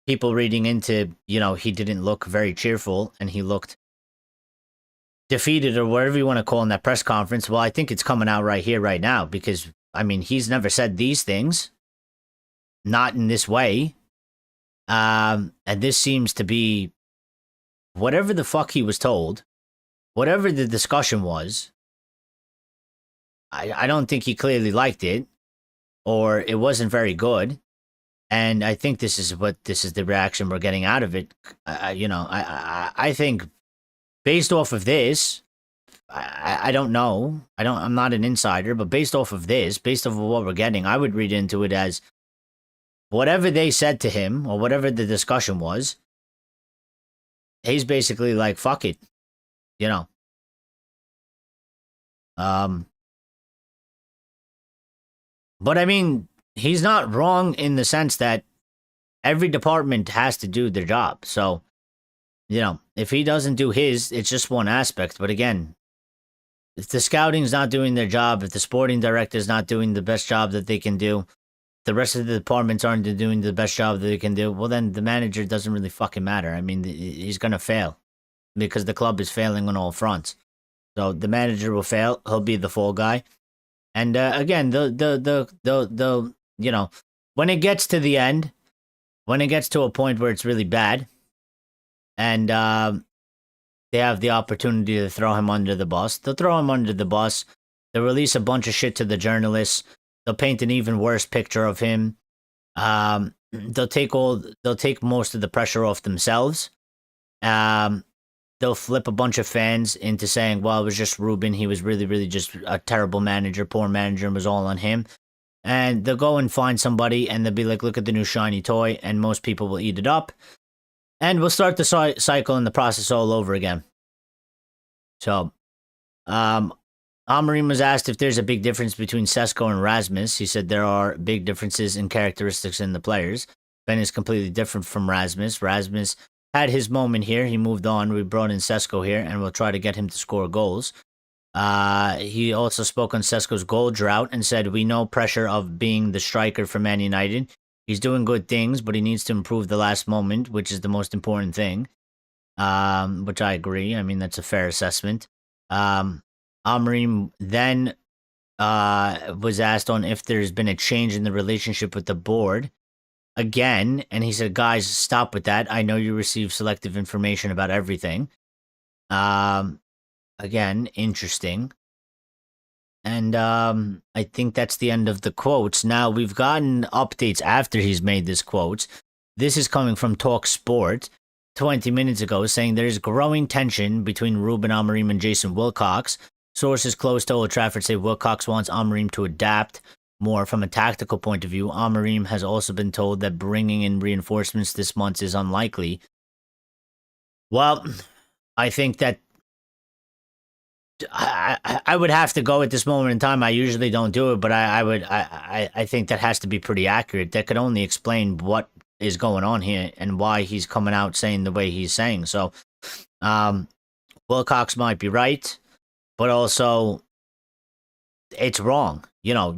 Speaker 1: people reading into, he didn't look very cheerful and he looked defeated or whatever you want to call in that press conference. Well, I think it's coming out right here, right now, because, I mean, he's never said these things. Not in this way. And this seems to be whatever the fuck he was told, whatever the discussion was. I don't think he clearly liked it, or it wasn't very good. And I think this is the reaction we're getting out of it. I think based off of this, I don't know. I'm not an insider, but based off of this, based off of what we're getting, I would read into it as whatever they said to him or whatever the discussion was, he's basically like, fuck it, you know. But I mean, he's not wrong in the sense that every department has to do their job. So, you know, if he doesn't do his, it's just one aspect. But again, if the scouting's not doing their job, if the sporting director's not doing the best job that they can do, the rest of the departments aren't doing the best job that they can do, well, then the manager doesn't really fucking matter. I mean, he's going to fail because the club is failing on all fronts. So the manager will fail. He'll be the fall guy. And again, the you know, when it gets to the end, when it gets to a point where it's really bad, and they have the opportunity to throw him under the bus, they'll throw him under the bus. They'll release a bunch of shit to the journalists. They'll paint an even worse picture of him. They'll take most of the pressure off themselves. They'll flip a bunch of fans into saying, well, it was just Ruben. He was really, really just a terrible manager, poor manager, and was all on him. And they'll go and find somebody, and they'll be like, look at the new shiny toy, and most people will eat it up. And we'll start the cycle and the process all over again. So, Amorim was asked if there's a big difference between Sesko and Rasmus. He said there are big differences in characteristics in the players. Ben is completely different from Rasmus. Rasmus had his moment here. He moved on. We brought in Sesko here, and we'll try to get him to score goals. He also spoke on Sesko's goal drought and said, we know pressure of being the striker for Man United. He's doing good things, but he needs to improve the last moment, which is the most important thing. Which I agree. I mean, that's a fair assessment. Amorim then was asked on if there's been a change in the relationship with the board. Again, and he said, guys, stop with that. I know you receive selective information about everything. Again, interesting. And I think that's the end of the quotes. Now, we've gotten updates after he's made this quotes. This is coming from Talk Sport 20 minutes ago, saying there is growing tension between Ruben Amorim and Jason Wilcox. Sources close to Old Trafford say Wilcox wants Amorim to adapt more from a tactical point of view. Amorim has also been told that bringing in reinforcements this month is unlikely. Well, I think that I would have to go at this moment in time. I usually don't do it, but I think that has to be pretty accurate. That could only explain what is going on here and why he's coming out saying the way he's saying. So, Wilcox might be right, but also it's wrong. You know,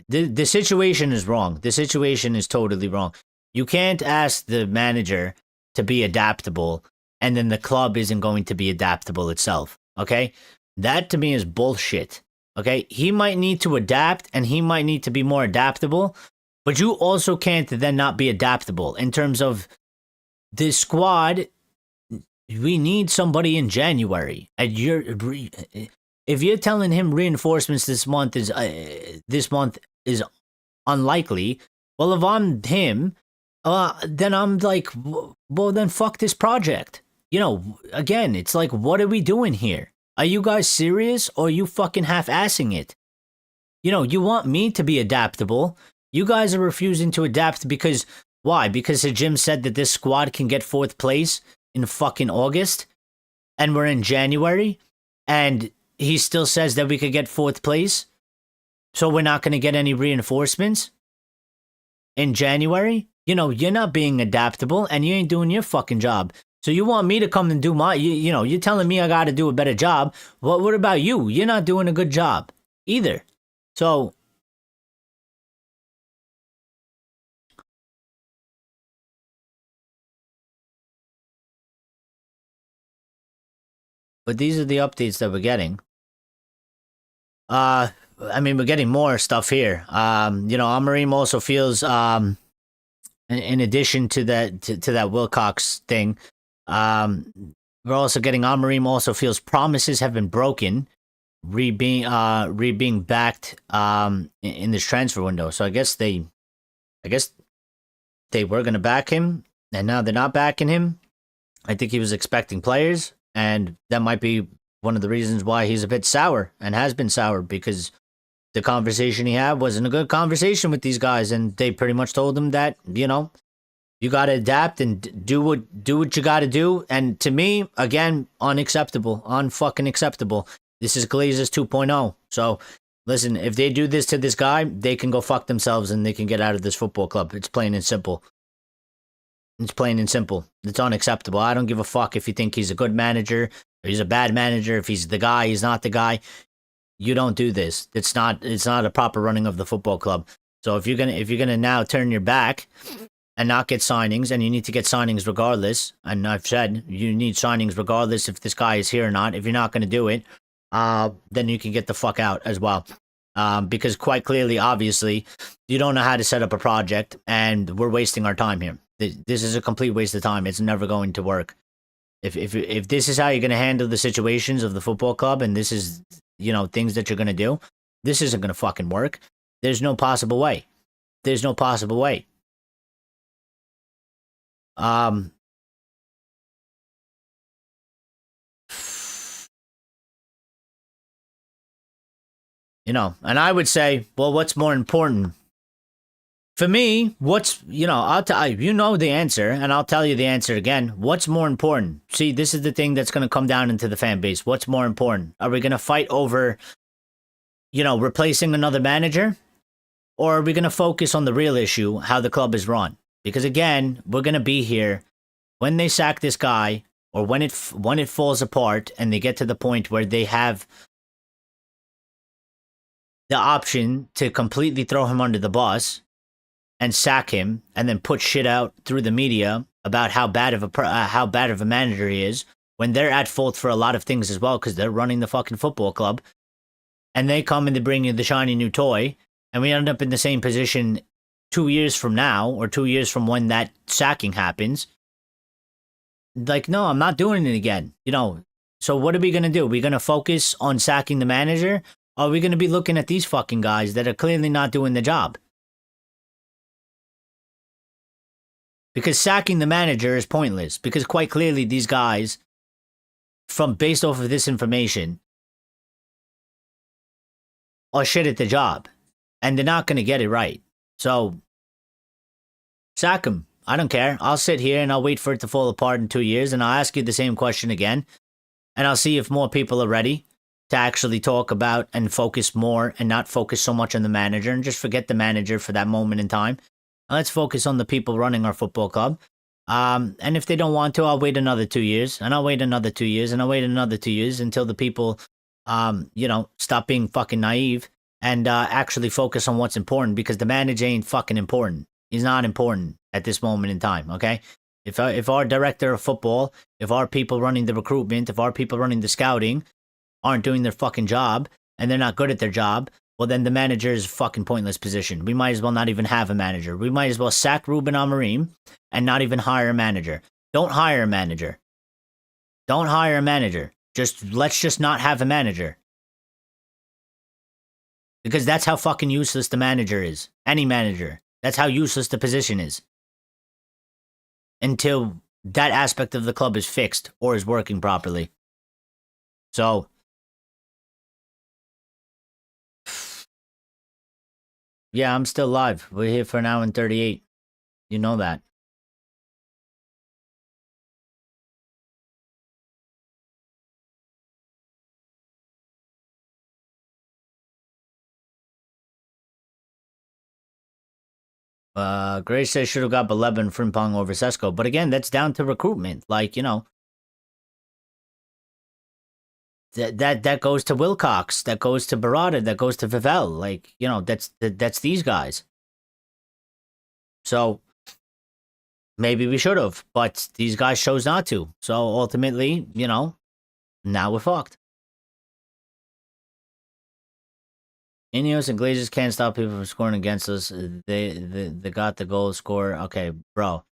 Speaker 1: the situation is wrong. The situation is totally wrong. You can't ask the manager to be adaptable, and then the club isn't going to be adaptable itself. Okay? That to me is bullshit. Okay? He might need to adapt, and he might need to be more adaptable, but you also can't then not be adaptable in terms of the squad. We need somebody in January. And if you're telling him reinforcements this month is unlikely, well, if I'm him, then I'm like, well, then fuck this project. You know, again, it's like, what are we doing here? Are you guys serious, or are you fucking half-assing it? You know, you want me to be adaptable. You guys are refusing to adapt because, why? Because the Jim said that this squad can get 4th place in fucking August, and we're in January, and he still says that we could get 4th place, so we're not going to get any reinforcements in January? You know, you're not being adaptable, and you ain't doing your fucking job. So you want me to come and do my, you know, you're telling me I got to do a better job. What about you? You're not doing a good job either. So, but these are the updates that we're getting. I mean, we're getting more stuff here. You know, Amorim also feels, in addition to that Wilcox thing, we're also getting Amorim also feels promises have been broken, being backed in this transfer window. So I guess they were gonna back him, and now they're not backing him. I think he was expecting players, and that might be one of the reasons why he's a bit sour and has been sour, because the conversation he had wasn't a good conversation with these guys, and they pretty much told him that, you got to adapt and do what you got to do. And to me, again, unacceptable, unfucking acceptable. This is Glazers 2.0. So listen, if they do this to this guy, they can go fuck themselves and they can get out of this football club. It's plain and simple. It's plain and simple. It's unacceptable. I don't give a fuck if you think he's a good manager or he's a bad manager. If he's the guy, he's not the guy. You don't do this. It's not a proper running of the football club. So if you're gonna now turn your back and not get signings, and you need to get signings regardless, and I've said you need signings regardless if this guy is here or not. If you're not gonna do it, then you can get the fuck out as well. Because quite clearly, obviously, you don't know how to set up a project, and we're wasting our time here. This is a complete waste of time. It's never going to work. If this is how you're going to handle the situations of the football club, and this is, things that you're going to do, this isn't going to fucking work. There's no possible way. There's no possible way. And I would say, well, what's more important? For me, I'll tell you the answer, and I'll tell you the answer again. What's more important? See, this is the thing that's going to come down into the fan base. What's more important? Are we going to fight over, replacing another manager? Or are we going to focus on the real issue, how the club is run? Because again, we're going to be here when they sack this guy, or when it falls apart and they get to the point where they have the option to completely throw him under the bus and sack him, and then put shit out through the media about how bad of a manager he is, when they're at fault for a lot of things as well, because they're running the fucking football club, and they come and they bring you the shiny new toy, and we end up in the same position 2 years from now, or 2 years from when that sacking happens. Like, no, I'm not doing it again. So what are we going to do? Are we going to focus on sacking the manager? Or are we going to be looking at these fucking guys that are clearly not doing the job? Because sacking the manager is pointless. Because quite clearly these guys, based off of this information, are shit at the job. And they're not going to get it right. So, sack them. I don't care. I'll sit here and I'll wait for it to fall apart in 2 years, and I'll ask you the same question again. And I'll see if more people are ready to actually talk about and focus more, and not focus so much on the manager and just forget the manager for that moment in time. Let's focus on the people running our football club. And if they don't want to, I'll wait another 2 years, and I'll wait another 2 years, and I'll wait another 2 years until the people, stop being fucking naive and actually focus on what's important, because the manager ain't fucking important. He's not important at this moment in time, okay? If our director of football, if our people running the recruitment, if our people running the scouting aren't doing their fucking job, and they're not good at their job, well, then the manager is a fucking pointless position. We might as well not even have a manager. We might as well sack Ruben Amorim and not even hire a manager. Don't hire a manager. Don't hire a manager. Let's just not have a manager. Because that's how fucking useless the manager is. Any manager. That's how useless the position is. Until that aspect of the club is fixed or is working properly. So, yeah, I'm still live. We're here for an hour and 38. You know that. Grace says should have got Baleba and Frimpong over Sesko. But again, that's down to recruitment. Like, that goes to Wilcox, that goes to Barada, that goes to Vivel. Like, that's these guys. So maybe we should have, but these guys chose not to. So ultimately, now we're fucked. Ineos and Glazers can't stop people from scoring against us. They got the goal scorer. Okay, bro.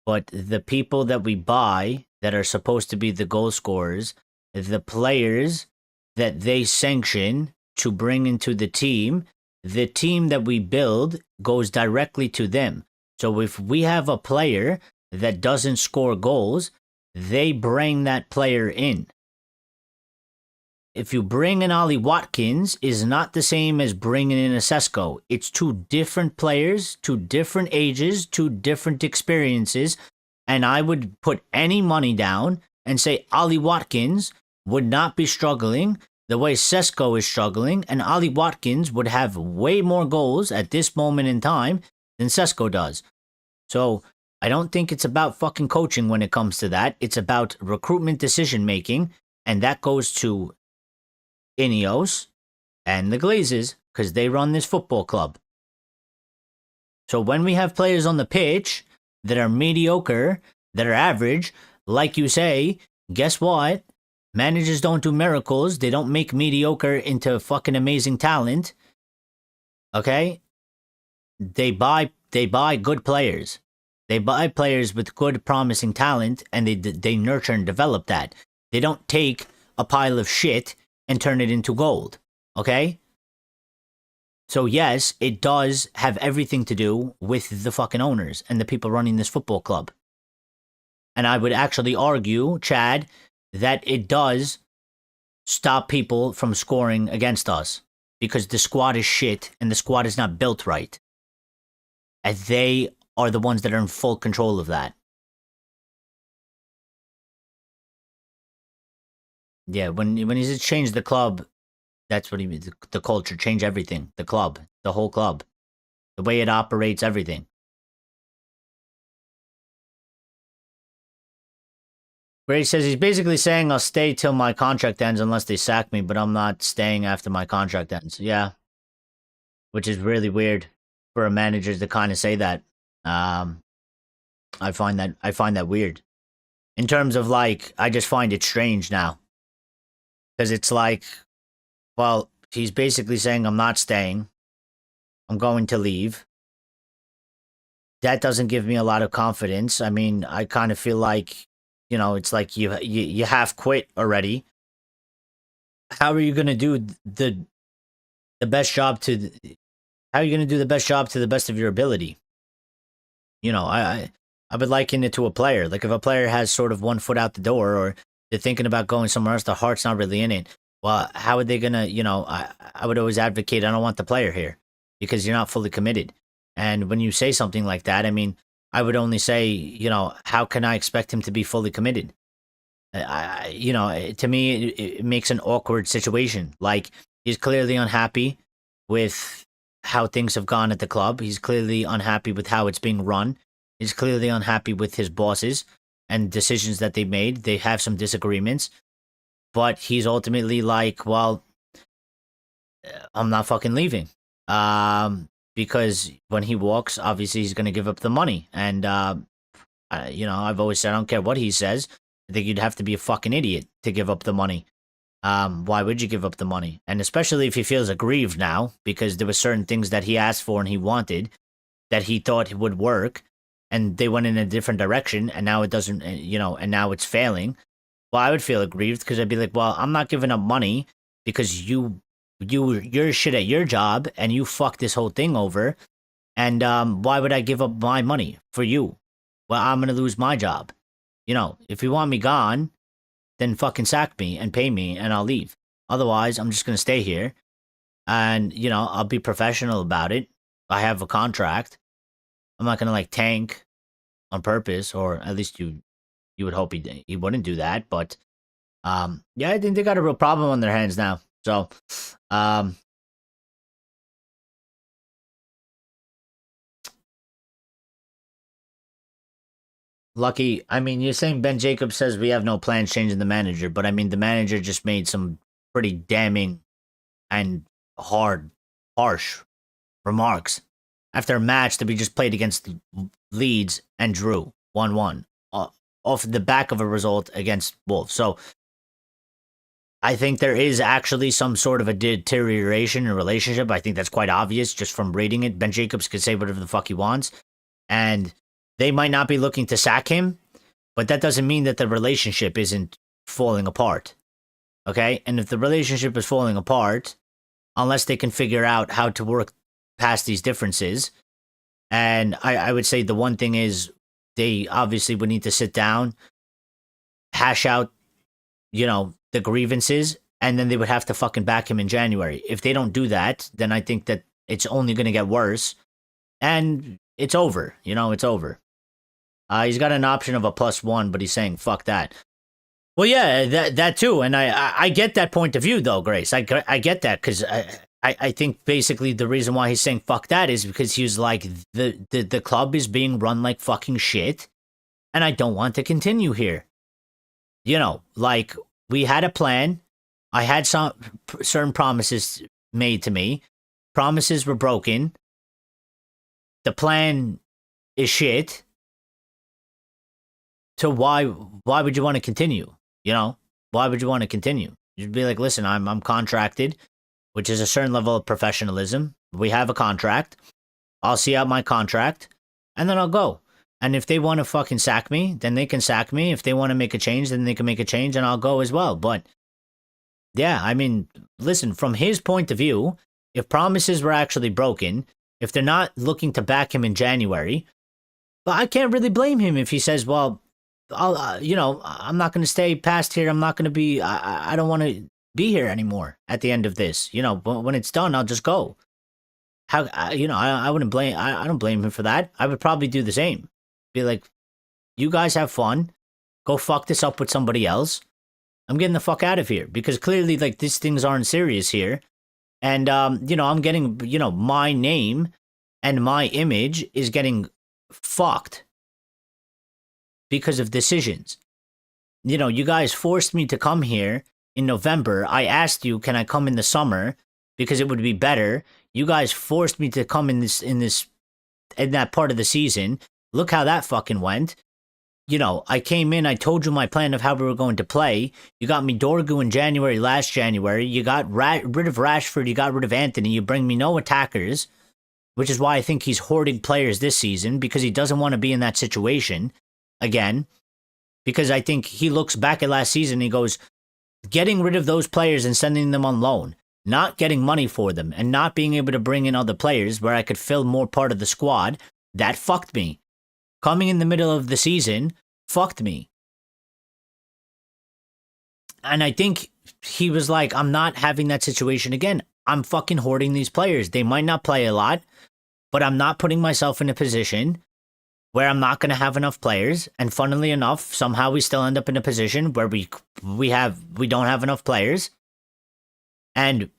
Speaker 1: But the people that we buy that are supposed to be the goal scorers, the players that they sanction to bring into the team that we build goes directly to them. So if we have a player that doesn't score goals, they bring that player in. if you bring in Ollie Watkins, is not the same as bringing in a Sesko. It's two different players, two different ages, two different experiences. And I would put any money down and say Ollie Watkins would not be struggling the way Sesko is struggling, and Ollie Watkins would have way more goals at this moment in time than Sesko does. So I don't think it's about fucking coaching when it comes to that. It's about recruitment decision making, and that goes to Ineos and the Glazers because they run this football club. So when we have players on the pitch that are mediocre, that are average, like you say, guess what? Managers don't do miracles. They don't make mediocre into fucking amazing talent. Okay? They buy good players. They buy players with good, promising talent, and they nurture and develop that. They don't take a pile of shit and turn it into gold. Okay? So yes, it does have everything to do with the fucking owners and the people running this football club. And I would actually argue, Chad, that it does stop people from scoring against us because the squad is shit and the squad is not built right. And they are the ones that are in full control of that. Yeah, when he says change the club, that's what he means. The culture, change everything. The club, the whole club. The way it operates, everything. Gray says he's basically saying I'll stay till my contract ends unless they sack me, but I'm not staying after my contract ends. Yeah. Which is really weird for a manager to kind of say that. I find that weird. In terms of like, I just find it strange now. Because it's like, well, he's basically saying I'm not staying. I'm going to leave. That doesn't give me a lot of confidence. I mean, I kind of feel like, you know, it's like you half quit already. How are you going to do the best job to how are you going to do the best job to the best of your ability? You know, I would liken it to a player. Like if a player has sort of one foot out the door or they're thinking about going somewhere else, the heart's not really in it. Well, how are they going to, you know, I would always advocate I don't want the player here because you're not fully committed. And when you say something like that, I mean, I would only say, you know, how can I expect him to be fully committed? You know, to me, it makes an awkward situation. Like, he's clearly unhappy with how things have gone at the club. He's clearly unhappy with how it's being run. He's clearly unhappy with his bosses and decisions that they made. They have some disagreements. But he's ultimately like, well, I'm not fucking leaving. Because when he walks, obviously he's going to give up the money. And, you know, I've always said, I don't care what he says. I think you'd have to be a fucking idiot to give up the money. Why would you give up the money? And especially if he feels aggrieved now, because there were certain things that he asked for and he wanted that he thought would work, and they went in a different direction, and now it doesn't, you know, and now it's failing. Well, I would feel aggrieved because I'd be like, well, I'm not giving up money because you're shit at your job and you fucked this whole thing over. And why would I give up my money for you? Well, I'm going to lose my job. You know, if you want me gone, then fucking sack me and pay me and I'll leave. Otherwise, I'm just going to stay here. And, you know, I'll be professional about it. I have a contract. I'm not going to like tank on purpose, or at least you would hope he wouldn't do that. But yeah, I think they got a real problem on their hands now. So, Lucky, I mean, you're saying Ben Jacobs says we have no plans changing the manager, but I mean, the manager just made some pretty damning and harsh remarks after a match that we just played against Leeds and drew 1-1 off the back of a result against Wolves. So I think there is actually some sort of a deterioration in relationship. I think that's quite obvious just from reading it. Ben Jacobs could say whatever the fuck he wants, and they might not be looking to sack him, but that doesn't mean that the relationship isn't falling apart. Okay? And if the relationship is falling apart, unless they can figure out how to work past these differences, and I would say the one thing is they obviously would need to sit down, hash out, you know, the grievances, and then they would have to fucking back him in January. If they don't do that, then I think that it's only going to get worse, and it's over. It's over. He's got an option of a +1, but he's saying fuck that. Well, yeah, that too, and I get that point of view though, Grace. I get that because I think basically the reason why he's saying fuck that is because he was like the club is being run like fucking shit, and I don't want to continue here. Like we had a plan. I had some certain promises made to me. Promises were broken. The plan is shit. So why would you want to continue? Why would you want to continue? You'd be like, listen, I'm contracted, which is a certain level of professionalism. We have a contract. I'll see out my contract, and then I'll go. And if they want to fucking sack me, then they can sack me. If they want to make a change, then they can make a change, and I'll go as well. But yeah, I mean, listen, from his point of view, if promises were actually broken, if they're not looking to back him in January, but I can't really blame him if he says, well, I'm not going to stay past here. I'm not going to be, I don't want to be here anymore at the end of this. When it's done, I'll just go. I wouldn't blame, I don't blame him for that. I would probably do the same. Be like, you guys have fun. Go fuck this up with somebody else. I'm getting the fuck out of here because clearly, like, these things aren't serious here. And, I'm getting, my name and my image is getting fucked because of decisions. You guys forced me to come here in November. I asked you, can I come in the summer because it would be better. You guys forced me to come in that part of the season. Look how that fucking went. I came in, I told you my plan of how we were going to play. You got me Dorgu in last January. You got rid of Rashford, you got rid of Anthony. You bring me no attackers, which is why I think he's hoarding players this season because he doesn't want to be in that situation again. Because I think he looks back at last season and he goes, getting rid of those players and sending them on loan, not getting money for them, and not being able to bring in other players where I could fill more part of the squad, that fucked me. Coming in the middle of the season fucked me. And I think he was like, I'm not having that situation again. I'm fucking hoarding these players. They might not play a lot, but I'm not putting myself in a position where I'm not going to have enough players. And funnily enough, somehow we still end up in a position where we don't have enough players. And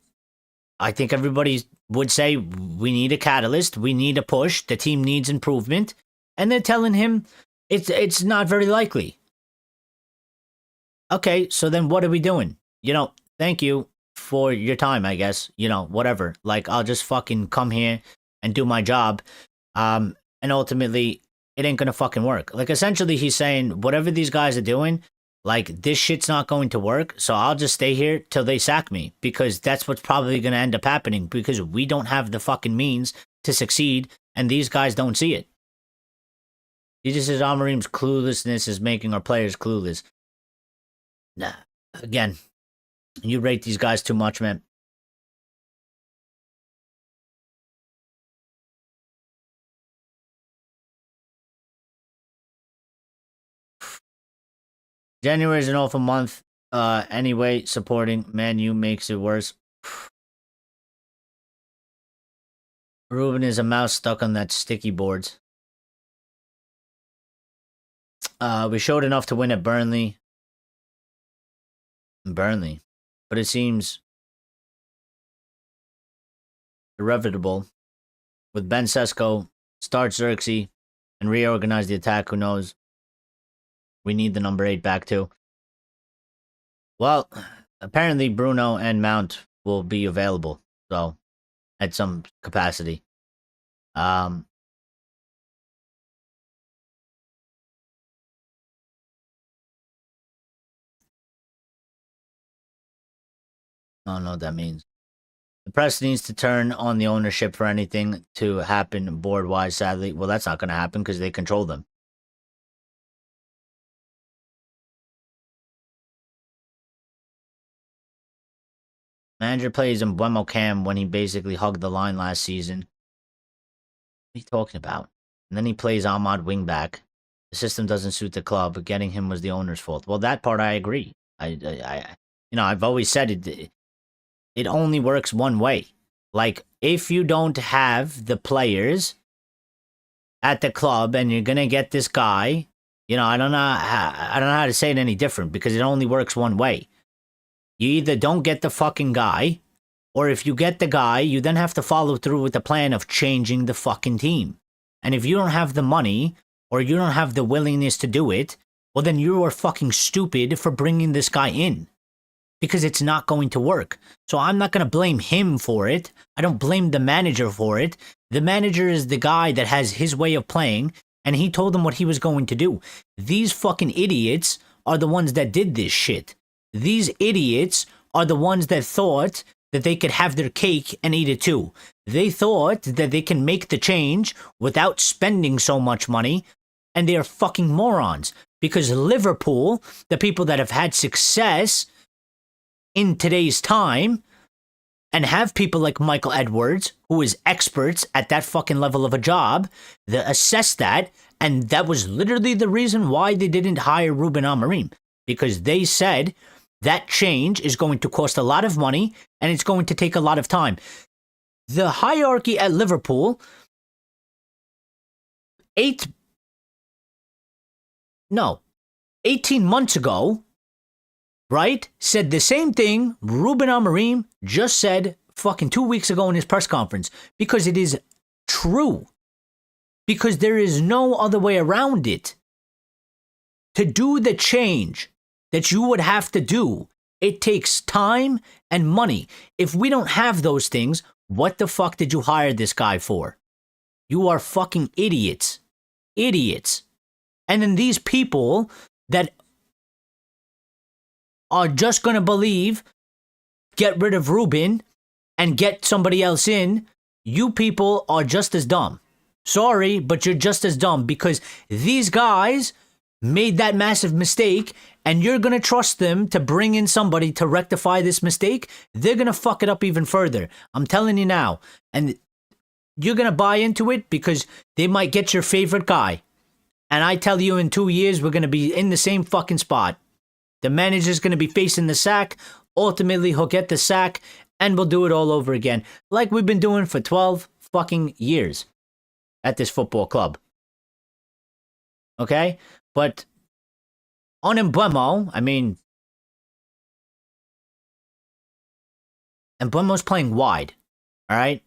Speaker 1: I think everybody would say we need a catalyst. We need a push. The team needs improvement. And they're telling him it's not very likely. Okay, so then what are we doing? Thank you for your time, I guess. Whatever. Like, I'll just fucking come here and do my job. And ultimately, it ain't gonna fucking work. Like, essentially, he's saying, whatever these guys are doing, like, this shit's not going to work, so I'll just stay here till they sack me. Because that's what's probably gonna end up happening. Because we don't have the fucking means to succeed, and these guys don't see it. He just says Amorim's cluelessness is making our players clueless. Nah. Again, you rate these guys too much, man. January is an awful month. Anyway, supporting Man U makes it worse. Ruben is a mouse stuck on that sticky boards. We showed enough to win at Burnley. But it seems irrevocable. With Ben Sesko, start Zirkzee, and reorganize the attack. Who knows? We need the number 8 back too. Well, apparently Bruno and Mount will be available, so at some capacity. I don't know what that means. The press needs to turn on the ownership for anything to happen board-wise, sadly. Well, that's not going to happen because they control them. Manager plays in Buemo Cam when he basically hugged the line last season. What are you talking about? And then he plays Ahmad wingback. The system doesn't suit the club, but getting him was the owner's fault. Well, that part I agree. I've always said it only works one way. Like, if you don't have the players at the club and you're going to get this guy, I don't know how to say it any different because it only works one way. You either don't get the fucking guy, or if you get the guy, you then have to follow through with the plan of changing the fucking team. And if you don't have the money or you don't have the willingness to do it, well, then you are fucking stupid for bringing this guy in because it's not going to work. So I'm not going to blame him for it. I don't blame the manager for it. The manager is the guy that has his way of playing, and he told them what he was going to do. These fucking idiots are the ones that did this shit. These idiots are the ones that thought that they could have their cake and eat it too. They thought that they can make the change without spending so much money, and they are fucking morons. Because Liverpool, the people that have had success in today's time, and have people like Michael Edwards, who is experts at that fucking level of a job, that assess that, and that was literally the reason why they didn't hire Ruben Amorim. Because they said that change is going to cost a lot of money, and it's going to take a lot of time. The hierarchy at Liverpool, 18 months ago, right, said the same thing Ruben Amorim just said fucking 2 weeks ago in his press conference. Because it is true. Because there is no other way around it. To do the change that you would have to do, it takes time and money. If we don't have those things, what the fuck did you hire this guy for? You are fucking idiots. Idiots. And then these people that are just going to believe, get rid of Ruben and get somebody else in, you people are just as dumb. Sorry, but you're just as dumb because these guys made that massive mistake and you're going to trust them to bring in somebody to rectify this mistake. They're going to fuck it up even further. I'm telling you now. And you're going to buy into it because they might get your favorite guy. And I tell you, in 2 years, we're going to be in the same fucking spot. The manager's going to be facing the sack. Ultimately, he'll get the sack, and we'll do it all over again. Like we've been doing for 12 fucking years at this football club. Okay? But on Mbeumo, Mbeumo's playing wide. All right?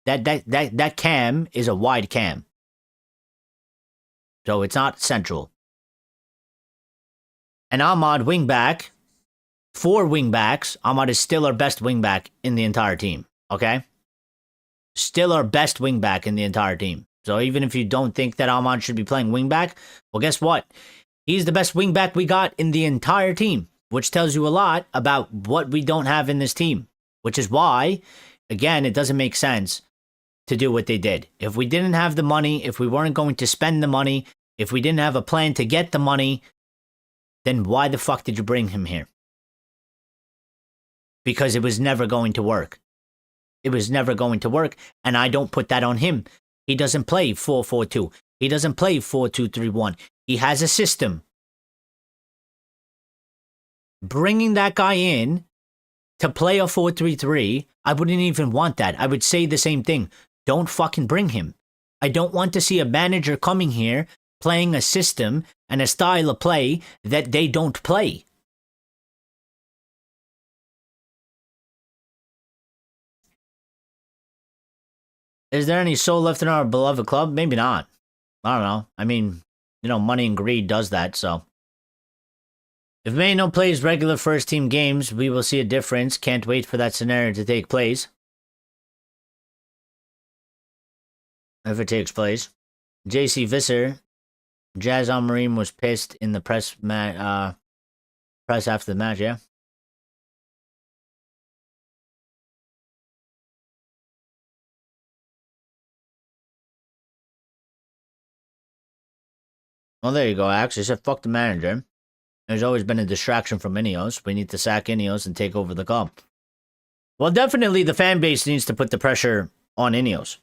Speaker 1: That cam is a wide cam. So it's not central. And Ahmad, wingback, 4 wingbacks, Ahmad is still our best wingback in the entire team, okay? Still our best wingback in the entire team. So even if you don't think that Ahmad should be playing wingback, well, guess what? He's the best wingback we got in the entire team, which tells you a lot about what we don't have in this team, which is why, again, it doesn't make sense to do what they did. If we didn't have the money, if we weren't going to spend the money, if we didn't have a plan to get the money, then why the fuck did you bring him here? Because it was never going to work. It was never going to work, and I don't put that on him. He doesn't play 4-4-2. He doesn't play 4-2-3-1. He has a system. Bringing that guy in to play a 4-3-3, I wouldn't even want that. I would say the same thing. Don't fucking bring him. I don't want to see a manager coming here playing a system and a style of play that they don't play. Is there any soul left in our beloved club? Maybe not. I don't know. Money and greed does that, so. If Maino plays regular first team games, we will see a difference. Can't wait for that scenario to take place. If it takes place. JC Visser, Jazz Amorim was pissed in the press after the match, yeah? Well, there you go, Axe. He said, fuck the manager. There's always been a distraction from Ineos. We need to sack Ineos and take over the club. Well, definitely the fan base needs to put the pressure on Ineos.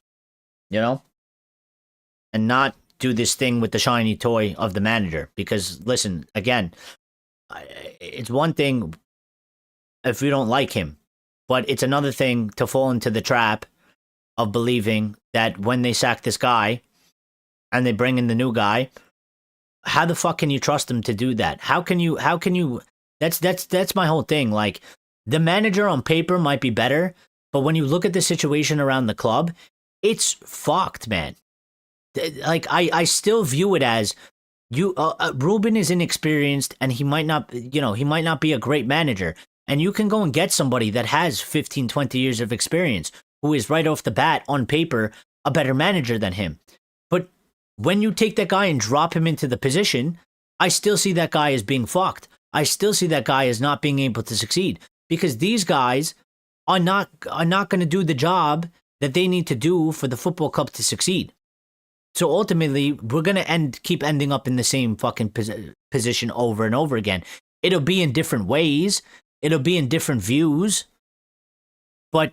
Speaker 1: And not do this thing with the shiny toy of the manager. Because, listen, again, It's one thing if you don't like him, but it's another thing to fall into the trap of believing that when they sack this guy and they bring in the new guy, how the fuck can you trust him to do that? How can you that's my whole thing. Like, the manager on paper might be better, but when you look at the situation around the club, it's fucked, man. Like, I still view it as Ruben is inexperienced and he might not, he might not be a great manager. And you can go and get somebody that has 15, 20 years of experience who is right off the bat on paper a better manager than him. But when you take that guy and drop him into the position, I still see that guy as being fucked. I still see that guy as not being able to succeed because these guys are not going to do the job that they need to do for the football club to succeed. So ultimately, we're going to keep ending up in the same fucking position over and over again. It'll be in different ways. It'll be in different views. But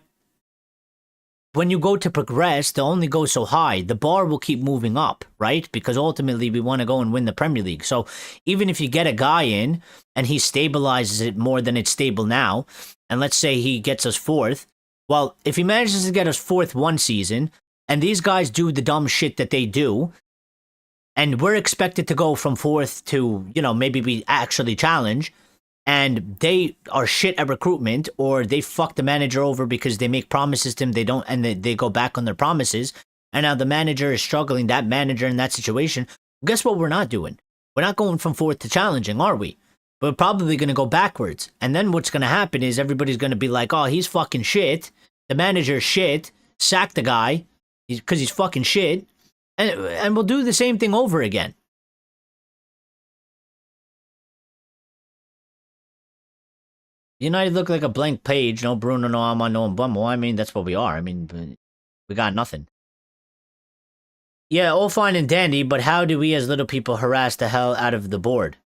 Speaker 1: when you go to progress, they'll only go so high. The bar will keep moving up, right? Because ultimately, we want to go and win the Premier League. So even if you get a guy in and he stabilizes it more than it's stable now, and let's say he gets us fourth, well, if he manages to get us fourth one season, and these guys do the dumb shit that they do, and we're expected to go from fourth to, maybe we actually challenge, and they are shit at recruitment, or they fuck the manager over because they make promises to him, they don't, and they go back on their promises, and now the manager is struggling, that manager in that situation, guess what we're not doing? We're not going from fourth to challenging, are we? We're probably going to go backwards. And then what's going to happen is everybody's going to be like, oh, he's fucking shit, the manager's shit, sack the guy, because he's fucking shit, and we'll do the same thing over again. United look like a blank page. No Bruno, no Alma, no Mbummo. I mean, that's what we are. I mean, we got nothing. Yeah, all fine and dandy, but how do we as little people harass the hell out of the board?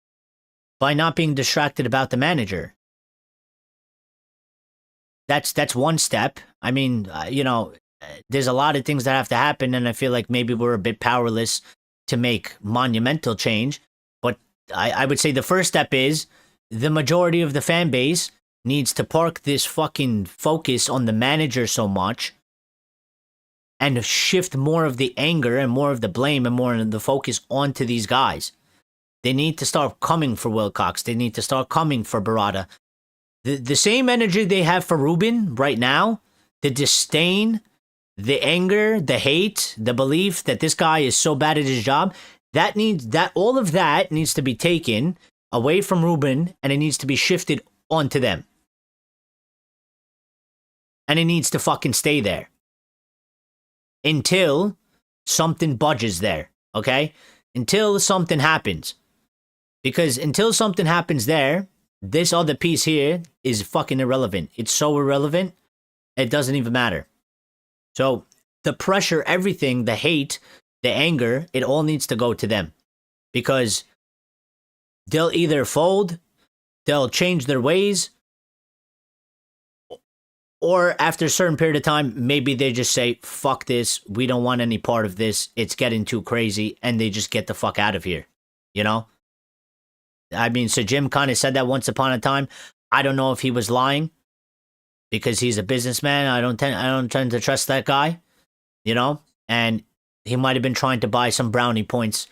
Speaker 1: By not being distracted about the manager. That's one step. I mean, there's a lot of things that have to happen, and I feel like maybe we're a bit powerless to make monumental change. But I would say the first step is the majority of the fan base needs to park this fucking focus on the manager so much and shift more of the anger and more of the blame and more of the focus onto these guys. They need to start coming for Wilcox. They need to start coming for Barada. The same energy they have for Ruben right now, the disdain, the anger, the hate, the belief that this guy is so bad at his job, all of that needs to be taken away from Ruben, and it needs to be shifted onto them. And it needs to fucking stay there. Until something budges there, okay? Until something happens. Because until something happens there, this other piece here is fucking irrelevant. It's so irrelevant, it doesn't even matter. So the pressure, everything, the hate, the anger, it all needs to go to them. Because they'll either fold, they'll change their ways, or after a certain period of time, maybe they just say, fuck this, we don't want any part of this, it's getting too crazy, and they just get the fuck out of here, I mean, so Jim kind of said that once upon a time. I don't know if he was lying, because he's a businessman. I don't tend to trust that guy, and he might have been trying to buy some brownie points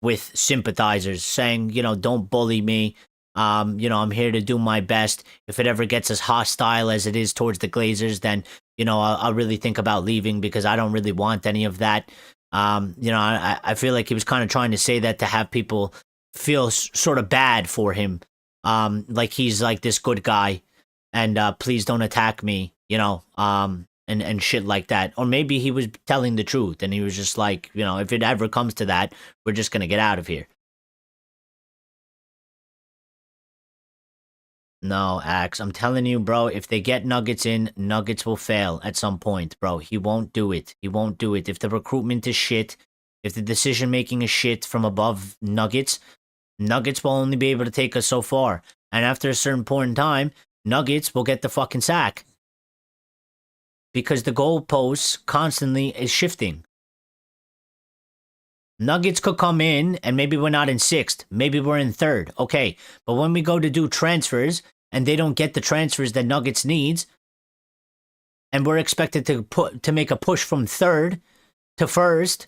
Speaker 1: with sympathizers, saying, don't bully me. I'm here to do my best. If it ever gets as hostile as it is towards the Glazers, then, I'll really think about leaving because I don't really want any of that. I feel like he was kind of trying to say that to have people feel sort of bad for him. Like he's like this good guy and please don't attack me, and shit like that. Or maybe he was telling the truth and he was just like, if it ever comes to that, we're just going to get out of here. No, Axe, I'm telling you, bro, if they get Nuggets in, Nuggets will fail at some point, bro. He won't do it. He won't do it. If the recruitment is shit, if the decision-making is shit from above Nuggets will only be able to take us so far. And after a certain point in time, Nuggets will get the fucking sack. Because the goalposts constantly is shifting. Nuggets could come in and maybe we're not in 6th. Maybe we're in 3rd. Okay. But when we go to do transfers and they don't get the transfers that Nuggets needs, and we're expected to make a push from 3rd to 1st,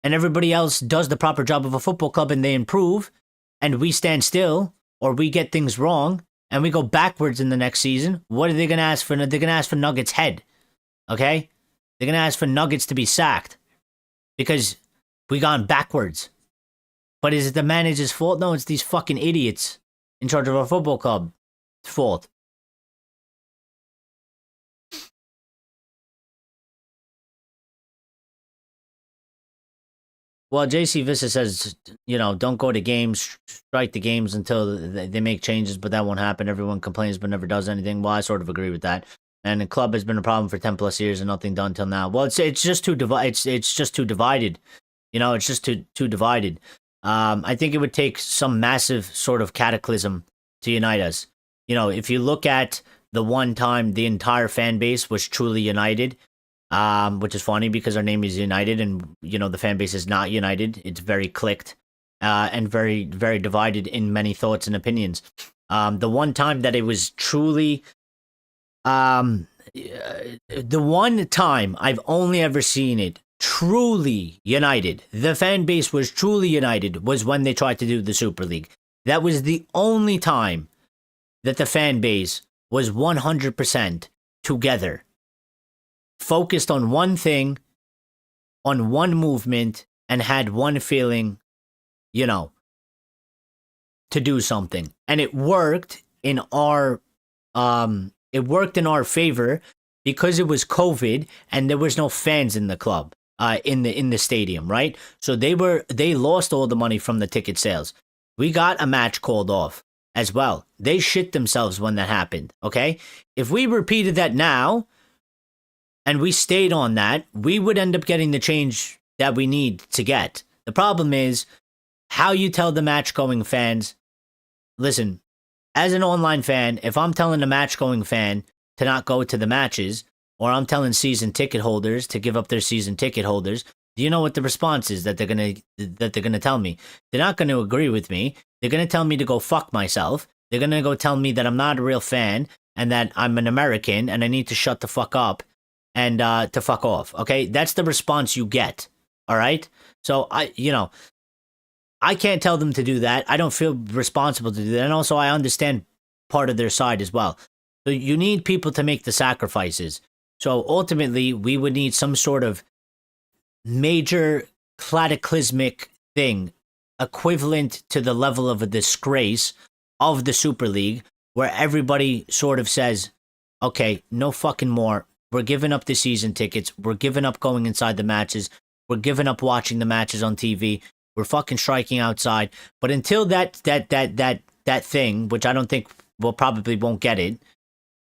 Speaker 1: and everybody else does the proper job of a football club and they improve, and we stand still or we get things wrong and we go backwards in the next season, what are they going to ask for? They're going to ask for Nuggets' head. Okay? They're going to ask for Nuggets to be sacked because we gone backwards. But is it the manager's fault? No, it's these fucking idiots in charge of our football club's fault. Well, JC Vista says, don't go to games, strike the games until they make changes, but that won't happen. Everyone complains but never does anything. Well, I sort of agree with that. And the club has been a problem for 10 plus years and nothing done till now. Well, it's just too it's just too divided. It's just too divided. I think it would take some massive sort of cataclysm to unite us. If you look at the one time the entire fan base was truly united, which is funny because our name is United and, the fan base is not united. It's very clicked and very, very divided in many thoughts and opinions. The one time that it was truly... the one time I've only ever seen it truly united, the fan base was truly united, was when they tried to do the Super League. That was the only time that the fan base was 100% together, focused on one thing, on one movement, and had one feeling, to do something. And it worked in our favor because it was COVID and there was no fans in the club, in the stadium, right? So they lost all the money from the ticket sales. We got a match called off as well. They shit themselves when that happened, okay? If we repeated that now and we stayed on that, we would end up getting the change that we need to get. The problem is how you tell the match-going fans, listen, as an online fan, if I'm telling a match-going fan to not go to the matches, or I'm telling season ticket holders to give up their season ticket holders, do you know what the response is that they're gonna tell me? They're not gonna agree with me. They're gonna tell me to go fuck myself. They're gonna go tell me that I'm not a real fan and that I'm an American and I need to shut the fuck up and to fuck off. Okay, that's the response you get. All right. So I can't tell them to do that. I don't feel responsible to do that. And also, I understand part of their side as well. So you need people to make the sacrifices. So ultimately, we would need some sort of major cataclysmic thing equivalent to the level of a disgrace of the Super League, where everybody sort of says, okay, no fucking more. We're giving up the season tickets. We're giving up going inside the matches. We're giving up watching the matches on TV. We're fucking striking outside. But until that thing, which I don't think we'll probably won't get it,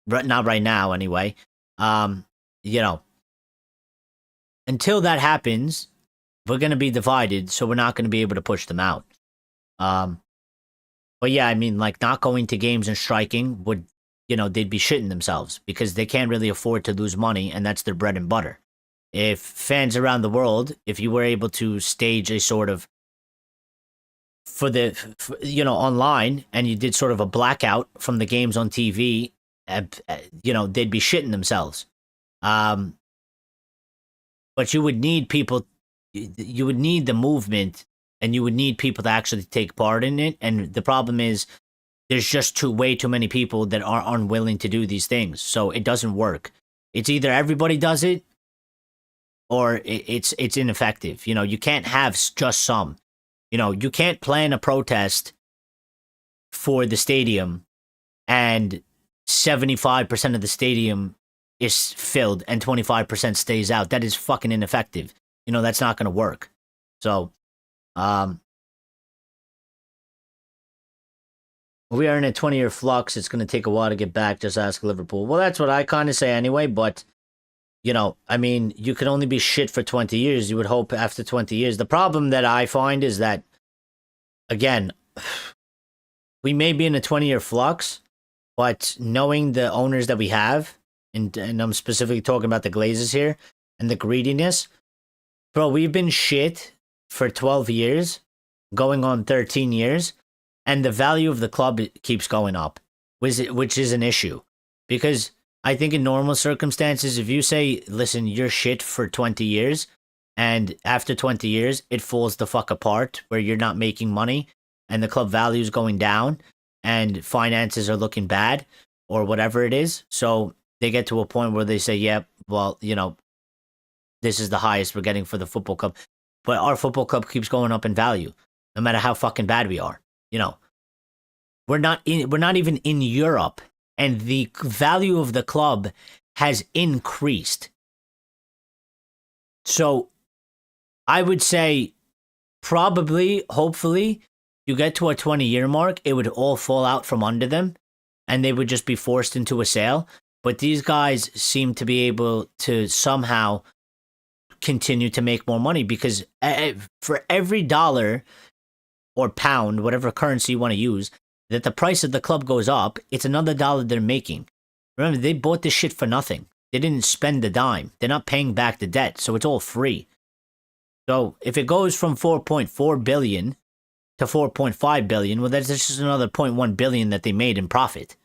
Speaker 1: not right now anyway, until that happens, we're going to be divided, so we're not going to be able to push them out. But yeah, I mean, like, not going to games and striking would, they'd be shitting themselves because they can't really afford to lose money, and that's their bread and butter. If fans around the world, if you were able to stage a sort of online, and you did sort of a blackout from the games on TV, they'd be shitting themselves. But you would need people, you would need the movement, and you would need people to actually take part in it. And the problem is, there's just way too many people that are unwilling to do these things. So it doesn't work. It's either everybody does it, or it's ineffective. You can't have just some. You can't plan a protest for the stadium and 75% of the stadium is filled and 25% stays out. That is fucking ineffective. That's not going to work. So, we are in a 20-year flux. It's going to take a while to get back. Just ask Liverpool. Well, that's what I kind of say anyway, but I mean, you can only be shit for 20 years. You would hope after 20 years. The problem that I find is that, again, we may be in a 20-year flux, but knowing the owners that we have, and I'm specifically talking about the Glazers here, and the greediness, Bro, we've been shit for 12 years, going on 13 years, and the value of the club keeps going up, which is an issue. Because I think in normal circumstances, if you say, listen, you're shit for 20 years, and after 20 years, it falls the fuck apart where you're not making money, and the club value is going down, and finances are looking bad, or whatever it is. So they get to a point where they say, yeah, well, this is the highest we're getting for the football club. But our football club keeps going up in value, no matter how fucking bad we are. We're not even in Europe, and the value of the club has increased. So I would say probably, hopefully, you get to a 20-year mark, it would all fall out from under them, and they would just be forced into a sale. But these guys seem to be able to somehow continue to make more money, because for every dollar or pound, whatever currency you want to use, that the price of the club goes up, it's another dollar they're making. Remember, they bought this shit for nothing. They didn't spend a dime. They're not paying back the debt, so it's all free. So if it goes from 4.4 billion to 4.5 billion, well, that's just another 0.1 billion that they made in profit.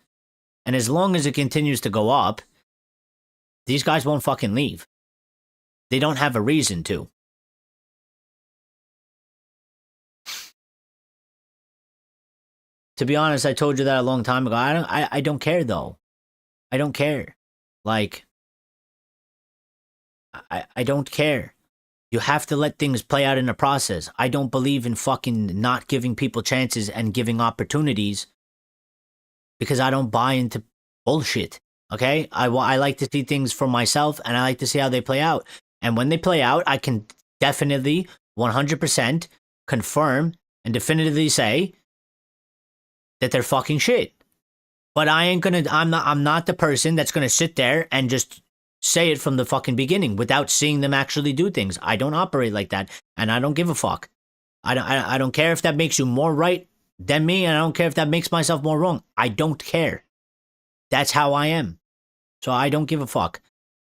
Speaker 1: And as long as it continues to go up, these guys won't fucking leave. They don't have a reason to. To be honest, I told you that a long time ago. I don't care, though. I don't care. Like, I don't care. You have to let things play out in the process. I don't believe in fucking not giving people chances and giving opportunities, because I don't buy into bullshit. Okay? I like to see things for myself, and I like to see how they play out. And when they play out, I can definitely 100% confirm and definitively say that they're fucking shit. But I'm not the person that's gonna sit there and just say it from the fucking beginning without seeing them actually do things. I don't operate like that, and I don't give a fuck. I don't care if that makes you more right than me, and I don't care if that makes myself more wrong. I don't care. That's how I am. So I don't give a fuck.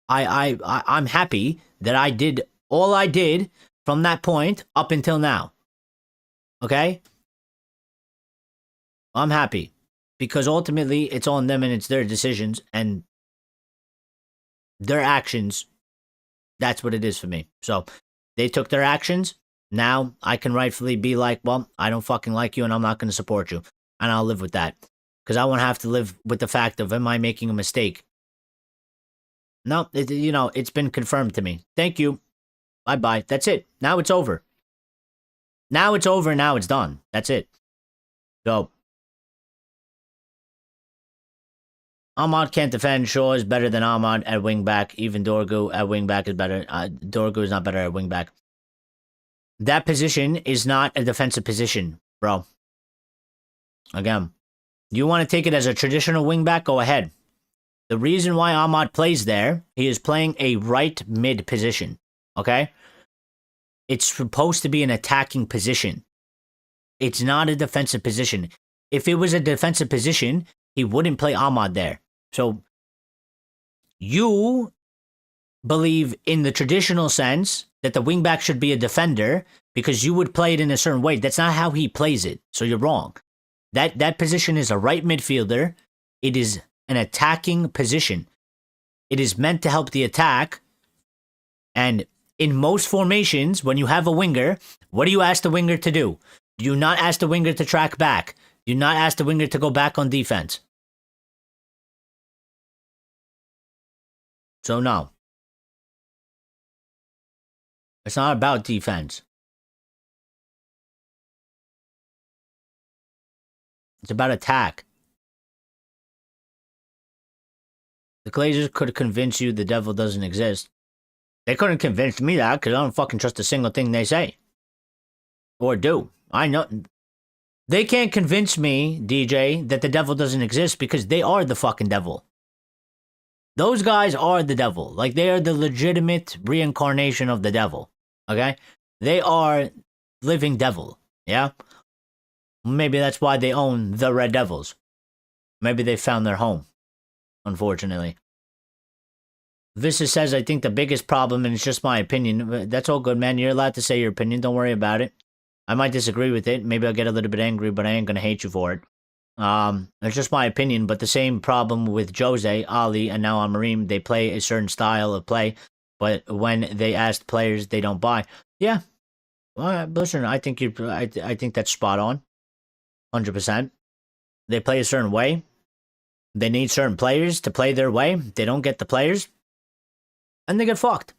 Speaker 1: I'm happy that I did all I did from that point up until now. Okay? I'm happy, because ultimately it's on them and it's their decisions and their actions. That's what it is for me. So they took their actions. Now I can rightfully be like, well, I don't fucking like you and I'm not going to support you. And I'll live with that, because I won't have to live with the fact of, am I making a mistake? No, it's been confirmed to me. Thank you. Bye-bye. That's it. Now it's over. Now it's over. Now it's done. That's it. So Ahmad can't defend. Shaw is better than Ahmad at wingback. Even Dorgu at wingback is better. Dorgu is not better at wingback. That position is not a defensive position, bro. Again, you want to take it as a traditional wingback? Go ahead. The reason why Ahmad plays there, he is playing a right mid position, okay? It's supposed to be an attacking position. It's not a defensive position. If it was a defensive position, he wouldn't play Ahmad there. So you believe in the traditional sense that the wingback should be a defender because you would play it in a certain way. That's not how he plays it. So you're wrong. That position is a right midfielder. It is an attacking position. It is meant to help the attack. And in most formations, when you have a winger, what do you ask the winger to do? Do you not ask the winger to track back? Do you not ask the winger to go back on defense? So no. It's not about defense. It's about attack. The Glazers could convince you the devil doesn't exist. They couldn't convince me that, because I don't fucking trust a single thing they say. Or do. I know. They can't convince me, DJ, that the devil doesn't exist, because they are the fucking devil. Those guys are the devil. Like, they are the legitimate reincarnation of the devil. Okay? They are living devil. Yeah? Maybe that's why they own the Red Devils. Maybe they found their home. Unfortunately. Vissa says, I think the biggest problem, and it's just my opinion. That's all good, man. You're allowed to say your opinion. Don't worry about it. I might disagree with it. Maybe I'll get a little bit angry, but I ain't gonna hate you for it. It's just my opinion. But the same problem with Jose, Ali, and now Amorim. They play a certain style of play, but when they ask players, they don't buy. Yeah. Listen, I think I think that's spot on. 100%. They play a certain way. They need certain players to play their way. They don't get the players, and they get fucked.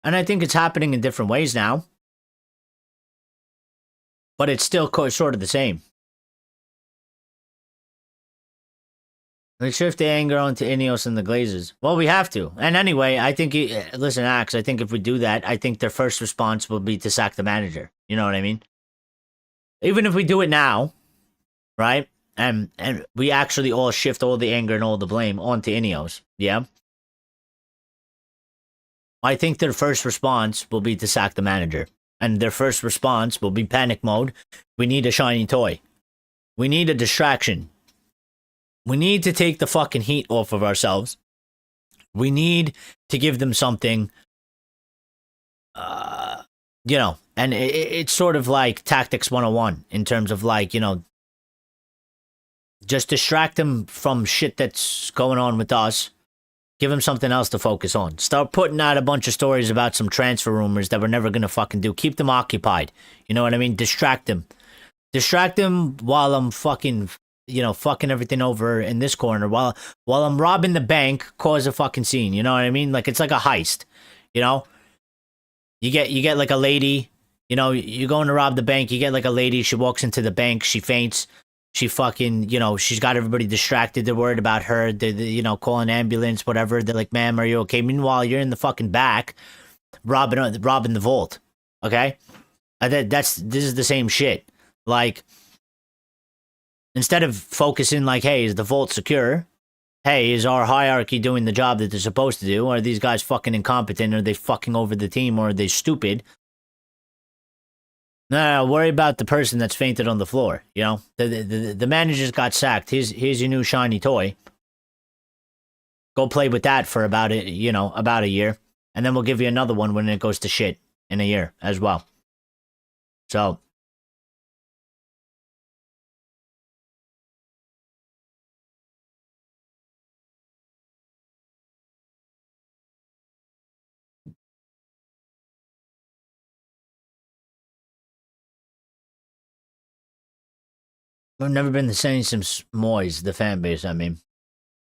Speaker 1: And I think it's happening in different ways now. But it's still sort of the same. They shift the anger onto Ineos and the Glazers. Well, we have to. And anyway, I think, listen, Axe, I think if we do that, I think their first response will be to sack the manager. You know what I mean? Even if we do it now, right? And we actually all shift all the anger and all the blame onto Ineos. Yeah? I think their first response will be to sack the manager. And their first response will be panic mode. We need a shiny toy. We need a distraction. We need to take the fucking heat off of ourselves. We need to give them something, and it's sort of like Tactics 101 in terms of like, just distract them from shit that's going on with us. Give them something else to focus on. Start putting out a bunch of stories about some transfer rumors that we're never going to fucking do. Keep them occupied. You know what I mean? Distract them. Distract them while I'm fucking, fucking everything over in this corner. While I'm robbing the bank, cause a fucking scene. You know what I mean? Like, it's like a heist. You get like a lady, you're going to rob the bank. You get like a lady. She walks into the bank. She faints. She fucking, she's got everybody distracted. They're worried about her. They're call an ambulance, whatever. They're like, ma'am, are you okay? Meanwhile, you're in the fucking back robbing the vault. Okay? This is the same shit. Like, instead of focusing like, hey, is the vault secure? Hey, is our hierarchy doing the job that they're supposed to do? Are these guys fucking incompetent? Are they fucking over the team? Or are they stupid? No, worry about the person that's fainted on the floor. The manager's got sacked. Here's your new shiny toy. Go play with that for about a year, and then we'll give you another one when it goes to shit in a year as well. So, we've never been the same since Moyes, the fan base. I mean,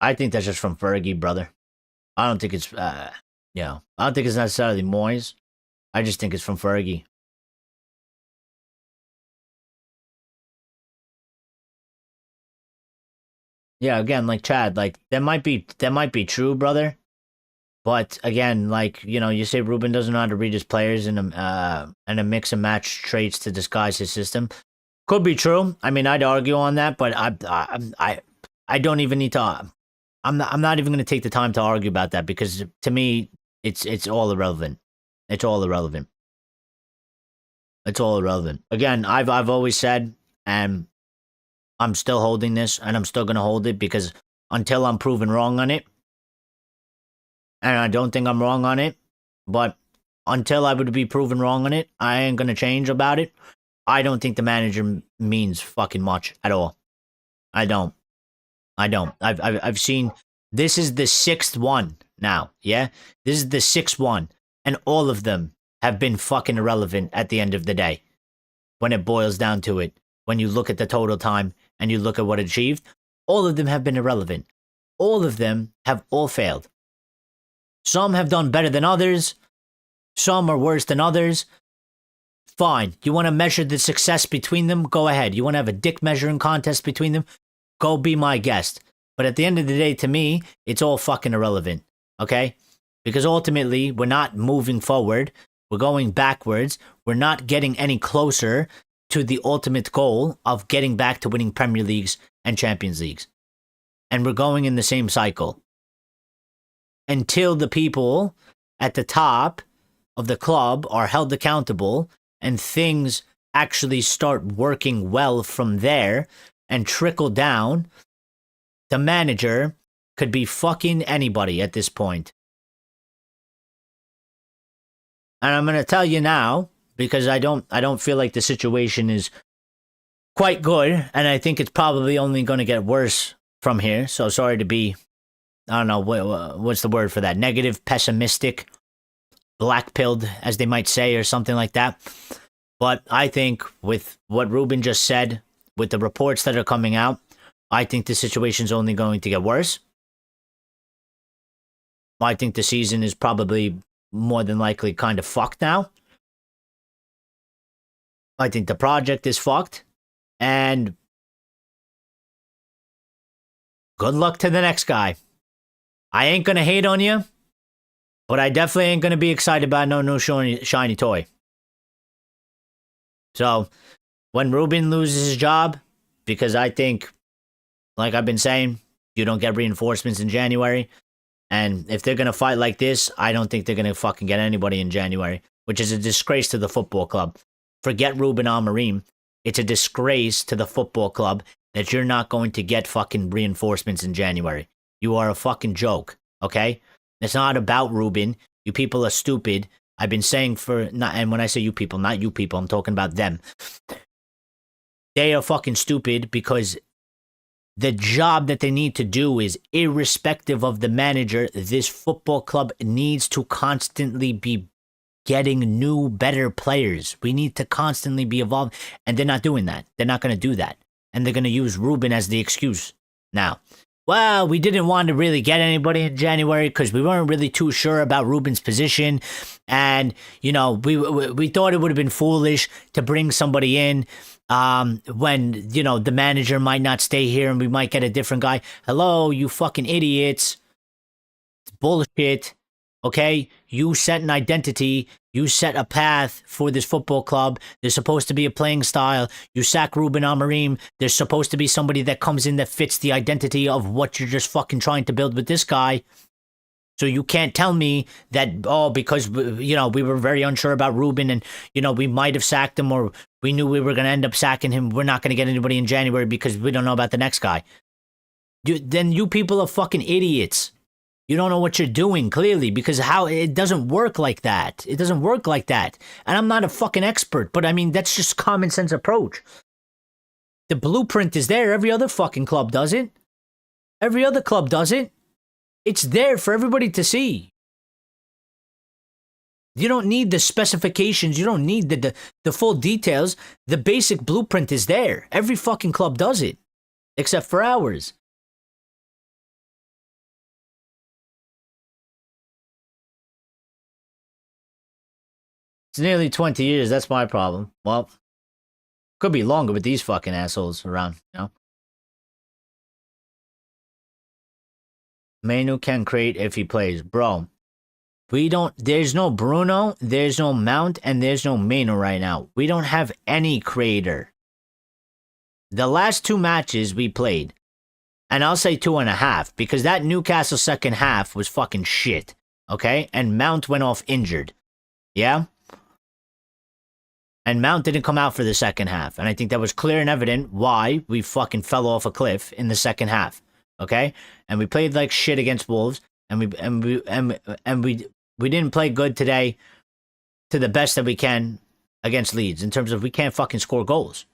Speaker 1: I think that's just from Fergie, brother. I don't think it's, I don't think it's necessarily Moyes. I just think it's from Fergie. Yeah, again, like Chad, like that might be true, brother. But again, like you say, Ruben doesn't know how to read his players and a mix and match traits to disguise his system. Could be true. I mean, I'd argue on that, but I don't even need to. I'm not even going to take the time to argue about that because to me, it's all irrelevant. It's all irrelevant. It's all irrelevant. Again, I've always said, and I'm still holding this, and I'm still going to hold it because until I'm proven wrong on it, and I don't think I'm wrong on it, but until I would be proven wrong on it, I ain't going to change about it. I don't think the manager means fucking much at all. I don't. I've seen, this is the 6th one now, yeah? This is the 6th one, and all of them have been fucking irrelevant at the end of the day. When it boils down to it, when you look at the total time and you look at what achieved, all of them have been irrelevant. All of them have all failed. Some have done better than others. Some are worse than others. Fine. You want to measure the success between them? Go ahead. You want to have a dick measuring contest between them? Go be my guest. But at the end of the day, to me, it's all fucking irrelevant. Okay? Because ultimately, we're not moving forward. We're going backwards. We're not getting any closer to the ultimate goal of getting back to winning Premier Leagues and Champions Leagues. And we're going in the same cycle. Until the people at the top of the club are held accountable and things actually start working well from there and trickle down, the manager could be fucking anybody at this point. And I'm going to tell you now, because I don't feel like the situation is quite good, and I think it's probably only going to get worse from here. So sorry to be, I don't know, what's the word for that? Negative, pessimistic, black-pilled, as they might say, or something like that. But I think with what Ruben just said, with the reports that are coming out, I think the situation's only going to get worse. I think the season is probably more than likely kind of fucked now. I think the project is fucked. And good luck to the next guy. I ain't going to hate on you, but I definitely ain't going to be excited about no new shiny toy. So, when Ruben loses his job, because I think, like I've been saying, you don't get reinforcements in January. And if they're going to fight like this, I don't think they're going to fucking get anybody in January, which is a disgrace to the football club. Forget Ruben Amorim. It's a disgrace to the football club that you're not going to get fucking reinforcements in January. You are a fucking joke, okay? It's not about Ruben. You people are stupid. I've been saying and when I say you people, not you people, I'm talking about them. They are fucking stupid because the job that they need to do is, irrespective of the manager, this football club needs to constantly be getting new, better players. We need to constantly be evolved, and they're not doing that. They're not going to do that, and they're going to use Ruben as the excuse now. Well, we didn't want to really get anybody in January because we weren't really too sure about Ruben's position, and we thought it would have been foolish to bring somebody in when the manager might not stay here and we might get a different guy. Hello, you fucking idiots! It's bullshit. Okay, you set an identity, you set a path for this football club. There's supposed to be a playing style. You sack Ruben Amorim. There's supposed to be somebody that comes in that fits the identity of what you're just fucking trying to build with this guy. So you can't tell me that, because, we were very unsure about Ruben and, we might have sacked him or we knew we were going to end up sacking him. We're not going to get anybody in January because we don't know about the next guy. Then you people are fucking idiots. You don't know what you're doing, clearly, because it doesn't work like that. It doesn't work like that. And I'm not a fucking expert, but I mean, that's just common sense approach. The blueprint is there. Every other fucking club does it. Every other club does it. It's there for everybody to see. You don't need the specifications. You don't need the full details. The basic blueprint is there. Every fucking club does it, except for ours. It's nearly 20 years. That's my problem. Well, could be longer with these fucking assholes around, Manu can create if he plays. Bro, there's no Bruno, there's no Mount, and there's no Manu right now. We don't have any creator. The last two matches we played, and I'll say 2.5, because that Newcastle second half was fucking shit, okay? And Mount went off injured, yeah? And Mount didn't come out for the second half. And I think that was clear and evident why we fucking fell off a cliff in the second half. Okay? And we played like shit against Wolves. And we didn't play good today to the best that we can against Leeds. In terms of we can't fucking score goals.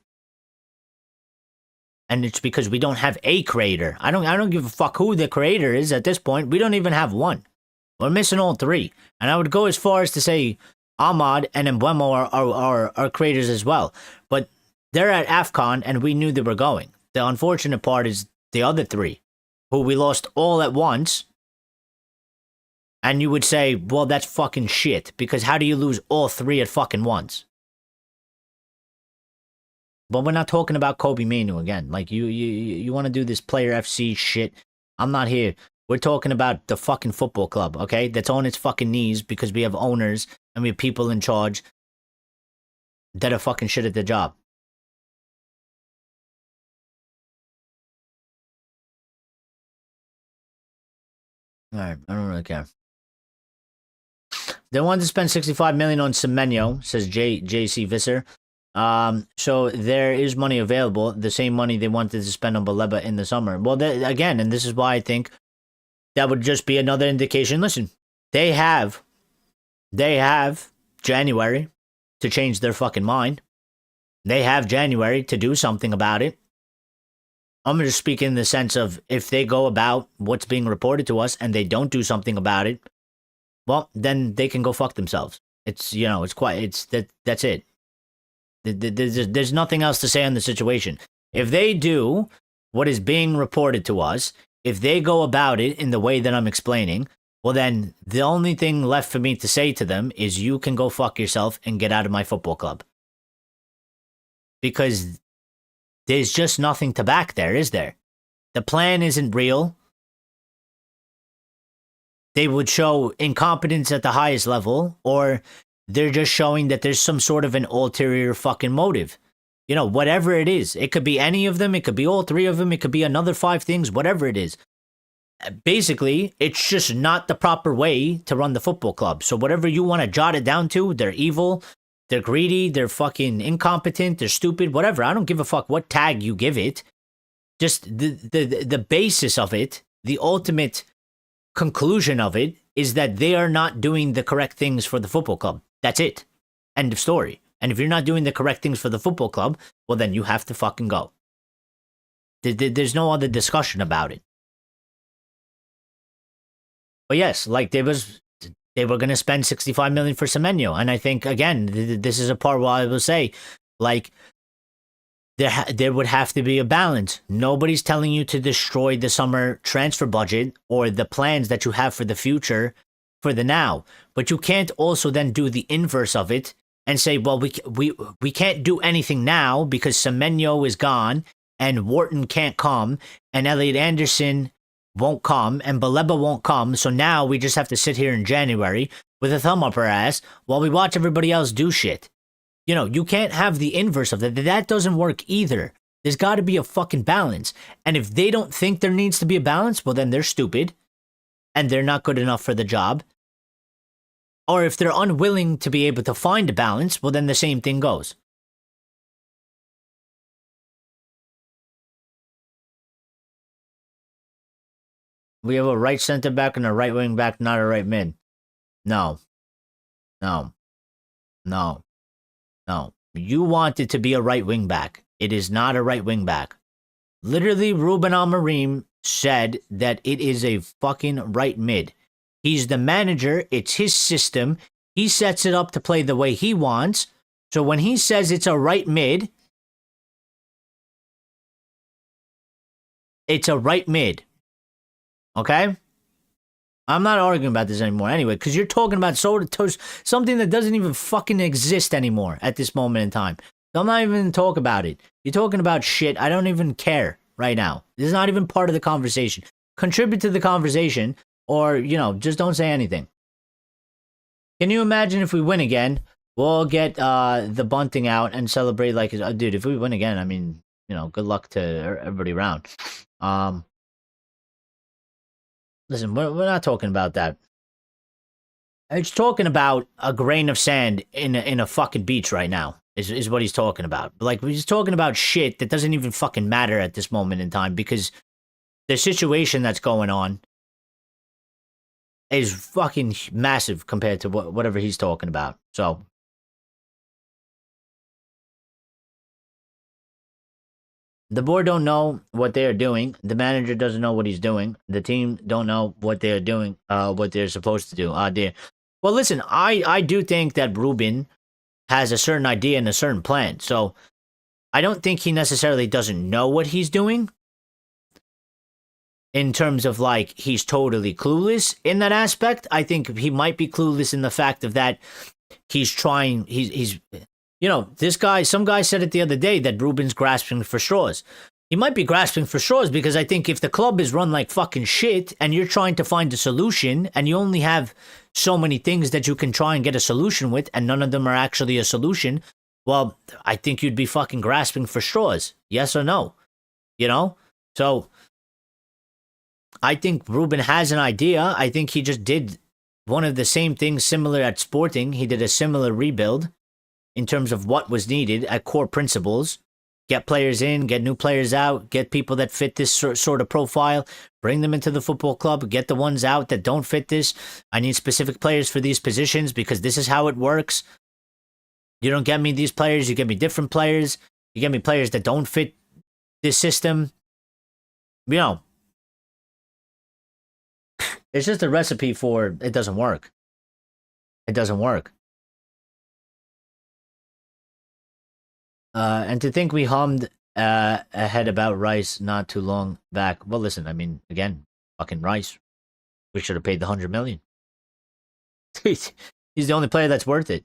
Speaker 1: And it's because we don't have a creator. I don't give a fuck who the creator is at this point. We don't even have one. We're missing all three. And I would go as far as to say Ahmad and Mbeumo are creators as well. But they're at AFCON and we knew they were going. The unfortunate part is the other three, who we lost all at once. And you would say, well, that's fucking shit. Because how do you lose all three at fucking once? But we're not talking about Kobe Manu again. Like, you want to do this player FC shit. I'm not here. We're talking about the fucking football club, okay? That's on its fucking knees because we have owners and we have people in charge that are fucking shit at their job. Alright, I don't really care. They wanted to spend $65 million on Semenyo, says JC Visser. So there is money available, the same money they wanted to spend on Baleba in the summer. Well, again, and this is why I think that would just be another indication. Listen, they have January to change their fucking mind. They have January to do something about it. I'm just speaking in the sense of if they go about what's being reported to us and they don't do something about it, well, then they can go fuck themselves. It's, that's it. There's nothing else to say on the situation. If they do what is being reported to us, if they go about it in the way that I'm explaining, well, then the only thing left for me to say to them is you can go fuck yourself and get out of my football club. Because there's just nothing to back there, is there? The plan isn't real. They would show incompetence at the highest level, or they're just showing that there's some sort of an ulterior fucking motive. Whatever it is. It could be any of them. It could be all three of them. It could be another 5 things, whatever it is. Basically, it's just not the proper way to run the football club. So whatever you want to jot it down to, they're evil, they're greedy, they're fucking incompetent, they're stupid, whatever. I don't give a fuck what tag you give it. Just the basis of it, the ultimate conclusion of it is that they are not doing the correct things for the football club. That's it. End of story. And if you're not doing the correct things for the football club, well, then you have to fucking go. There's no other discussion about it. But yes, like they were going to spend $65 million for Semenyo. And I think, again, this is a part where I will say, like, there would have to be a balance. Nobody's telling you to destroy the summer transfer budget or the plans that you have for the future for the now. But you can't also then do the inverse of it and say, well, we can't do anything now because Semenyo is gone and Wharton can't come and Elliot Anderson won't come and Baleba won't come. So now we just have to sit here in January with a thumb up our ass while we watch everybody else do shit. You can't have the inverse of that. That doesn't work either. There's got to be a fucking balance. And if they don't think there needs to be a balance, well, then they're stupid and they're not good enough for the job. Or if they're unwilling to be able to find a balance, well, then the same thing goes. We have a right center back and a right wing back, not a right mid. No. You want it to be a right wing back. It is not a right wing back. Literally, Ruben Amorim said that it is a fucking right mid. He's the manager. It's his system. He sets it up to play the way he wants. So when he says it's a right mid, it's a right mid. Okay? I'm not arguing about this anymore anyway, because you're talking about something that doesn't even fucking exist anymore at this moment in time. So I'm not even going to talk about it. You're talking about shit. I don't even care right now. This is not even part of the conversation. Contribute to the conversation or, just don't say anything. Can you imagine if we win again, we'll get the bunting out and celebrate like, dude, if we win again, I mean, good luck to everybody around. Listen, we're not talking about that. He's talking about a grain of sand in a fucking beach right now, is what he's talking about. Like, he's talking about shit that doesn't even fucking matter at this moment in time because the situation that's going on is fucking massive compared to whatever he's talking about. So, the board don't know what they are doing. The manager doesn't know what he's doing. The team don't know what they're doing, what they're supposed to do. Dear. Well, listen, I do think that Ruben has a certain idea and a certain plan. So I don't think he necessarily doesn't know what he's doing in terms of like he's totally clueless in that aspect. I think he might be clueless in the fact of that he's trying, he's some guy said it the other day that Ruben's grasping for straws. He might be grasping for straws because I think if the club is run like fucking shit and you're trying to find a solution and you only have so many things that you can try and get a solution with and none of them are actually a solution, well, I think you'd be fucking grasping for straws. Yes or no? So I think Ruben has an idea. I think he just did one of the same things similar at Sporting. He did a similar rebuild in terms of what was needed at core principles. get players in, get new players out, get people that fit this sort of profile, bring them into the football club, get the ones out that don't fit this. I need specific players for these positions because this is how it works. You don't get me these players, you get me different players. You get me players that don't fit this system. You know, it's just a recipe for it doesn't work. It doesn't work. And to think we hummed ahead about Rice not too long back. Well, listen, I mean, again, fucking Rice. We should have paid the 100 million. He's the only player that's worth it.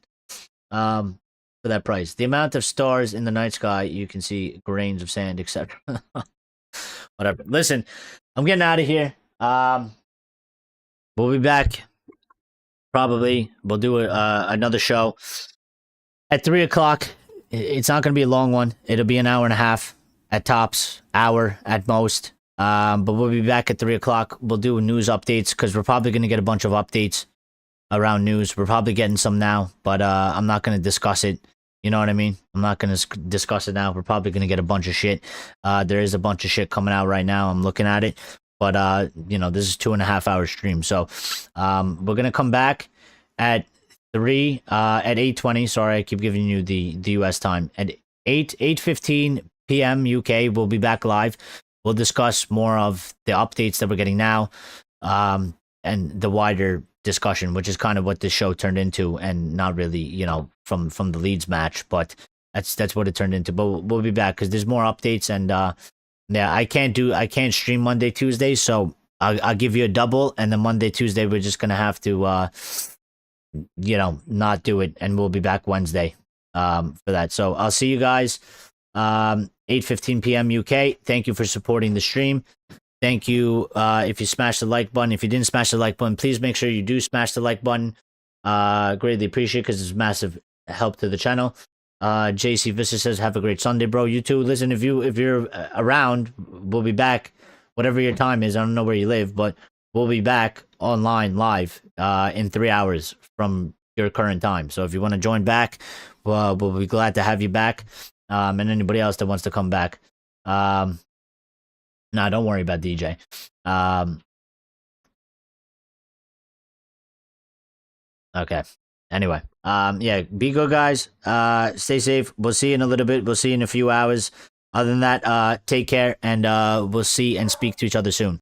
Speaker 1: For that price. The amount of stars in the night sky, you can see grains of sand, etc. Whatever. Listen, I'm getting out of here. We'll be back. Probably. We'll do another show at 3 o'clock. It's not going to be a long one. It'll be an hour and a half at tops, hour at most. But we'll be back at 3 o'clock. We'll do news updates because we're probably going to get a bunch of updates around news. We're probably getting some now, but I'm not going to discuss it. You know what I mean? I'm not going to discuss it now. We're probably going to get a bunch of shit. There is a bunch of shit coming out right now. I'm looking at it. But, you know, this is 2.5 hour stream. So we're going to come back at 8:20. Sorry, I keep giving you the US time. At 8:15 p.m. UK, we'll be back live. We'll discuss more of the updates that we're getting now and the wider discussion, which is kind of what this show turned into, and not really, you know, from the Leeds match, but that's what it turned into. But we'll be back because there's more updates, and yeah, I can't stream Monday, Tuesday, so I'll give you a double, and then Monday, Tuesday we're just gonna have to you know, not do it, and we'll be back Wednesday for that. So I'll see you guys 8:15 p.m. UK. Thank you for supporting the stream. Thank you if you smashed the like button. If you didn't smash the like button, please make sure you do smash the like button. Greatly appreciate it because it's massive help to the channel. JC Vista says, have a great Sunday, bro. You too. Listen, if you're around, we'll be back. Whatever your time is, I don't know where you live, but we'll be back online live in 3 hours from your current time. So if you want to join back, we'll be glad to have you back. And anybody else that wants to come back. No, don't worry about DJ. Okay. Anyway, yeah, be good, guys. Stay safe. We'll see you in a little bit. We'll see you in a few hours. Other than that, take care, and we'll see and speak to each other soon.